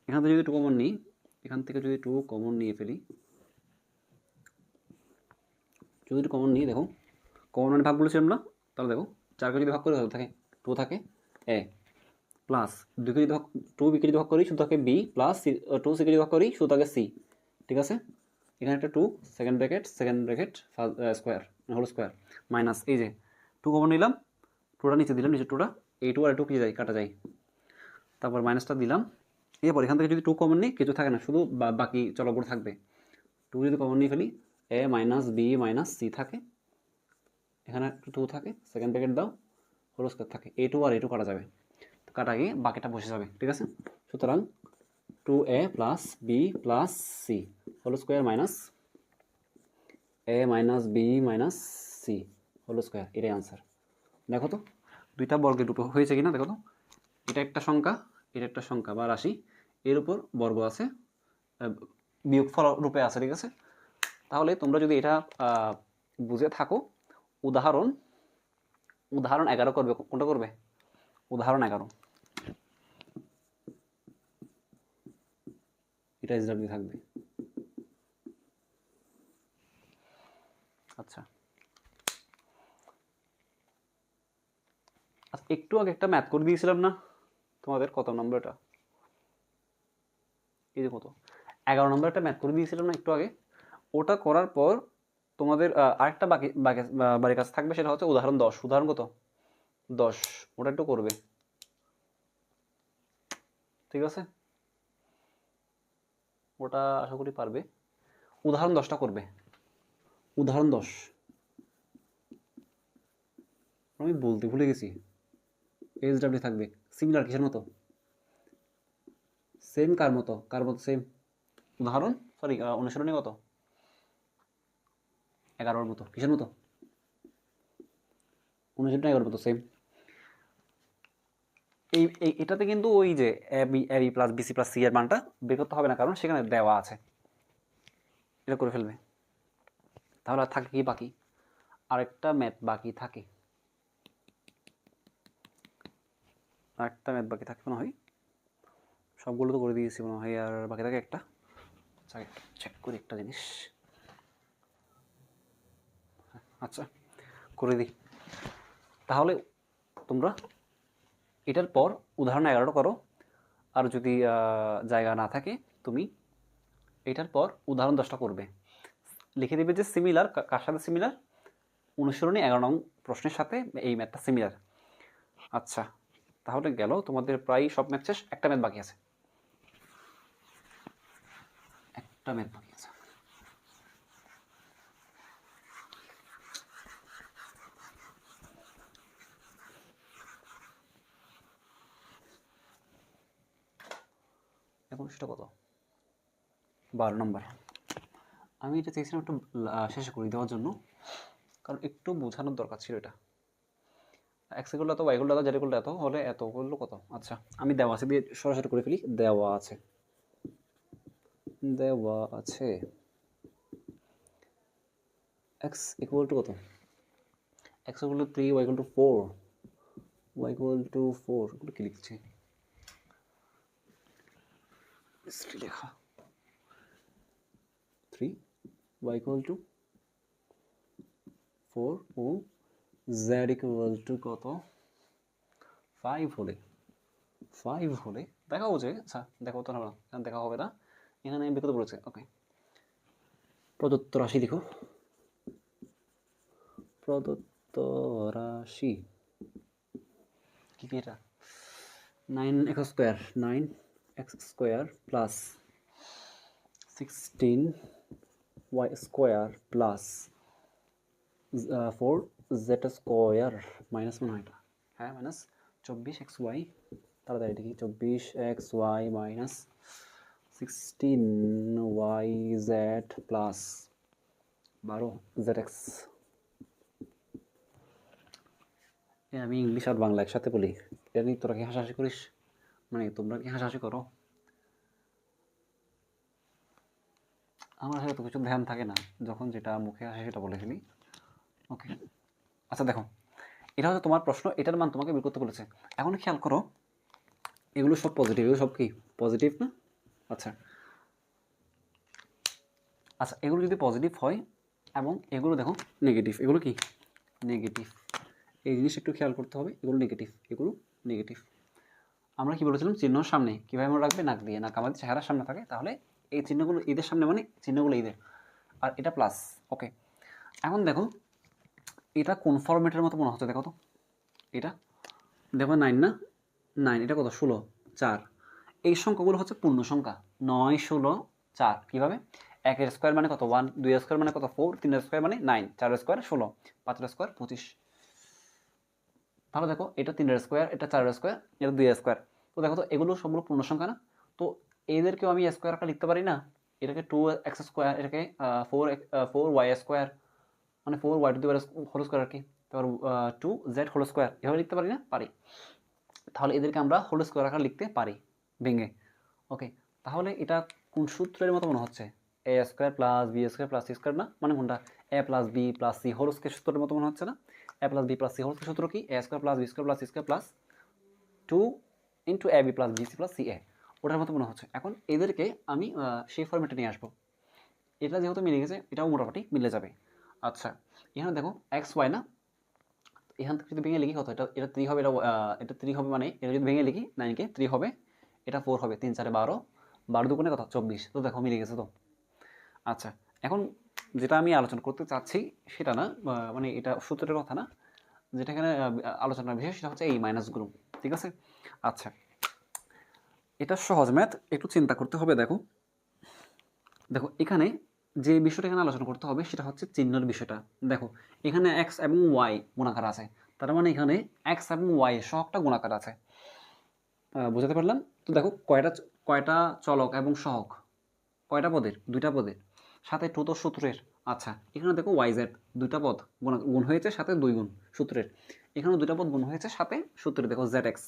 এখান থেকে যদি 2 কমন নিই, এখান থেকে যদি 2 কমন নিয়ে ফেলি, যদি 2 কমন নিই দেখো কমন মানে ভাগ বলেছিলাম না, তাহলে দেখো 4কে যদি ভাগ করে থাকে 2 থাকে a প্লাস 2কে যদি ভাগ 2bকে যদি ভাগ করি শুধু থাকে b প্লাস 2cকে যদি ভাগ করি শুধু থাকে c, ঠিক আছে এখানে একটা 2 second bracket square whole square minus এই যে 2 কমন নিলাম, 2টা নিচে দিলাম, নিচে 2টা, এই 2 আর 2 কি যায় কাটা যায়, তারপর মাইনাসটা দিলাম, এরপর এখান থেকে যদি 2 কমন নিই কিছু থাকে না, শুধু বাকি চলকগুলো থাকবে, 2 যদি কমন নিয়ে ফেলি a minus b minus c থাকে, এখানে একটা 2 থাকে, সেকেন্ড ব্র্যাকেট দাও হোল স্কোয়ার থাকে, a2 আর a2 কাটা যাবে, কাটা গিয়ে বাকিটা বসে যাবে, ঠিক আছে। সুতরাং 2a plus b plus c whole square minus a minus b minus c whole square, এটাই আনসার। দেখো তো দুইটা বর্গের রূপে হয়েছে কিনা দেখো তো, এটা একটা সংখ্যা, এটা একটা সংখ্যা বা রাশি, এর উপর বর্গ আছে, বিয়োগফল রূপে আছে, ঠিক আছে। তাহলে তোমরা যদি এটা বুঝে থাকো, উদাহরণ 11 করবে, কোনটা করবে উদাহরণ 11, এটা এসডাব্লিউ থাকবে। আচ্ছা একটু আগে একটা ম্যাথ করে দিয়েছিলাম না তোমাদের, কত নম্বর এটা, এই যে কত 11 নম্বর একটা ম্যাথ করে দিয়েছিলাম না একটু আগে, ওটা করার পর তোমাদের আরেকটা বাকি বাড়ির কাজ থাকবে, সেটা হচ্ছে উদাহরণ 10। উদাহরণ কত 10, ওটা একটু করবে, ঠিক আছে, ওটা আশা করি পারবে। উদাহরণ 10টা করবে, উদাহরণ 10, আমি বলতে ভুলে গেছি। SW থাকবে, সিমিলার কিসের মতো, সেম কার মতো, কার মতো সেম, উদাহরণ সরি অনুসরণী কত, 11 মতো, কিসের মতো, অনুসরণী 11 মতো সেম। এটাতে কিন্তু ওই যে a b plus BC plus c এর মানটা বের করতে হবে না, কারণ সেখানে দেওয়া আছে, এটা করে ফেলবে। তাহলে আর থাকে কি বাকি, আরেকটা ম্যাথ বাকি থাকে, আরেকটা ম্যাথ বাকি থাকে মনে হয়, সবগুলো তো করে দিয়েছি মনে হয়, আর বাকি থাকে একটা, চেক করি একটা জিনিস, আচ্ছা করে দিই। তাহলে তোমরা এটার পর উদাহরণ 11টা করো, আর যদি জায়গা না থাকে তুমি এটার পর উদাহরণ 10টা করবে, লিখে দেবে যে সিমিলার, কার সাথে সিমিলার, অনুসরণী 11 নং প্রশ্নের সাথে এই ম্যাথটা সিমিলার। আচ্ছা তাহলে গেল তোমাদের প্রায় সব ম্যাথ শেষ, একটা ম্যাথ বাকি আছে, একটা ম্যাথ বাকি আছে। এখন সেটা কত, 12 নম্বর। আমি এটা চেয়েছিলাম একটু শেষে করে দেওয়ার জন্য, কারণ একটু বোঝানোর দরকার ছিল এটা। এক্স ইকুয়াল এত, ওয়াই ইকুয়াল এত, জেড ইকুয়াল এত হলে এত করলো কত। আচ্ছা আমি দেওয়া আছে দিয়ে সরাসরি করে ফেলি, দেওয়া আছে, দেওয়া আছে এক্স ইকুয়াল টু কত, x equal to 3, y equal to 4, y equal to 4, এগুলো কি লিখছি লেখা, 3, ওয়াই ইকুয়াল টু 4 ও জেড ইকুয়াল টু কত 5 হলে, 5 হলে দেখাবো যে, আচ্ছা দেখাবো তো না, এখানে দেখা হবে না, এখানে বিকল্প বলেছে। ওকে প্রদত্ত রাশি লিখো, প্রদত্ত রাশি কি কি এটা, 9x square, 9x square plus 16y square plus 4z square minus মনে হয় এটা, হ্যাঁ মাইনাস 24xy, তাড়াতাড়ি দেখি 24xy minus 16yz plus 12zx। আমি ইংলিশ আর বাংলা একসাথে বলি, এটা নিয়ে তোরা কি হাসাহাসি করিস, মানে তোমরা কি হাসাহাসি করো, আমার আসলে তো কিছু ধ্যান থাকে না, যখন যেটা মুখে আসে সেটা বলে ফেলি। ওকে আচ্ছা দেখো, এটা হচ্ছে তোমার প্রশ্ন, এটার মান তোমাকে বের করতে বলেছে। এখন খেয়াল করো এগুলো সব পজিটিভ, এগুলো সব কি পজিটিভ না, আচ্ছা আচ্ছা এগুলো যদি পজিটিভ হয় এবং এগুলো দেখো নেগেটিভ, এগুলো কি নেগেটিভ, এই জিনিস একটু খেয়াল করতে হবে, এগুলো নেগেটিভ, এগুলো নেগেটিভ। আমরা কি বলেছিলাম চিহ্ন সামনে কীভাবে মনে রাখবে, নাক দিয়ে, নাক আমাদের চেহারার সামনে থাকে, তাহলে এই চিহ্নগুলো ঈদের সামনে মানে চিহ্নগুলো ঈদের, আর এটা প্লাস। ওকে এখন দেখো এটা কোন ফরম্যাটের মতো মনে হচ্ছে, দেখো তো এটা দেখো 9 না, 9 এটা কত 16, 4, এই সংখ্যাগুলো হচ্ছে পূর্ণ সংখ্যা, 9, 16, 4, কীভাবে, 1 স্কোয়ার মানে কত 1, 2 স্কোয়ার মানে কত 4, 3 স্কোয়ার মানে 9, 4 স্কোয়ার 16, 5 স্কোয়ার 25। তাহলে দেখো এটা 3 স্কোয়ার, এটা 4 স্কোয়ার, এটা 2 স্কোয়ার, তো দেখো তো এগুলো সবগুলো পূর্ণ সংখ্যা না, তো এদেরকেও আমি স্কোয়ার আকারে লিখতে পারি না, এটাকে 2x স্কোয়ার, এটাকে 4y স্কোয়ার মানে 4y to the power whole square আর কি, তারপর 2z হোল স্কোয়ার, এভাবে লিখতে পারি না, পারি। তাহলে এদেরকে আমরা হোল স্কোয়ার আকারে লিখতে পারি ভেঙে। ওকে তাহলে এটা কোন সূত্রের মতো মনে হচ্ছে, a square plus b square plus c square না, মানে কোনটা, a plus b plus c whole square সূত্রের মতো মনে হচ্ছে না, a plus b plus c whole square সূত্র কি, a square plus b square plus c square plus 2 into a b plus b c plus c a, ওটার মতো মনে হচ্ছে। এখন এদেরকে আমি সেই ফর্মেটে নিয়ে আসবো, এটা যেহেতু মিলে গেছে এটাও মোটামুটি মিলে যাবে। আচ্ছা এখানে দেখো এক্স ওয়াই না, এখান থেকে যদি ভেঙে লিখি কত, এটা এটা 3 হবে, এটা 3 হবে, মানে এটা যদি ভেঙে লিখি 9কে 3 হবে, এটা 4 হবে, 3 4 12, 12 দুগুণে কত 24, তো দেখো মিলে গেছে তো। আচ্ছা এখন যেটা আমি আলোচনা করতে চাচ্ছি সেটা না, মানে এটা সূত্রের কথা না, যেটা এখানে আলোচনার বিষয় সেটা হচ্ছে এই মাইনাসগুলো, ঠিক আছে। আচ্ছা, এটা সহজ ম্যাথ, একটু চিন্তা করতে হবে। দেখো দেখো এখানে যে বিষয়টা এখানে আলোচনা করতে হবে সেটা হচ্ছে চিহ্নের বিষয়টা। দেখো এখানে এক্স এবং ওয়াই গুণাকার আছে, তার মানে এখানে এক্স এবং ওয়াই সহগটা গুণাকার আছে। বুঝাতে পারলাম? তো দেখো কয়টা কয়টা চলক এবং সহগ, কয়টা পদের? দুইটা পদের, সাথে টু তো সূত্রের। আচ্ছা, এখানে দেখো ওয়াই জেড দুইটা পদ গুণ হয়েছে, সাথে 2 গুণ সূত্রের। এখানেও দুইটা পদ গুণ হয়েছে, সাথে সূত্রের দেখো জেড এক্স।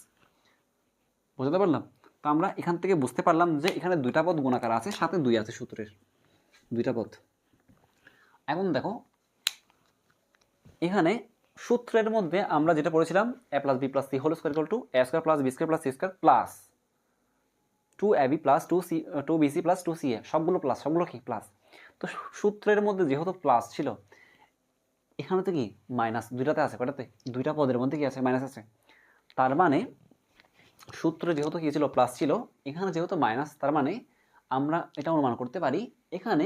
বুঝতে পারলাম? তো আমরা এখান থেকে বুঝতে পারলাম যে এখানে দুইটা পদ গুণাকার আছে, সাথে 2 আছে সূত্রের, দুইটা পদ। এখন দেখো এখানে সূত্রের মধ্যে আমরা যেটা পড়েছিলাম a plus b plus c whole square equal to a square plus b square plus c square plus 2ab plus 2bc plus 2ca, সবগুলো প্লাস, সবগুলো কি প্লাস। তো সূত্রের মধ্যে যেহেতু প্লাস ছিল, এখানে তো কি মাইনাস দুইটাতে আছে, কয়টাতে? দুইটা পদের মধ্যে কি আছে? মাইনাস আছে। তার মানে সূত্রে যেহেতু কি ছিল? প্লাস ছিল, এখানে যেহেতু মাইনাস, তার মানে আমরা এটা অনুমান করতে পারি এখানে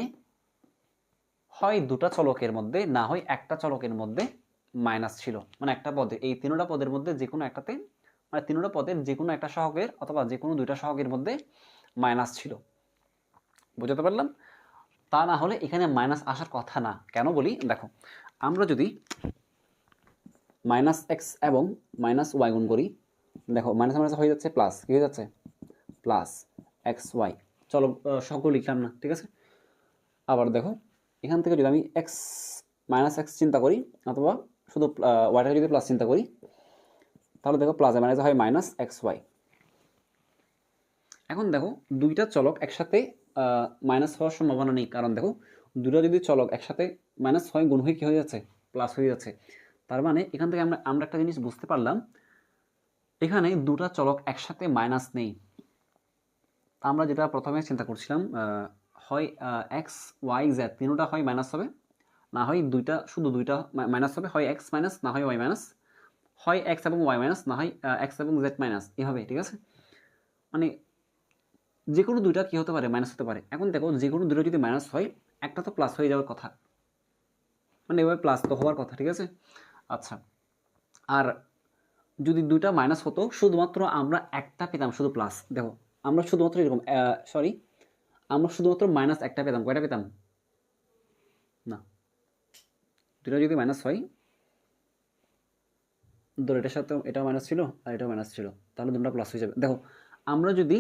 হয় দুটা চলকের মধ্যে, না হয় একটা চলকের মধ্যে মাইনাস ছিল। মানে একটা পদে, এই তিনটা পদের মধ্যে যে কোনো একটাতে, মানে তিনটা পদের যে কোনো একটা সহগের অথবা যে কোনো দুইটা সহগের মধ্যে মাইনাস ছিল। বুঝতে পারলাম? তা না হলে এখানে মাইনাস আসার কথা না। কেন বলি? দেখো আমরা যদি মাইনাস এক্স এবং মাইনাস ওয়াই গুণ করি, দেখো মাইনাস মাইনাস হয়ে যাচ্ছে প্লাস, কি হয়ে যাচ্ছে? Plus x y. চলো সবগুলো লিখলাম না, ঠিক আছে। আবার দেখো এখান থেকে যদি আমি এক্স মাইনাস এক্স চিন্তা করি, অথবা শুধু ওয়াইটাকে যদি প্লাস চিন্তা করি, তাহলে দেখো প্লাসে মাইনাসে হয় মাইনাস এক্স ওয়াই। এখন দেখো দুইটা চলক একসাথে মাইনাস হওয়ার সম্ভাবনা নেই, কারণ দেখো দুটো যদি চলক একসাথে মাইনাস হয়, গুণ হয়ে কী হয়ে যাচ্ছে? প্লাস হয়ে যাচ্ছে। তার মানে এখান থেকে আমরা একটা জিনিস বুঝতে পারলাম, এখানে দুটা চলক একসাথে মাইনাস নেই। আমরা যেটা প্রথমে চিন্তা করছিলাম, হয় এক্স ওয়াই জেড তিনটা হয় মাইনাস হবে, না হয় দুইটা, শুধু দুইটা মাইনাস হবে, হয় এক্স মাইনাস না হয় ওয়াই মাইনাস, হয় এক্স এবং ওয়াই মাইনাস না হয় এক্স এবং জেড মাইনাস, এভাবে, ঠিক আছে। মানে যে কোনো দুইটা কী হতে পারে? মাইনাস হতে পারে। এখন দেখো যে কোনো দুটো যদি মাইনাস হয়, একটা তো প্লাস হয়ে যাওয়ার কথা, মানে এভাবে প্লাস তো হওয়ার কথা, ঠিক আছে। আচ্ছা, আর যদি দুইটা মাইনাস হতো, শুধুমাত্র আমরা একটা পেতাম শুধু প্লাস। দেখো আমরা শুধুমাত্র এরকম, সরি, আমরা শুধুমাত্র মাইনাস একটা পেতাম, কয়টা পেতাম? না, দুটা যদি মাইনাস হয়, ধরো এটার সাথে এটাও মাইনাস ছিল আর এটাও মাইনাস ছিল, তাহলে দুটো প্লাস হয়ে যাবে। দেখো আমরা যদি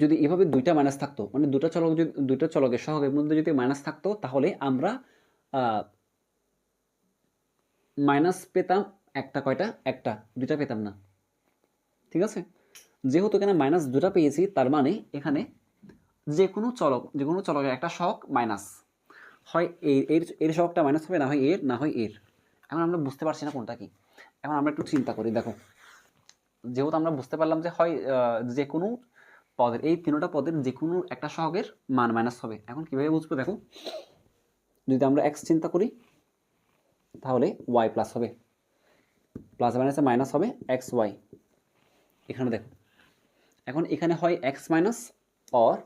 যদি এভাবে দুইটা মাইনাস থাকতো, মানে দুটা চলক, যদি দুইটা চলকের সহগের মধ্যে যদি মাইনাস থাকতো, তাহলে আমরা মাইনাস পেতাম একটা, কয়টা? একটা, দুইটা পেতাম না, ঠিক আছে। যেহেতু এখানে মাইনাস দুটা পেয়েছি, তার মানে এখানে যে কোনো চলকের একটা সহগ মাইনাস হয়, এর সহগটা মাইনাস হবে, না হয় এর, না হয় এর। এখন আমরা বুঝতে পারছি না কোনটা কি। এখন আমরা একটু চিন্তা করি। দেখো যেহেতু আমরা বুঝতে পারলাম যে হয় যে কোনো পদের, এই তিনটা পদের যে কোনো একটা সহগের মান মাইনাস হবে। এখন কীভাবে বুঝবো? দেখো যদি আমরা এক্স চিন্তা করি, তাহলে ওয়াই প্লাস হবে, প্লাস মাইনাসে মাইনাস হবে এক্স ওয়াই। এখানে দেখো এখন এখানে হয় এক্স মাইনাস অর,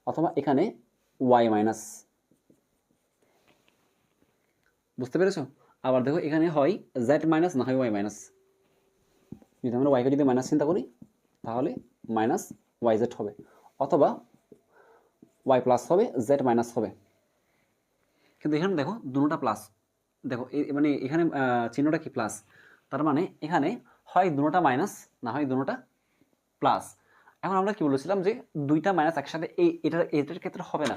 অথবা এখানে ওয়াই মাইনাস। বুঝতে পেরেছো? আবার দেখো এখানে হয় জেড মাইনাস না হয় ওয়াই মাইনাস। যদি আমরা ওয়াইকে যদি মাইনাস চিন্তা করি, তাহলে মাইনাস ওয়াই জেড হবে, অথবা ওয়াই প্লাস হবে, জেড মাইনাস হবে। কিন্তু এখানে দেখো দুটোটা প্লাস। দেখো মানে এখানে চিহ্নটা কি? প্লাস। তার মানে এখানে হয় দুটোটা মাইনাস, না হয় দুটোটা প্লাস। এখন আমরা কি বলেছিলাম যে দুইটা মাইনাস একসাথে এটার ক্ষেত্রে হবে না,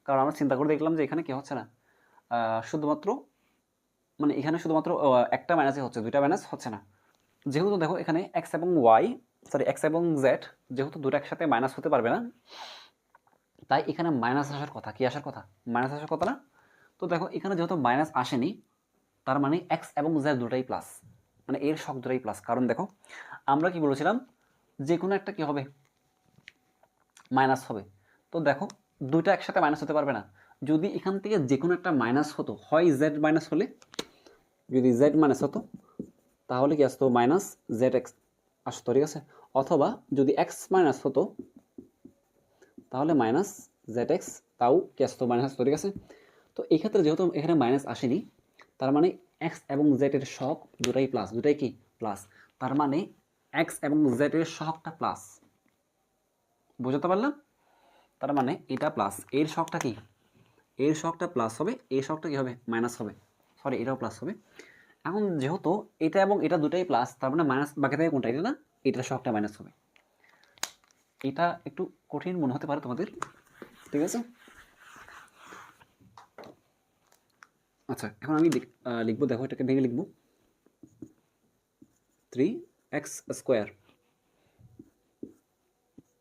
কারণ আমরা চিন্তা করে দেখলাম যে এখানে কি হচ্ছে না, শুধুমাত্র মানে এখানে শুধুমাত্র একটা মাইনাসই হচ্ছে, দুইটা মাইনাস হচ্ছে না। যেহেতু দেখো এখানে এক্স এবং ওয়াই, সরি এক্স এবং জেড, যেহেতু দুটো একসাথে মাইনাস হতে পারবে না, তাই এখানে মাইনাস আসার কথা। কি আসার কথা? মাইনাস আসার কথা না। তো দেখো এখানে যেহেতু মাইনাস আসেনি, তার মানে এক্স এবং জেড দুটাই প্লাস, মানে এর সব দুটাই প্লাস। কারণ দেখো আমরা কি বলেছিলাম, যে কোনো একটা কি হবে? মাইনাস হবে। তো দেখো দুইটা একসাথে মাইনাস হতে পারবে না। যদি এখান থেকে যে কোনো একটা মাইনাস হতো, হয় জেড মাইনাস হলে, যদি জেড মাইনাস হতো তাহলে কি আসতো? মাইনাস জেড এক্স আসতো, ঠিক আছে। অথবা যদি এক্স মাইনাস হতো, তাহলে মাইনাস জেড এক্স, তাও কি আসতো? মাইনাস আসতো, ঠিক আছে। তো এই ক্ষেত্রে যেহেতু এখানে মাইনাস আসেনি, তার মানে এক্স এবং জেড এর সহগ দুটাই প্লাস, দুটাই কি প্লাস, তার মানে এক্স এবং জেড এর সহগটা প্লাস। বুঝতে পারলাম? তার মানে এটা প্লাস, এর সহগটা কি, এর সহগটা প্লাস হবে, এর সহগটা কি হবে মাইনাস হবে, সরি এটাও প্লাস হবে। এখন যেহেতু এটা এবং এটা দুটাই প্লাস, তার মানে মাইনাস বাকি থাকে কোনটা, এটা না, এটার সহগটা মাইনাস হবে। এটা একটু কঠিন মনে হতে পারে তোমাদের, ঠিক আছে? আচ্ছা এখন আমি লিখবো, দেখো এটাকে ভেঙে লিখবো 3x²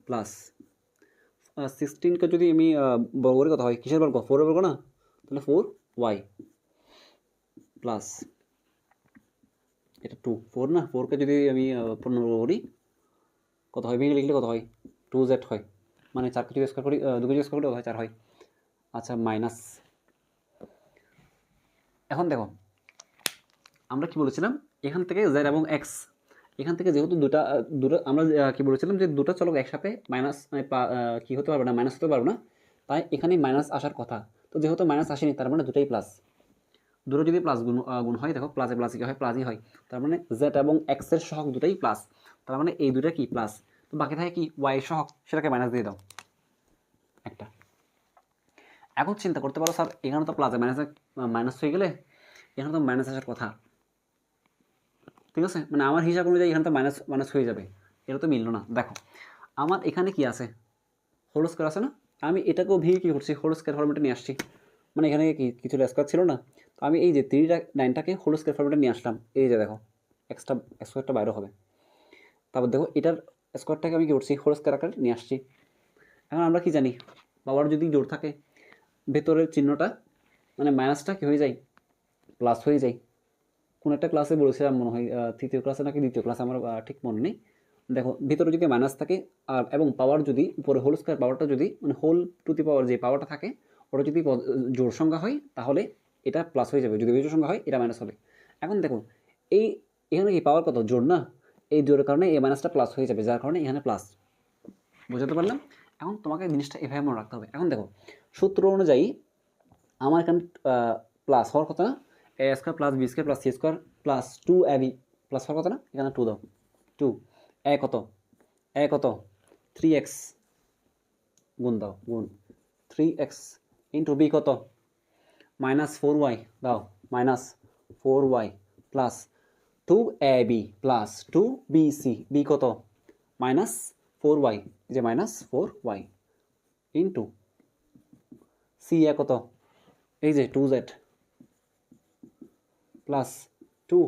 প্লাস 16কে যদি আমি বর্গ করি কত হয়, কিসের বর্গ, 4 এর বর্গ না, তাহলে 4y প্লাস এটা 2, 4 না, 4কে যদি আমি পূর্ণবর্গ করি কত হয়, ভেঙে লিখলে কত হয় 2z হয়, মানে 4কে যদি স্কোয়ার করি 2কে যদি স্কোয়ার করি কত হয় 4 হয়। আচ্ছা মাইনাস, এখন দেখো আমরা কি বলেছিলাম, এখান থেকে z এবং x, এখান থেকে যেহেতু দুটো আমরা কি বলেছিলাম যে দুটো চলক একসাথে মাইনাস মানে কি হতে পারবে না, মাইনাস হতে পারবে না, তাই এখানে মাইনাস আসার কথা। তো যেহেতু মাইনাস আসেনি, তার মানে দুটোই প্লাস, দুটো যদি প্লাস গুণ হয়, দেখো প্লাসে প্লাসে কি হয়, প্লাসই হয়, তার মানে জেড এবং এক্স এর সহগ দুটাই প্লাস, তার মানে এই দুটা কি প্লাস। তো বাকি থাকে কি ওয়াই এর সহগ, সেটাকে মাইনাস দিয়ে দাও একটা। এখন চিন্তা করতে পারো স্যার এখানে তো প্লাসে মাইনাসে মাইনাস হয়ে গেলে এখানে তো মাইনাস আসার কথা, ঠিক আছে, মানে আমার হিসাব অনুযায়ী এখানে তো মাইনাস মাইনাস হয়ে যাবে, এটা তো মিললো না। দেখো আমার এখানে কি আছে, হোল স্কোয়ার আছে না, আমি এটাকেও ভেঙে কী করছি, হোল স্কোয়ার ফর্মেটে নিয়ে আসছি, মানে এখানে কি কিছু স্কোয়ার ছিল না, তো আমি এই যে 3-9টাকে হোল স্কোয়ার ফর্মেটে নিয়ে আসলাম, এই যে দেখো এক্সট্রা স্কোয়ারটা বাইরে হবে, তারপর দেখো এটার স্কোয়ারটাকে আমি কী করছি, হোল স্কোয়ার আকারে নিয়ে আসছি। এখন আমরা কি জানি, পাওয়ার যদি জোর থাকে ভেতরের চিহ্নটা মানে মাইনাসটা কি হয়ে যায়, প্লাস হয়ে যায়। কোন একটা ক্লাসে বলেছিলাম মনে হয়, তৃতীয় ক্লাসে নাকি দ্বিতীয় ক্লাসে, আমার ঠিক মনে নেই। দেখো ভিতরে যদি মাইনাস থাকে আর এবং পাওয়ার যদি উপরে হোল স্কোয়ার পাওয়ারটা যদি মানে হোল টু দি পাওয়ার যে পাওয়ারটা থাকে ওটা যদি জোড় সংখ্যা হয় তাহলে এটা প্লাস হয়ে যাবে, যদি বিজোড় সংখ্যা হয় এটা মাইনাস হবে। এখন দেখো এই এখানে কি পাওয়ার কত, জোড় না, এই জোড়ের কারণে এই মাইনাসটা প্লাস হয়ে যাবে, যার কারণে এখানে প্লাস। বুঝতে পারলাম? এখন তোমাকে জিনিসটা এভাবে মনে রাখতে হবে। এখন দেখো সূত্র অনুযায়ী আমার এখানে প্লাস হওয়ার কথা না, a square plus b square plus c square plus 2ab plus হওয়ার কথা না, এখানে 2 দাও, 2 এ কত, এ কত 3x গুণ দাও, গুণ 3x ইন্টু বি কত মাইনাস 4y দাও, minus 4y plus 2ab plus 2bc, b কত মাইনাস 4y, যে মাইনাস 4y ইন্টু সি এ কত, এই যে 2z প্লাস 2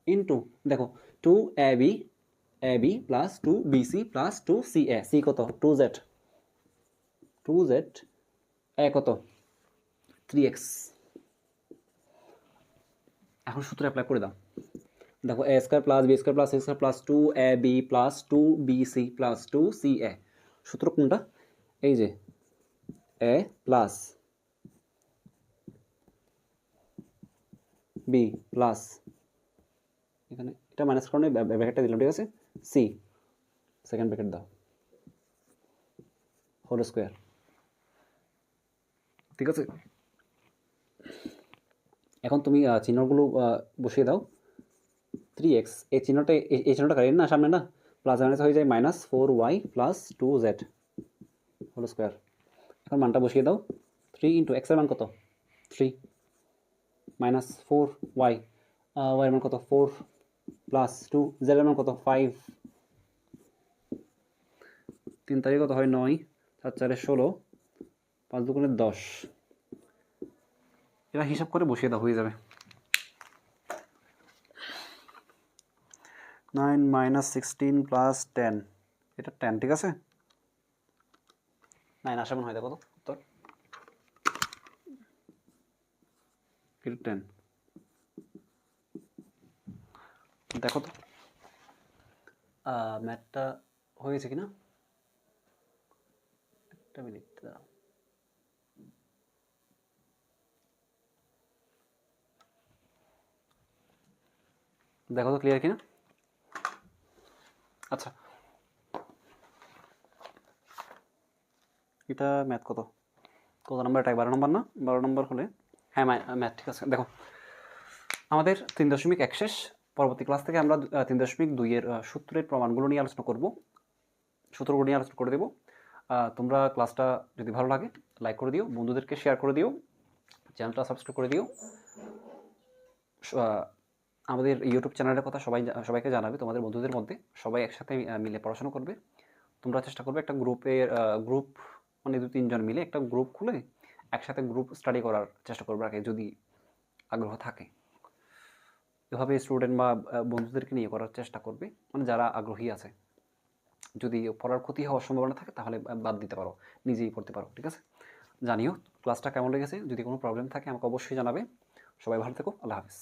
ইন্টু দেখো 2ab plus 2bc plus 2ca, C কত 2z এ কত 3x। এখন সূত্র অ্যাপ্লাই করে দাও, দেখো a square plus b square plus c square plus 2ab plus 2bc plus 2ca, সূত্র কোনটা, এই যে এ প্লাস বি প্লাস এখানে এটা মাইনাস কারণে ব্র্যাকেটটা দিলাম, ঠিক আছে, সি সেকেন্ড ব্র্যাকেট দাও হোল স্কোয়ার, ঠিক আছে। এখন তুমি চিহ্নগুলো বসিয়ে দাও, 3x এই চিহ্নটা এই চিহ্নটা কারেন্ট না সামনে না, প্লাস মাইনাস হয়ে যায় minus 4y plus 2z whole square. এখন মানটা বসিয়ে দাও, 3 ইন্টু এক্সের মান কত 3 মাইনাস 4y, ওয়াই এর মান কত 4 প্লাস 2 z এর মান কত 5, 3 তারিখ কত হয় 9, 4 4 16, 5 2 10, এবার হিসাব করে বসিয়ে দাও, হয়ে যাবে 9 মাইনাস 16 প্লাস 10, এটা 10, ঠিক আছে, 9 আসা মনে হয়, দেখো তো উত্তর, এটা 10, দেখো তো ম্যাথটা হয়েছে কিনা, একটা মিনিট দাও। দেখো তো ক্লিয়ার কিনা। আচ্ছা এটা ম্যাথ কত কত নাম্বার, এটা 12 নম্বর না, 12 নম্বর হলে হ্যাঁ ম্যাথ ঠিক আছে। দেখো আমাদের 3.1 শেষ। পরবর্তী ক্লাস থেকে আমরা 3.2 এর সূত্রের প্রমাণগুলো নিয়ে আলোচনা করব, সূত্রগুলো নিয়ে আলোচনা করে দেব। তোমরা ক্লাসটা যদি ভালো লাগে লাইক করে দিও, বন্ধুদেরকে শেয়ার করে দিও, চ্যানেলটা সাবস্ক্রাইব করে দিও। আমাদের ইউটিউব চ্যানেলের কথা সবাইকে জানাবে, তোমাদের বন্ধুদের মধ্যে সবাই একসাথে মিলে পড়াশোনা করবে। তোমরা চেষ্টা করবে একটা গ্রুপ মানে 2-3 জন মিলে একটা গ্রুপ খুলে একসাথে গ্রুপ স্টাডি করার চেষ্টা করবে আর কি, যদি আগ্রহ থাকে। এভাবে স্টুডেন্ট বা বন্ধুদেরকে নিয়ে করার চেষ্টা করবে, মানে যারা আগ্রহী আছে। যদি পড়ার ক্ষতি হওয়ার সম্ভাবনা থাকে তাহলে বাদ দিতে পারো, নিজেই পড়তে পারো, ঠিক আছে? জানিও ক্লাসটা কেমন লেগেছে, যদি কোনো প্রবলেম থাকে আমাকে অবশ্যই জানাবে। সবাই ভালো থেকো, আল্লাহ হাফিজ।